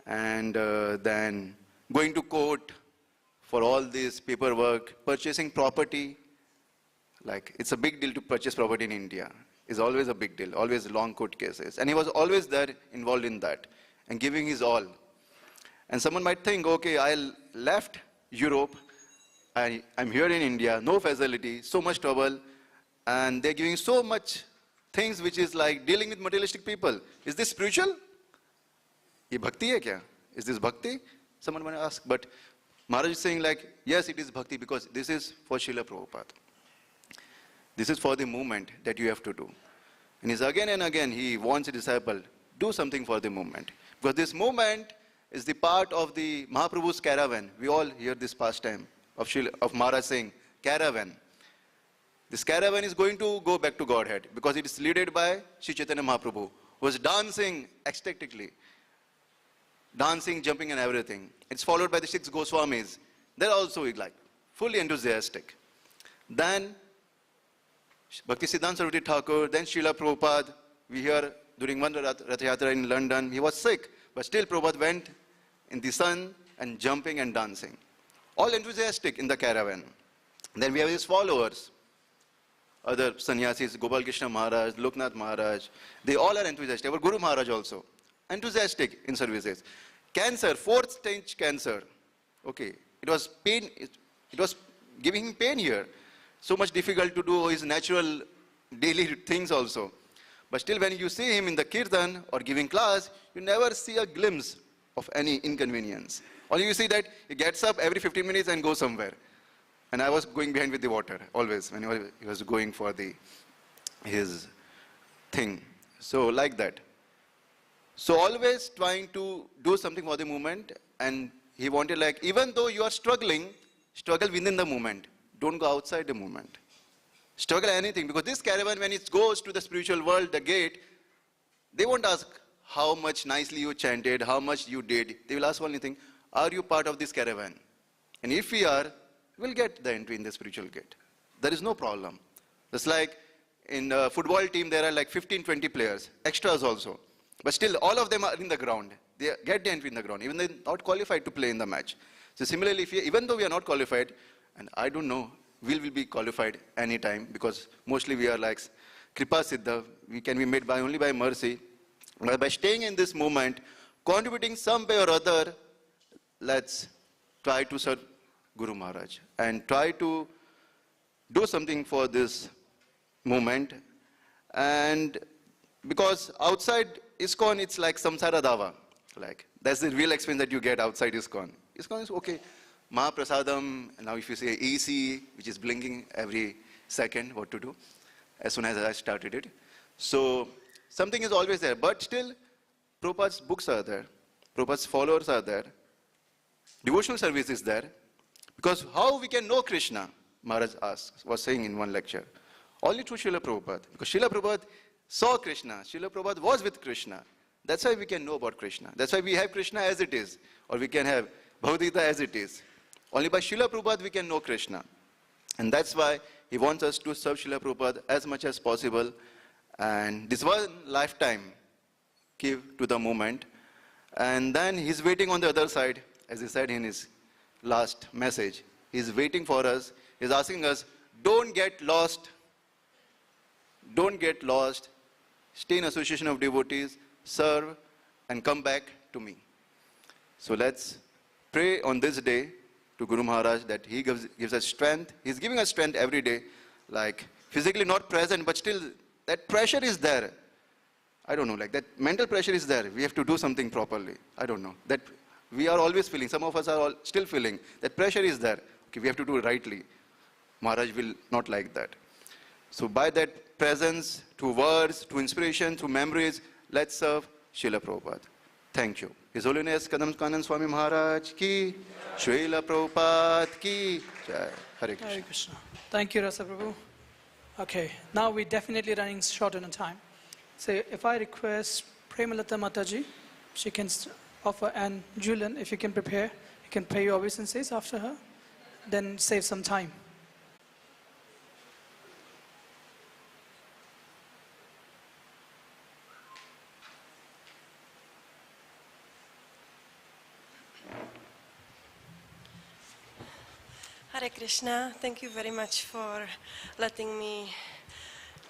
And then going to court for all this paperwork, purchasing property. Like, it's a big deal to purchase property in India. It's always a big deal, always long court cases. And he was always there involved in that and giving his all. And someone might think, okay, I left Europe, I'm here in India, no facility, so much trouble, and they're giving so much things which is like dealing with materialistic people. Is this spiritual? Ye bhakti hai kya? Is this bhakti? Someone might ask, but Maharaj is saying like, yes, it is bhakti because this is for Srila Prabhupada. This is for the movement that you have to do. And he's again and again, he wants a disciple, do something for the movement. Because this movement is the part of the Mahaprabhu's caravan. We all hear this pastime of Maharaj saying, caravan. This caravan is going to go back to Godhead because it is led by Sri Chaitanya Mahaprabhu, who was dancing ecstatically. Dancing, jumping and everything. It's followed by the 6 Goswamis. They're also like fully enthusiastic. Then Bhakti Siddhanta Saraswati Thakur, then Srila Prabhupada. We hear during one Rath Yatra in London, he was sick, but still Prabhupada went in the sun and jumping and dancing. All enthusiastic in the caravan. Then we have his followers. Other sannyasis, Gopal Krishna Maharaj, Loknath Maharaj, they all are enthusiastic. Our Guru Maharaj also, enthusiastic in services. Cancer, 4th stage cancer. Okay, it was pain, it was giving him pain here. So much difficult to do his natural daily things also. But still when you see him in the kirtan or giving class, you never see a glimpse of any inconvenience. Only you see that he gets up every 15 minutes and goes somewhere. And I was going behind with the water, always, when he was going for his thing. So like that. So always trying to do something for the movement, and he wanted like, even though you are struggling, struggle within the movement. Don't go outside the movement. Struggle anything, because this caravan, when it goes to the spiritual world, the gate, they won't ask how much nicely you chanted, how much you did. They will ask only thing, are you part of this caravan? And if we are, we'll get the entry in the spiritual gate. There is no problem. It's like in a football team, there are like 15, 20 players, extras also. But still, all of them are in the ground. They get the entry in the ground, even though they're not qualified to play in the match. So similarly, even though we are not qualified, and I don't know, we will be qualified anytime, because mostly we are like Kripa Siddha, we can be made only by mercy. But by staying in this movement, contributing some way or other, let's try to serve Guru Maharaj and try to do something for this movement. And because outside ISKCON, it's like samsara dava. Like, that's the real experience that you get outside ISKCON. ISKCON is okay. Mahaprasadam, now if you say EC, which is blinking every second, what to do, as soon as I started it. So something is always there, but still Prabhupada's books are there, Prabhupada's followers are there, devotional service is there, because how we can know Krishna, Maharaj was saying in one lecture, only through Srila Prabhupada, because Srila Prabhupada saw Krishna, Srila Prabhupada was with Krishna. That's why we can know about Krishna. That's why we have Krishna as it is, or we can have Bhagavad Gita as it is. Only by Srila Prabhupada we can know Krishna. And that's why he wants us to serve Srila Prabhupada as much as possible. And this one lifetime give to the movement. And then he's waiting on the other side, as he said in his last message. He's waiting for us. He's asking us, don't get lost. Don't get lost. Stay in association of devotees, serve, and come back to me. So let's pray on this day to Guru Maharaj that he gives us strength. He's giving us strength every day. Like physically not present, but still that pressure is there. I don't know, like that mental pressure is there. We have to do something properly. I don't know. That we are always feeling, some of us are all still feeling, that pressure is there. Okay, we have to do it rightly. Maharaj will not like that. So by that presence, through words, through inspiration, through memories, let's serve Srila Prabhupada. Thank you. His Holiness Kanana Swami Maharaj ki, Srila Prabhupada ki, Jai. Hare Krishna. Hare Krishna. Thank you, Rasa Prabhu. Okay, now we're definitely running short on time. So if I request Premalata Mataji, she can offer, and Julian, if you can prepare, you can pray your obeisances after her, then save some time. Hare Krishna, thank you very much for letting me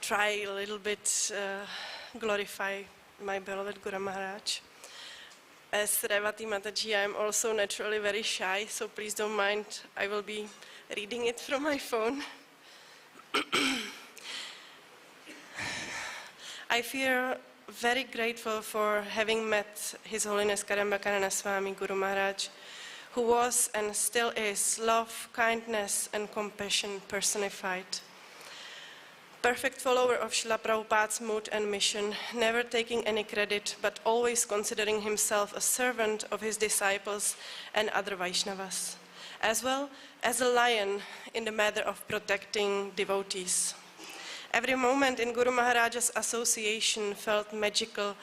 try a little bit glorify my beloved Guru Maharaj. As Revati Mataji, I am also naturally very shy, so please don't mind, I will be reading it from my phone. I feel very grateful for having met His Holiness Kadamba Kanana Swami Guru Maharaj, who was and still is love, kindness and compassion personified. Perfect follower of Srila Prabhupada's mood and mission, never taking any credit, but always considering himself a servant of his disciples and other Vaishnavas, as well as a lion in the matter of protecting devotees. Every moment in Guru Maharaj's association felt magical,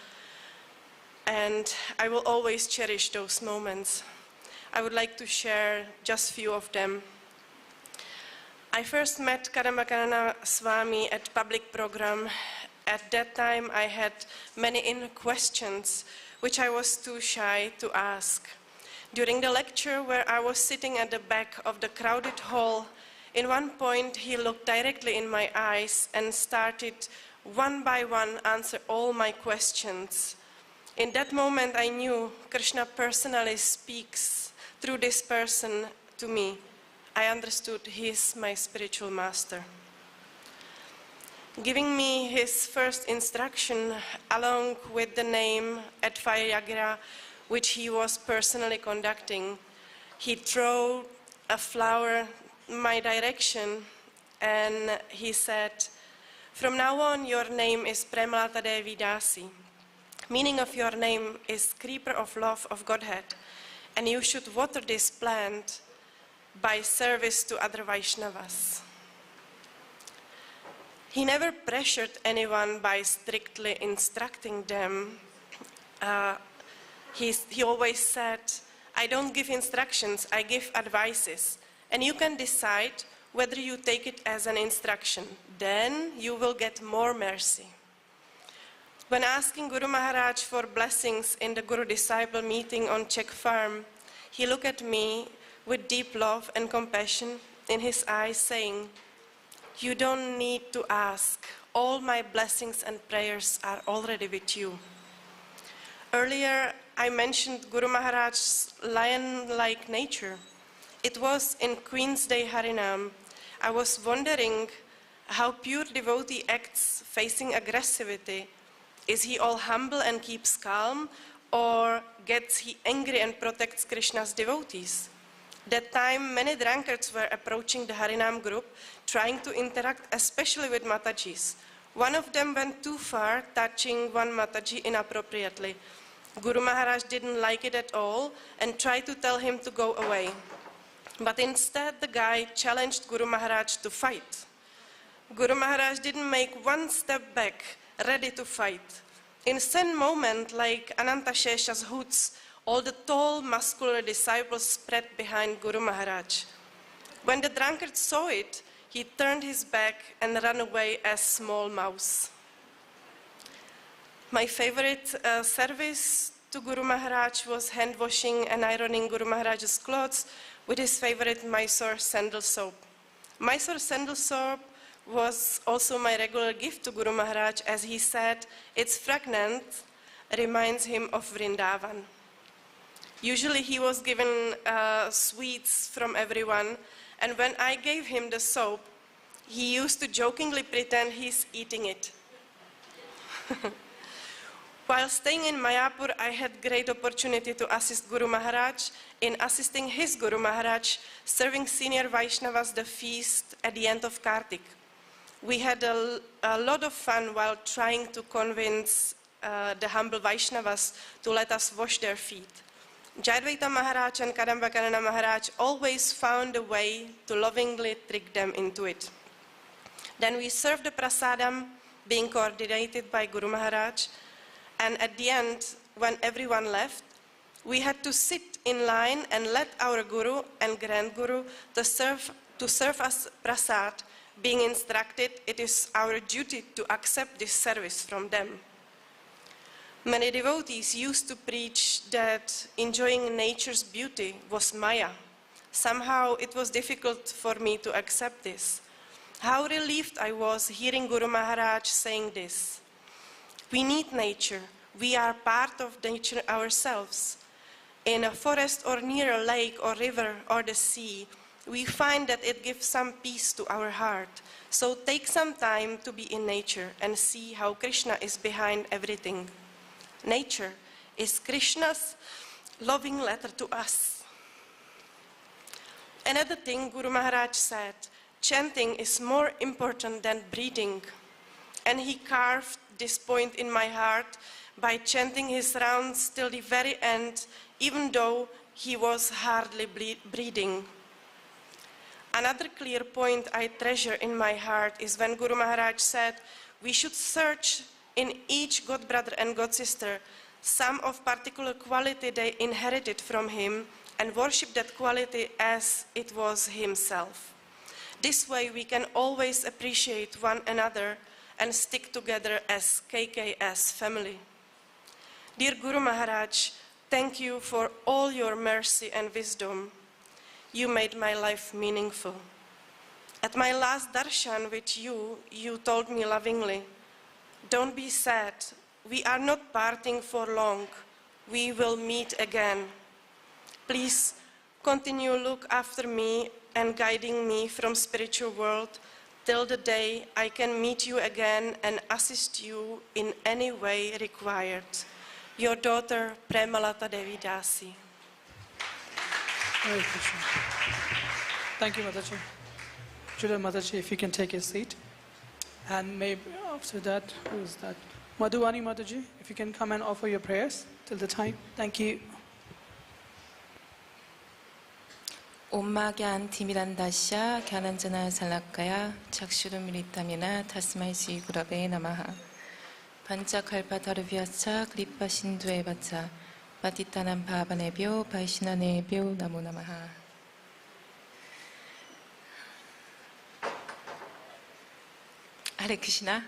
and I will always cherish those moments. I would like to share just a few of them. I first met Kadamba Kanana Swami at public program. At that time I had many inner questions which I was too shy to ask. During the lecture where I was sitting at the back of the crowded hall, in one point he looked directly in my eyes and started one by one answer all my questions. In that moment I knew Krishna personally speaks through this person to me. I understood he is my spiritual master. Giving me his first instruction along with the name at fire yagra, which he was personally conducting, he threw a flower in my direction and he said, "From now on your name is Premalata Devi Dasi. Meaning of your name is Creeper of Love of Godhead, and you should water this plant by service to other Vaishnavas." He never pressured anyone by strictly instructing them. He always said, "I don't give instructions, I give advices, and you can decide whether you take it as an instruction. Then you will get more mercy." When asking Guru Maharaj for blessings in the Guru-disciple meeting on Czech farm, he looked at me with deep love and compassion in his eyes, saying, "You don't need to ask. All my blessings and prayers are already with you." Earlier, I mentioned Guru Maharaj's lion-like nature. It was in Queen's Day Harinam. I was wondering how pure devotee acts facing aggressivity. Is he all humble and keeps calm, or gets he angry and protects Krishna's devotees? That time, many drunkards were approaching the Harinam group, trying to interact especially with Matajis. One of them went too far, touching one Mataji inappropriately. Guru Maharaj didn't like it at all and tried to tell him to go away. But instead, the guy challenged Guru Maharaj to fight. Guru Maharaj didn't make one step back, ready to fight. In same moment, like Ananta Shesha's hoods, all the tall, muscular disciples spread behind Guru Maharaj. When the drunkard saw it, he turned his back and ran away as small mouse. My favorite service to Guru Maharaj was hand washing and ironing Guru Maharaj's clothes with his favorite Mysore sandal soap. Mysore sandal soap was also my regular gift to Guru Maharaj, as he said its fragrance reminds him of Vrindavan. Usually he was given sweets from everyone, and when I gave him the soap, he used to jokingly pretend he's eating it. While staying in Mayapur, I had great opportunity to assist Guru Maharaj in assisting his Guru Maharaj, serving senior Vaishnavas the feast at the end of Kartik. We had a lot of fun while trying to convince the humble Vaishnavas to let us wash their feet. Jayadvaita Maharaj and Kadamba Kanana Maharaj always found a way to lovingly trick them into it. Then we served the prasadam, being coordinated by Guru Maharaj, and at the end, when everyone left, we had to sit in line and let our Guru and Grand Guru to serve us prasad, being instructed it is our duty to accept this service from them. Many devotees used to preach that enjoying nature's beauty was Maya. Somehow it was difficult for me to accept this. How relieved I was hearing Guru Maharaj saying this. We need nature. We are part of nature ourselves. In a forest or near a lake or river or the sea, we find that it gives some peace to our heart. So take some time to be in nature and see how Krishna is behind everything. Nature is Krishna's loving letter to us. Another thing Guru Maharaj said, chanting is more important than breathing. And he carved this point in my heart by chanting his rounds till the very end, even though he was hardly breathing. Another clear point I treasure in my heart is when Guru Maharaj said, we should search in each god brother and god sister some of particular quality they inherited from him and worship that quality as it was himself. This way we can always appreciate one another and stick together as KKS family. Dear Guru Maharaj, thank you for all your mercy and wisdom. You made my life meaningful. At my last darshan with you, you told me lovingly, don't be sad, we are not parting for long, we will meet again. Please continue look after me and guiding me from spiritual world till the day I can meet you again and assist you in any way required. Your daughter, Premalata Devi Dasi. Hare Krishna. Thank you, Mataji. Judah Mataji, if you can take a seat. And maybe after that, who is that? Madhuvani Mataji, if you can come and offer your prayers till the time. Thank you. Omma Timirandasya Gyananjana Salakaya Chakshuru Militamina Tasmai Sri Gurave Namaha Panchakalpataru Vyasa Kripa Sindhu Evacha Patitanam Pavanebhyo Vaishnanebhyo Namo Namaha. Hare Krishna.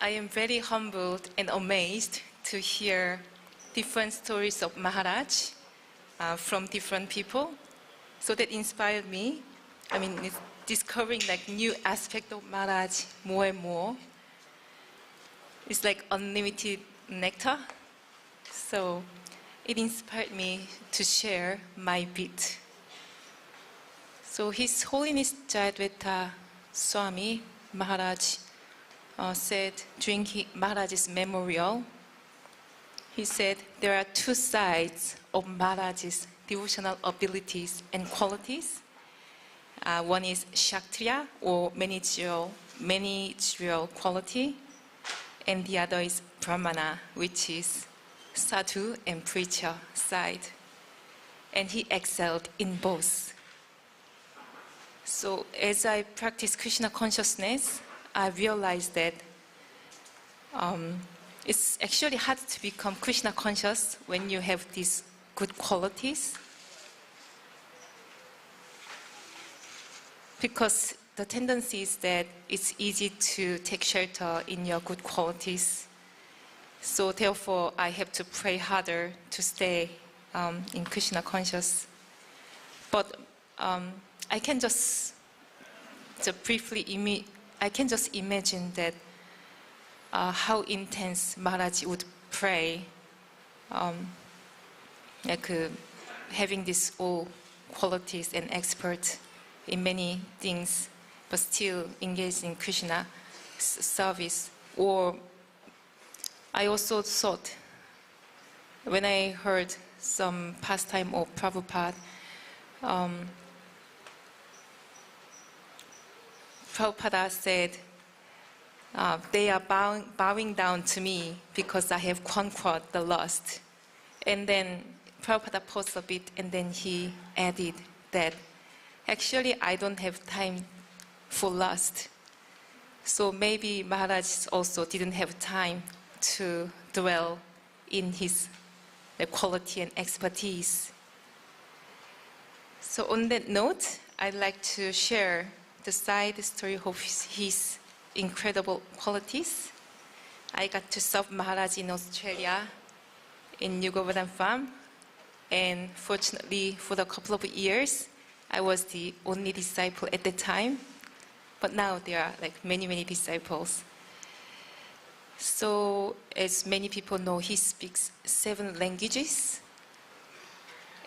I am very humbled and amazed to hear different stories of Maharaj from different people. So that inspired me. I mean, it's discovering like new aspect of Maharaj more and more. It's like unlimited nectar. So it inspired me to share my bit. So His Holiness Jayadvaita Swami Maharaj said during Maharaj's memorial, he said there are two sides of Maharaj's devotional abilities and qualities. One is Kshatriya or managerial quality, and the other is Brahmana, which is sadhu and preacher side. And he excelled in both. So as I practice Krishna consciousness, I realized that it's actually hard to become Krishna conscious when you have these good qualities. Because the tendency is that it's easy to take shelter in your good qualities. So therefore, I have to pray harder to stay in Krishna conscious. But I can just briefly I can just imagine that how intense Maharaj would pray, having these all qualities and expert in many things, but still engaged in Krishna service. Or I also thought, when I heard some pastime of Prabhupada, Prabhupada said, they are bowing down to me because I have conquered the lust. And then Prabhupada paused a bit, and then he added that, actually, I don't have time for lust. So maybe Maharaj also didn't have time to dwell in his quality and expertise. So on that note, I'd like to share the side story of his incredible qualities. I got to serve Maharaj in Australia, in New Govardhan Farm, and fortunately for a couple of years, I was the only disciple at the time, but now there are like many disciples. So as many people know, he speaks 7 languages.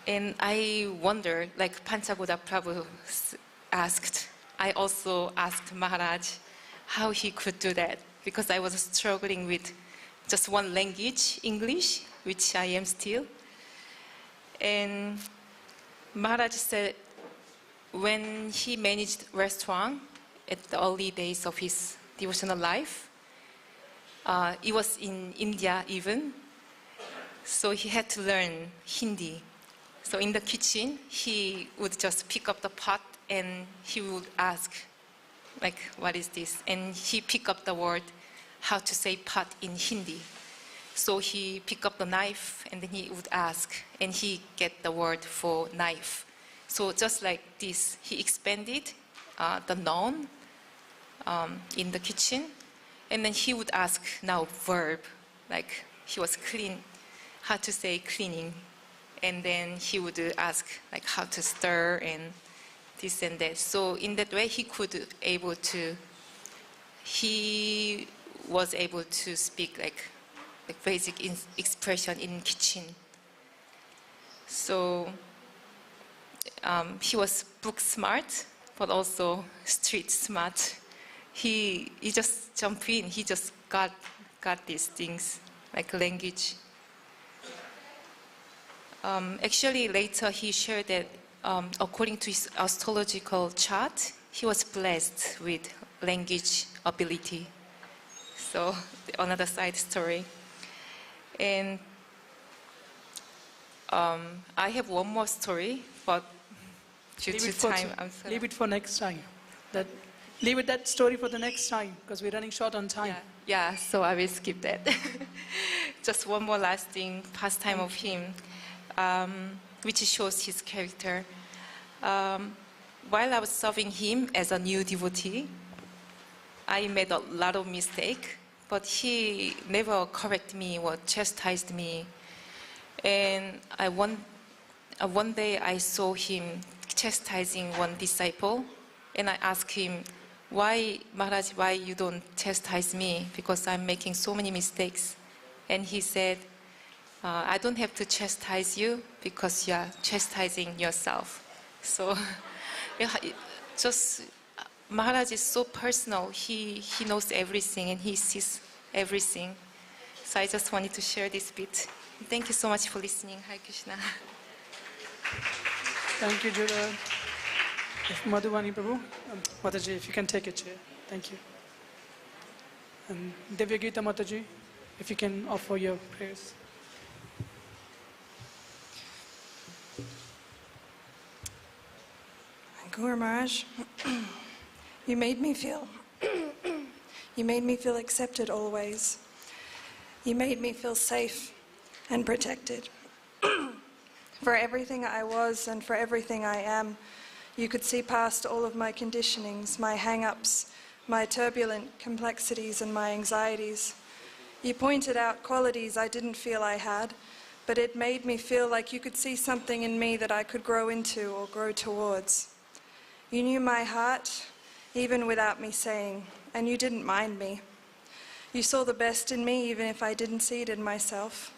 And I wonder, like Panchagoda Prabhu asked, I also asked Maharaj how he could do that, because I was struggling with just one language, English, which I am still. And Maharaj said when he managed restaurant at the early days of his devotional life, it was in India even, so he had to learn Hindi. So in the kitchen, he would just pick up the pot and he would ask, like, what is this? And he picked up the word, how to say pot in Hindi. So he picked up the knife and then he would ask, and he get the word for knife. So just like this, he expanded the noun in the kitchen, and then he would ask now verb, like he was clean, how to say cleaning. And then he would ask like how to stir and this and that. So in that way, he was able to speak like basic expression in kitchen. So he was book smart, but also street smart. He just jumped in. He just got these things like language. Actually, later he shared that according to his astrological chart, he was blessed with language ability. So another side story. And I have one more story, but due to time, I'm sorry. Leave it for next time. Leave it that story for the next time, because we're running short on time. Yeah, so I will skip that. Just one more lasting pastime of him, which shows his character. While I was serving him as a new devotee, I made a lot of mistakes, but he never corrected me or chastised me. And one day I saw him chastising one disciple, and I asked him, why, Maharaj, why you don't chastise me? Because I'm making so many mistakes. And he said, I don't have to chastise you because you are chastising yourself. So just Maharaj is so personal. He knows everything and he sees everything. So I just wanted to share this bit. Thank you so much for listening. Hare Krishna. Thank you, Judah. If Madhuvani Prabhu, Mataji, if you can take a chair. Thank you. And Divya Gita Mataji, if you can offer your prayers. Guru Maharaj, you made me feel accepted always. You made me feel safe and protected. For everything I was and for everything I am, you could see past all of my conditionings, my hang-ups, my turbulent complexities and my anxieties. You pointed out qualities I didn't feel I had, but it made me feel like you could see something in me that I could grow into or grow towards. You knew my heart, even without me saying, and you didn't mind me. You saw the best in me, even if I didn't see it in myself.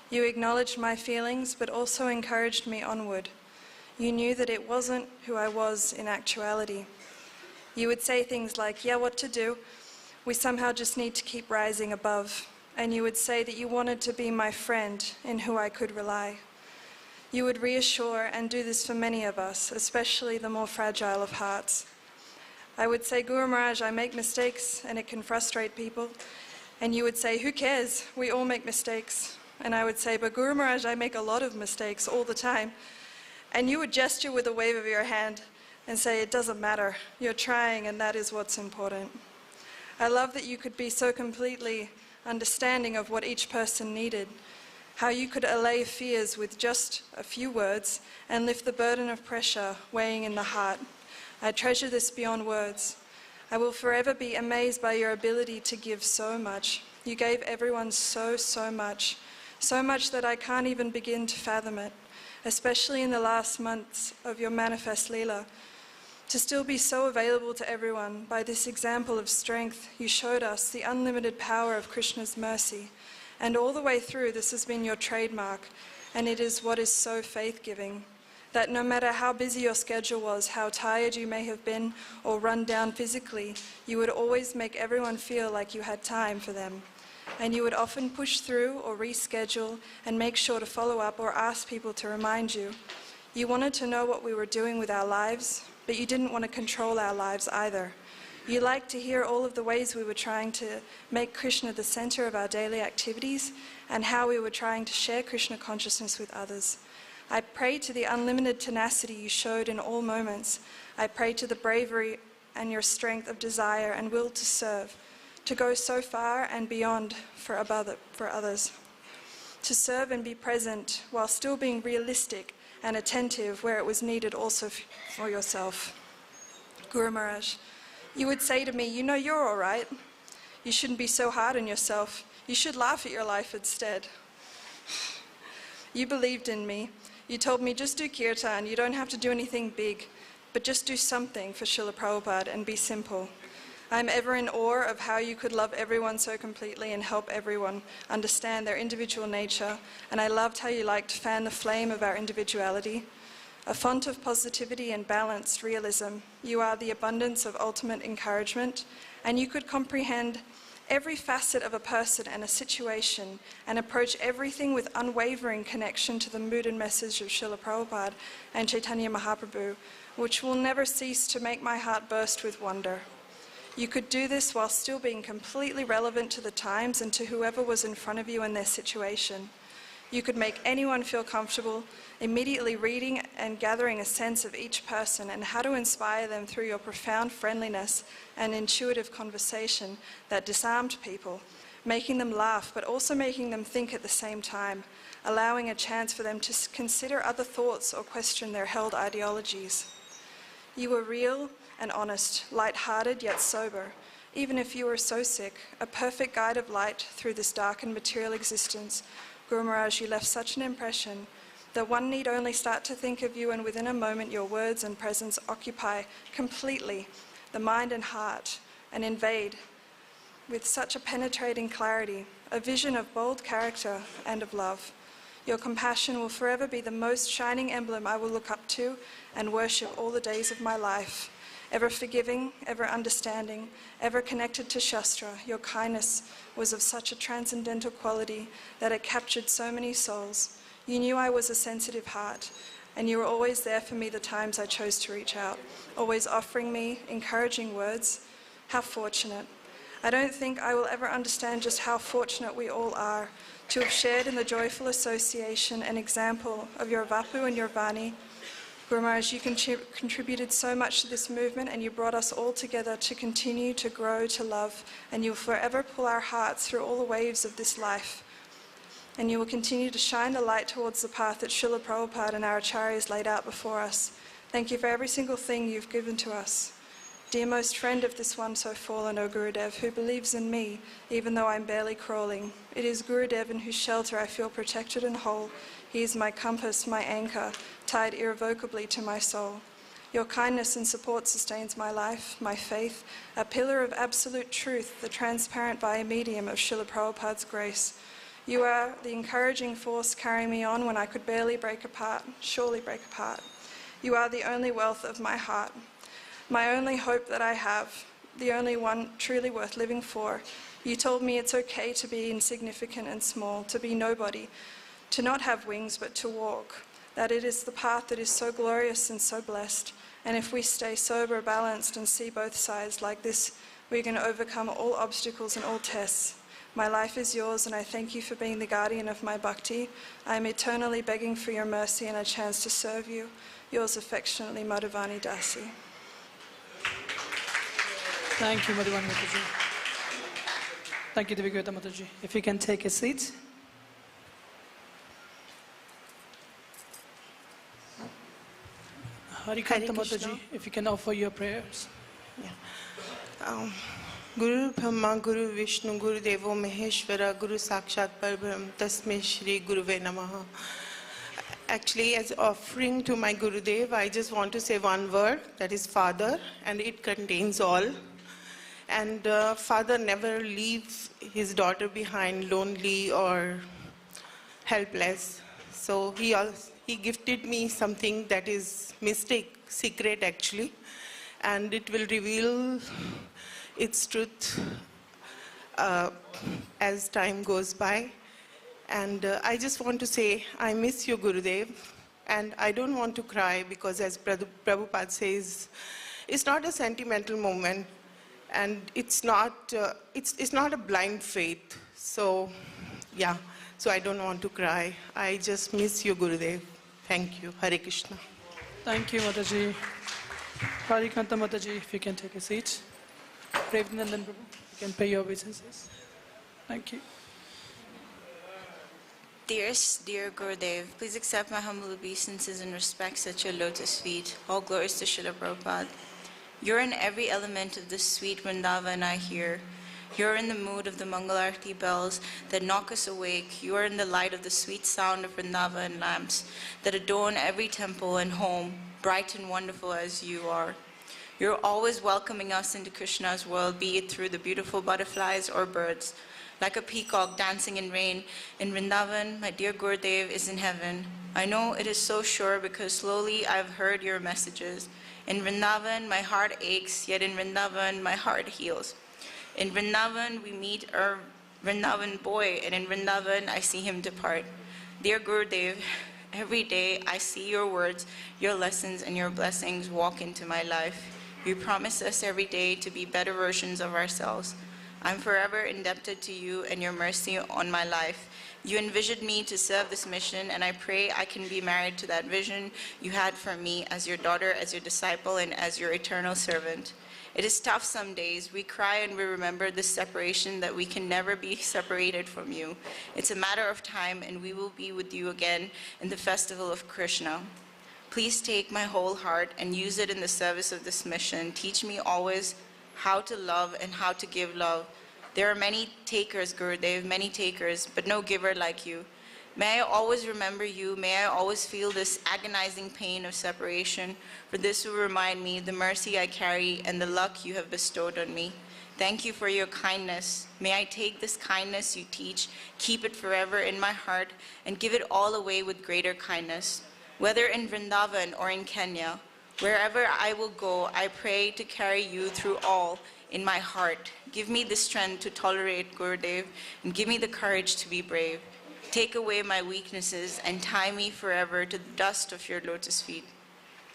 You acknowledged my feelings, but also encouraged me onward. You knew that it wasn't who I was in actuality. You would say things like, yeah, what to do? We somehow just need to keep rising above. And you would say that you wanted to be my friend in who I could rely. You would reassure and do this for many of us, especially the more fragile of hearts. I would say, Guru Maharaj, I make mistakes and it can frustrate people. And you would say, who cares? We all make mistakes. And I would say, but Guru Maharaj, I make a lot of mistakes all the time. And you would gesture with a wave of your hand and say, it doesn't matter. You're trying and that is what's important. I love that you could be so completely understanding of what each person needed, how you could allay fears with just a few words and lift the burden of pressure weighing in the heart. I treasure this beyond words. I will forever be amazed by your ability to give so much. You gave everyone so much that I can't even begin to fathom it, especially in the last months of your manifest Leela. To still be so available to everyone, by this example of strength, you showed us the unlimited power of Krishna's mercy. And all the way through, this has been your trademark, and it is what is so faith-giving. That no matter how busy your schedule was, how tired you may have been, or run down physically, you would always make everyone feel like you had time for them. And you would often push through or reschedule and make sure to follow up or ask people to remind you. You wanted to know what we were doing with our lives, but you didn't want to control our lives either. You liked to hear all of the ways we were trying to make Krishna the center of our daily activities and how we were trying to share Krishna consciousness with others. I pray to the unlimited tenacity you showed in all moments. I pray to the bravery and your strength of desire and will to serve, to go so far and beyond for others, to serve and be present while still being realistic and attentive where it was needed also for yourself. Guru Maharaj, you would say to me, you know you're all right. You shouldn't be so hard on yourself. You should laugh at your life instead. You believed in me. You told me, just do kirtan, you don't have to do anything big, but just do something for Srila Prabhupada and be simple. I'm ever in awe of how you could love everyone so completely and help everyone understand their individual nature, and I loved how you liked to fan the flame of our individuality. A font of positivity and balanced realism, you are the abundance of ultimate encouragement, and you could comprehend every facet of a person and a situation and approach everything with unwavering connection to the mood and message of Srila Prabhupada and Chaitanya Mahaprabhu, which will never cease to make my heart burst with wonder. You could do this while still being completely relevant to the times and to whoever was in front of you and their situation. You could make anyone feel comfortable, immediately reading and gathering a sense of each person and how to inspire them through your profound friendliness and intuitive conversation that disarmed people, making them laugh but also making them think at the same time, allowing a chance for them to consider other thoughts or question their held ideologies. You were real and honest, light-hearted yet sober, even if you were so sick, a perfect guide of light through this darkened material existence. Guru Maharaj, you left such an impression that one need only start to think of you and within a moment your words and presence occupy completely the mind and heart and invade with such a penetrating clarity, a vision of bold character and of love. Your compassion will forever be the most shining emblem I will look up to and worship all the days of my life. Ever forgiving, ever understanding, ever connected to Shastra, your kindness was of such a transcendental quality that it captured so many souls. You knew I was a sensitive heart, and you were always there for me the times I chose to reach out, always offering me encouraging words. How fortunate. I don't think I will ever understand just how fortunate we all are to have shared in the joyful association and example of your Vapu and your Vani. Guru Maharaj, you contributed so much to this movement and you brought us all together to continue to grow, to love, and you will forever pull our hearts through all the waves of this life. And you will continue to shine the light towards the path that Srila Prabhupada and our acharyas laid out before us. Thank you for every single thing you've given to us. Dear most friend of this one so fallen, O Gurudev, who believes in me, even though I'm barely crawling. It is Gurudev in whose shelter I feel protected and whole. He is my compass, my anchor, tied irrevocably to my soul. Your kindness and support sustains my life, my faith, a pillar of absolute truth, the transparent biomedium of Srila Prabhupada's grace. You are the encouraging force carrying me on when I could barely break apart, surely break apart. You are the only wealth of my heart. my only hope that I have, the only one truly worth living for. You told me it's okay to be insignificant and small, to be nobody, to not have wings but to walk, that it is the path that is so glorious and so blessed. And if we stay sober, balanced, and see both sides like this, we're going to overcome all obstacles and all tests. My life is yours, and I thank you for being the guardian of my bhakti. I am eternally begging for your mercy and a chance to serve you. Yours affectionately, Madhuvani Dasi. Thank you, Madhuvani Mataji. Thank you, Divigata Mataji. If you can take a seat. Harikanta Mataji, if you can offer your prayers. Guru Brahma, Guru Vishnu, Guru Devo Maheshwara, Guru Sakshat Parabram, Tasmai Shri Guruve Namaha. Actually, as offering to my Gurudev, I just want to say one word, that is Father, and it contains all. And Father never leaves his daughter behind lonely or helpless. So he gifted me something that is secret actually, and it will reveal its truth as time goes by. And I just want to say, I miss you, Gurudev, and I don't want to cry because, as Prabhupada says, it's not a sentimental moment, and it's not a blind faith. So, yeah, so I don't want to cry. I just miss you, Gurudev. Thank you. Hare Krishna. Thank you, Mataji. Harikanta Mataji, if you can take a seat. Previnandan Prabhu, you can pay your obeisances. Thank you. Dearest, dear Gurudev, please accept my humble obeisances and respects at your lotus feet. All glories to Srila Prabhupada. You're in every element of this sweet Vrindavan I hear. You're in the mood of the Mangalarti bells that knock us awake. You are in the light of the sweet sound of Vrindavan lamps that adorn every temple and home, bright and wonderful as you are. You're always welcoming us into Krishna's world, be it through the beautiful butterflies or birds. Like a peacock dancing in rain, in Vrindavan, my dear Gurudev is in heaven. I know it is so sure because slowly I've heard your messages. In Vrindavan, my heart aches, yet in Vrindavan, my heart heals. In Vrindavan, we meet our Vrindavan boy, and in Vrindavan, I see him depart. Dear Gurudev, every day I see your words, your lessons, and your blessings walk into my life. You promise us every day to be better versions of ourselves. I'm forever indebted to you and your mercy on my life. You envisioned me to serve this mission, and I pray I can be married to that vision you had for me as your daughter, as your disciple, and as your eternal servant. It is tough some days. We cry and we remember this separation, that we can never be separated from you. It's a matter of time, and we will be with you again in the festival of Krishna. Please take my whole heart and use it in the service of this mission. Teach me always how to love and how to give love. There are many takers, Gurudev, many takers, but no giver like you. May I always remember you. May I always feel this agonizing pain of separation, for this will remind me the mercy I carry and the luck you have bestowed on me. Thank you for your kindness. May I take this kindness you teach, keep it forever in my heart, and give it all away with greater kindness. Whether in Vrindavan or in Kenya, wherever I will go, I pray to carry you through all in my heart. Give me the strength to tolerate, Gurudev, and give me the courage to be brave. Take away my weaknesses and tie me forever to the dust of your lotus feet.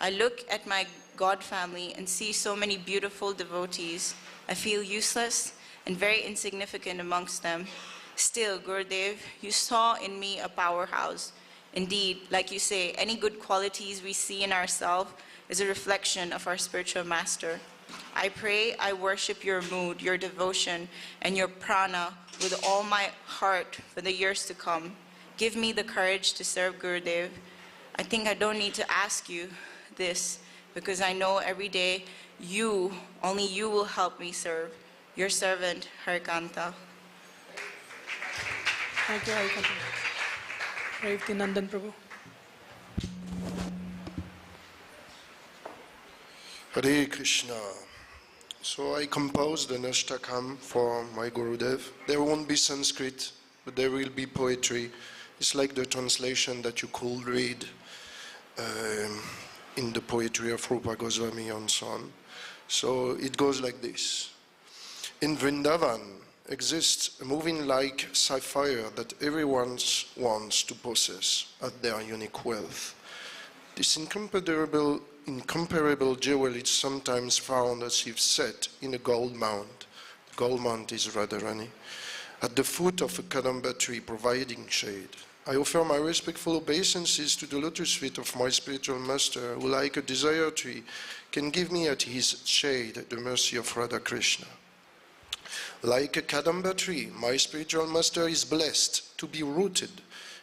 I look at my God family and see so many beautiful devotees. I feel useless and very insignificant amongst them. Still, Gurudev, you saw in me a powerhouse. Indeed, like you say, any good qualities we see in ourselves is a reflection of our spiritual master. I pray I worship your mood, your devotion, and your prana with all my heart for the years to come. Give me the courage to serve Gurudev. I think I don't need to ask you this, because I know every day you, only you will help me serve. Your servant, Harikanta. Thank you, Harikanta. Previnandan Prabhu. Hare Krishna. So I composed an ashtakam for my Gurudev. There won't be Sanskrit, but there will be poetry. It's like the translation that you could read. in the poetry of Rupa Goswami and so on. So it goes like this. In Vrindavan exists a moving like sapphire that everyone wants to possess at their unique wealth. This incomparable jewel is sometimes found as if set in a gold mount. The gold mount is Radharani, at the foot of a Kadamba tree providing shade. I offer my respectful obeisances to the lotus feet of my spiritual master, who like a desire tree can give me at his shade the mercy of Radha Krishna. Like a Kadamba tree, my spiritual master is blessed to be rooted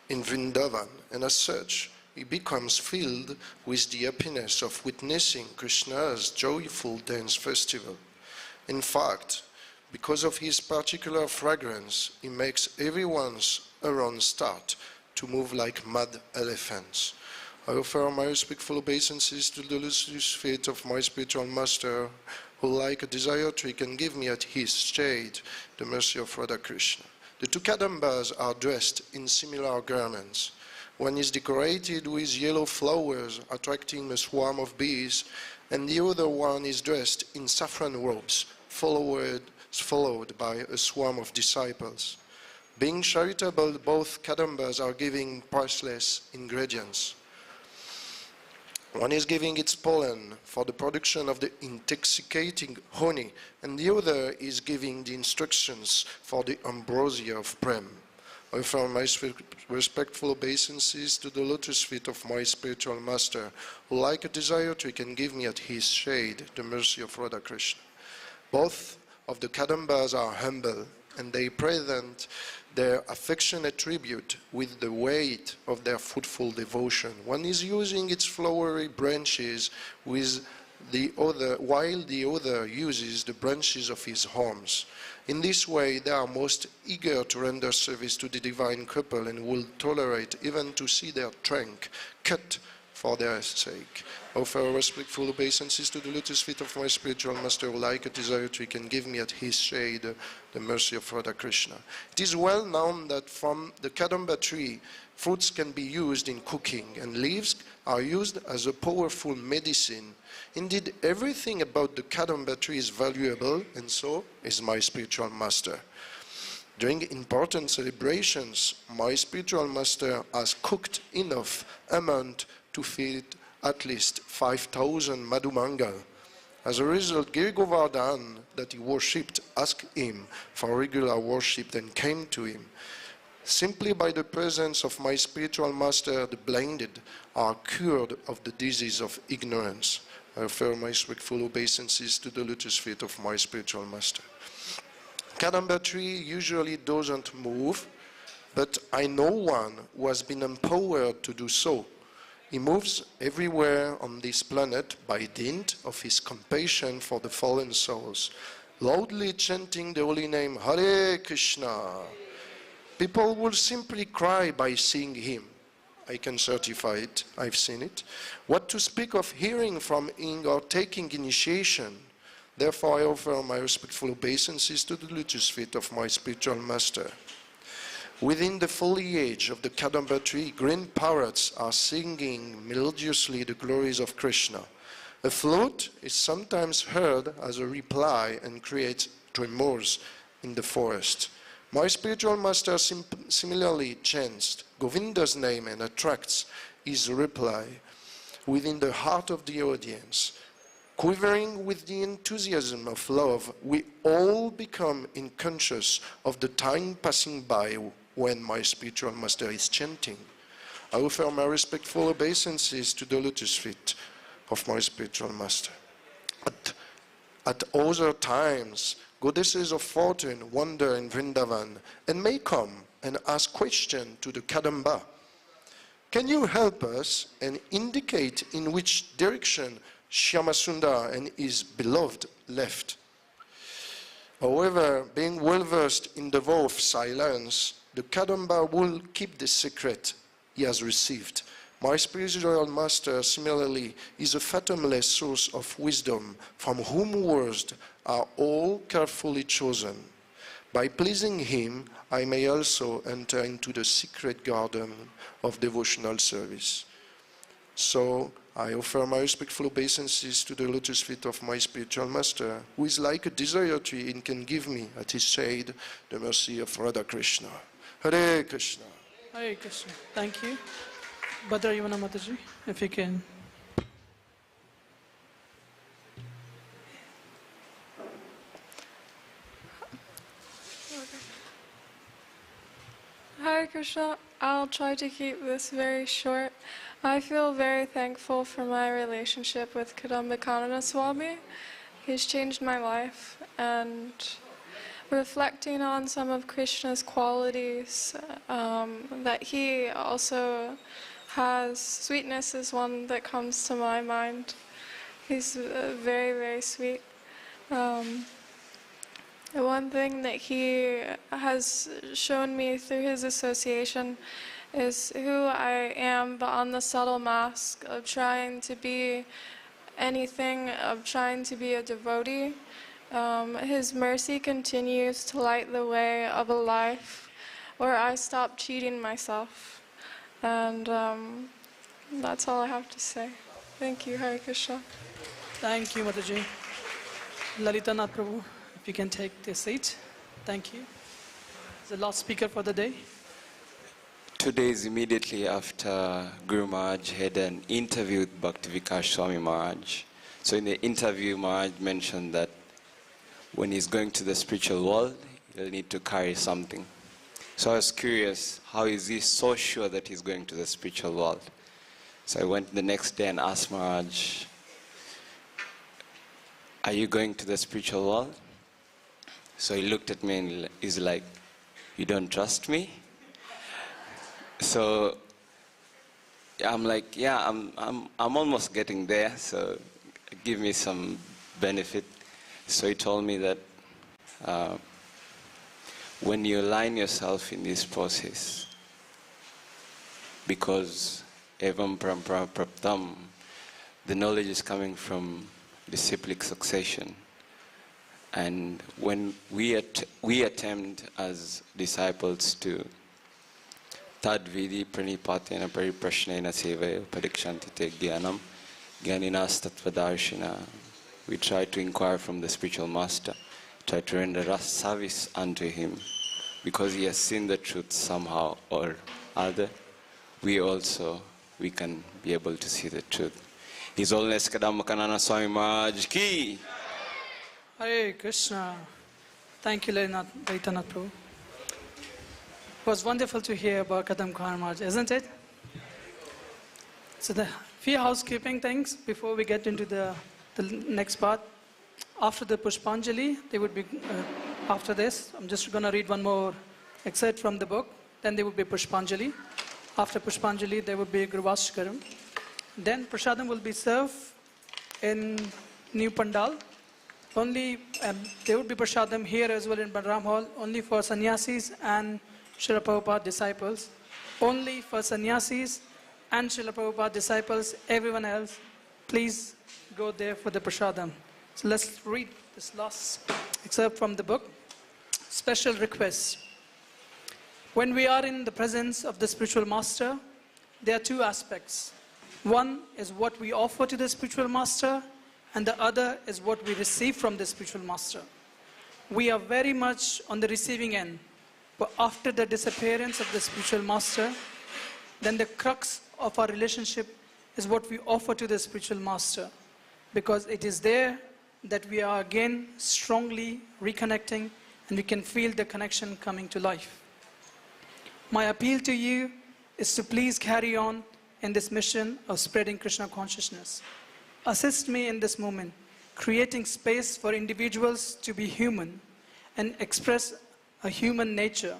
in Vrindavan, and as such, he becomes filled with the happiness of witnessing Krishna's joyful dance festival. In fact, because of his particular fragrance, he makes everyone's around start to move like mad elephants. I offer my respectful obeisances to the lotus feet of my spiritual master, who like a desire tree can give me at his shade the mercy of Radha Krishna. The two Kadambas are dressed in similar garments. One is decorated with yellow flowers attracting a swarm of bees, and the other one is dressed in saffron robes, followed by a swarm of disciples. Being charitable, both Kadambas are giving priceless ingredients. One is giving its pollen for the production of the intoxicating honey, and the other is giving the instructions for the ambrosia of Prem. I offer my respectful obeisances to the lotus feet of my spiritual master, who like a desire tree can give me at his shade the mercy of Radha Krishna. Both of the Kadambas are humble, and they present their affectionate tribute with the weight of their fruitful devotion. One is using its flowery branches with the other, while the other uses the branches of his arms. In this way, they are most eager to render service to the divine couple and will tolerate even to see their trunk cut for their sake. I offer respectful obeisances to the lotus feet of my spiritual master, who like a desire tree can give me at his shade the mercy of Radha Krishna. It is well known that from the Kadamba tree, fruits can be used in cooking, and leaves are used as a powerful medicine. Indeed, everything about the Kadamba tree is valuable, and so is my spiritual master. During important celebrations, my spiritual master has cooked enough amount to feed at least 5,000 Madhumangal. As a result, Giri Govardhan, that he worshipped, asked him for regular worship, then came to him. Simply by the presence of my spiritual master, the blinded are cured of the disease of ignorance. I offer my respectful obeisances to the lotus feet of my spiritual master. Kadamba tree usually doesn't move, but I know one who has been empowered to do so. He moves everywhere on this planet by dint of his compassion for the fallen souls, loudly chanting the holy name Hare Krishna. People will simply cry by seeing him. I can certify it, I've seen it. What to speak of hearing from him or taking initiation? Therefore I offer my respectful obeisances to the lotus feet of my spiritual master. Within the foliage of the Kadamba tree, green parrots are singing melodiously the glories of Krishna. A flute is sometimes heard as a reply and creates tremors in the forest. My spiritual master similarly chants Govinda's name and attracts his reply within the heart of the audience. Quivering with the enthusiasm of love, we all become unconscious of the time passing by when my spiritual master is chanting. I offer my respectful obeisances to the lotus feet of my spiritual master. At other times, goddesses of fortune wander in Vrindavan and may come and ask questions to the Kadamba. Can you help us and indicate in which direction Shyamasundar and his beloved left? However, being well versed in the vow of silence, the Kadamba will keep the secret he has received. My spiritual master, similarly, is a fathomless source of wisdom, from whom words are all carefully chosen. By pleasing him, I may also enter into the secret garden of devotional service. So I offer my respectful obeisances to the lotus feet of my spiritual master, who is like a desire tree and can give me at his shade the mercy of Radha Krishna. Hare Krishna. Hare Krishna. Thank you. Bhadra Yavana Mataji, if you can. Hare Krishna, I'll try to keep this very short. I feel very thankful for my relationship with Kadamba Kanana Swami. He's changed my life, and reflecting on some of Krishna's qualities, that he also has, sweetness is one that comes to my mind. He's very, very sweet. One thing that he has shown me through his association is who I am, but on the subtle mask of trying to be anything, of trying to be a devotee. His mercy continues to light the way of a life where I stop cheating myself. And that's all I have to say. Thank you, Hare Krishna. Thank you, Mataji. Lalita Nath Prabhu, if you can take the seat. Thank you. The last speaker for the day. 2 days immediately after Guru Maharaj had an interview with Bhaktivinoda Swami Maharaj. So in the interview, Maharaj mentioned that when he's going to the spiritual world, he'll need to carry something. So I was curious, how is he so sure that he's going to the spiritual world? So I went the next day and asked Maharaj, are you going to the spiritual world? So he looked at me and he's like, you don't trust me? So I'm like, yeah, I'm almost getting there, so give me some benefit. So he told me that when you align yourself in this process, because evam parampara praptam, the knowledge is coming from disciplic succession. And when we attempt as disciples to Tad vidi pranipatena pariprashnena sevaya parikshanti te jnanam jnaninas tattvadarshina. We try to inquire from the spiritual master, try to render us service unto him, because he has seen the truth somehow or other. We can be able to see the truth. His Holiness Kadamba Kanana Swami Maharaj ki. Hare Krishna. Thank you, Lalita Nath Prabhu. It was wonderful to hear about Kadamba Kanana Maharaj, isn't it? So the few housekeeping things before we get into the next part. After the Pushpanjali, they would be, after this, I'm just going to read one more excerpt from the book. Then there would be Pushpanjali. After Pushpanjali, there would be Gurvashkaram. Then Prasadam will be served in New Pandal. Only, there would be Prasadam here as well in Balaram Hall, only for sannyasis and Srila Prabhupada disciples. Only for sannyasis and Srila Prabhupada disciples. Everyone else, please go there for the Prasadam. So let's read this last excerpt from the book. Special request. When we are in the presence of the spiritual master, there are two aspects. One is what we offer to the spiritual master, and the other is what we receive from the spiritual master. We are very much on the receiving end, but after the disappearance of the spiritual master, then the crux of our relationship is what we offer to the spiritual master, because it is there that we are again strongly reconnecting and we can feel the connection coming to life. My appeal to you is to please carry on in this mission of spreading Krishna consciousness. Assist me in this moment, creating space for individuals to be human and express a human nature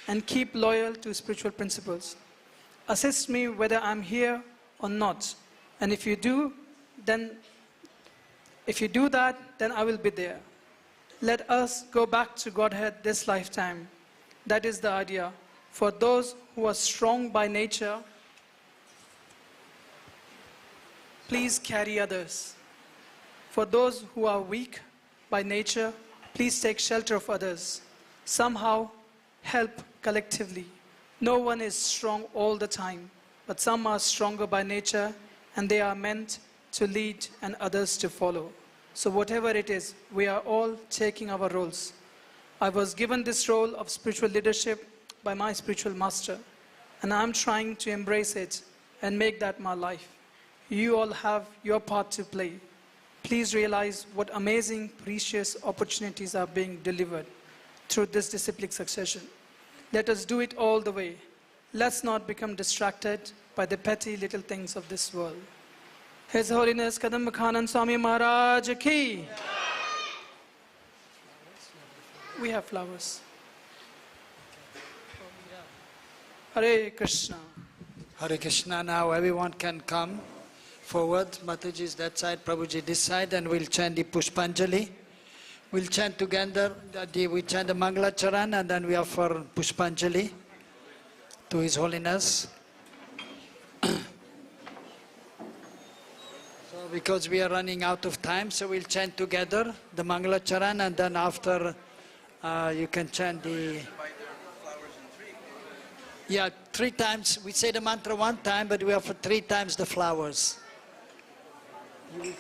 and keep loyal to spiritual principles. Assist me whether I'm here or not. And if you do that, then I will be there. Let us go back to Godhead this lifetime. That is the idea. For those who are strong by nature, please carry others. For those who are weak by nature, please take shelter of others. Somehow help collectively. No one is strong all the time, but some are stronger by nature and they are meant to lead and others to follow. So whatever it is, we are all taking our roles. I was given this role of spiritual leadership by my spiritual master, and I'm trying to embrace it and make that my life. You all have your part to play. Please realize what amazing, precious opportunities are being delivered through this disciplic succession. Let us do it all the way. Let's not become distracted by the petty little things of this world. His Holiness Kadamba Swami Maharaj ki. We have flowers. Hare Krishna. Hare Krishna. Now everyone can come forward. Mataji is that side, Prabhuji this side, and we'll chant the Pushpanjali. We'll chant together, we chant the Mangala Charan, and then we offer Pushpanjali to His Holiness. So because we are running out of time, so we'll chant together the Mangala Charan, and then after you can chant the... Yeah, 3 times. We say the mantra 1 time, but we offer 3 times the flowers. You will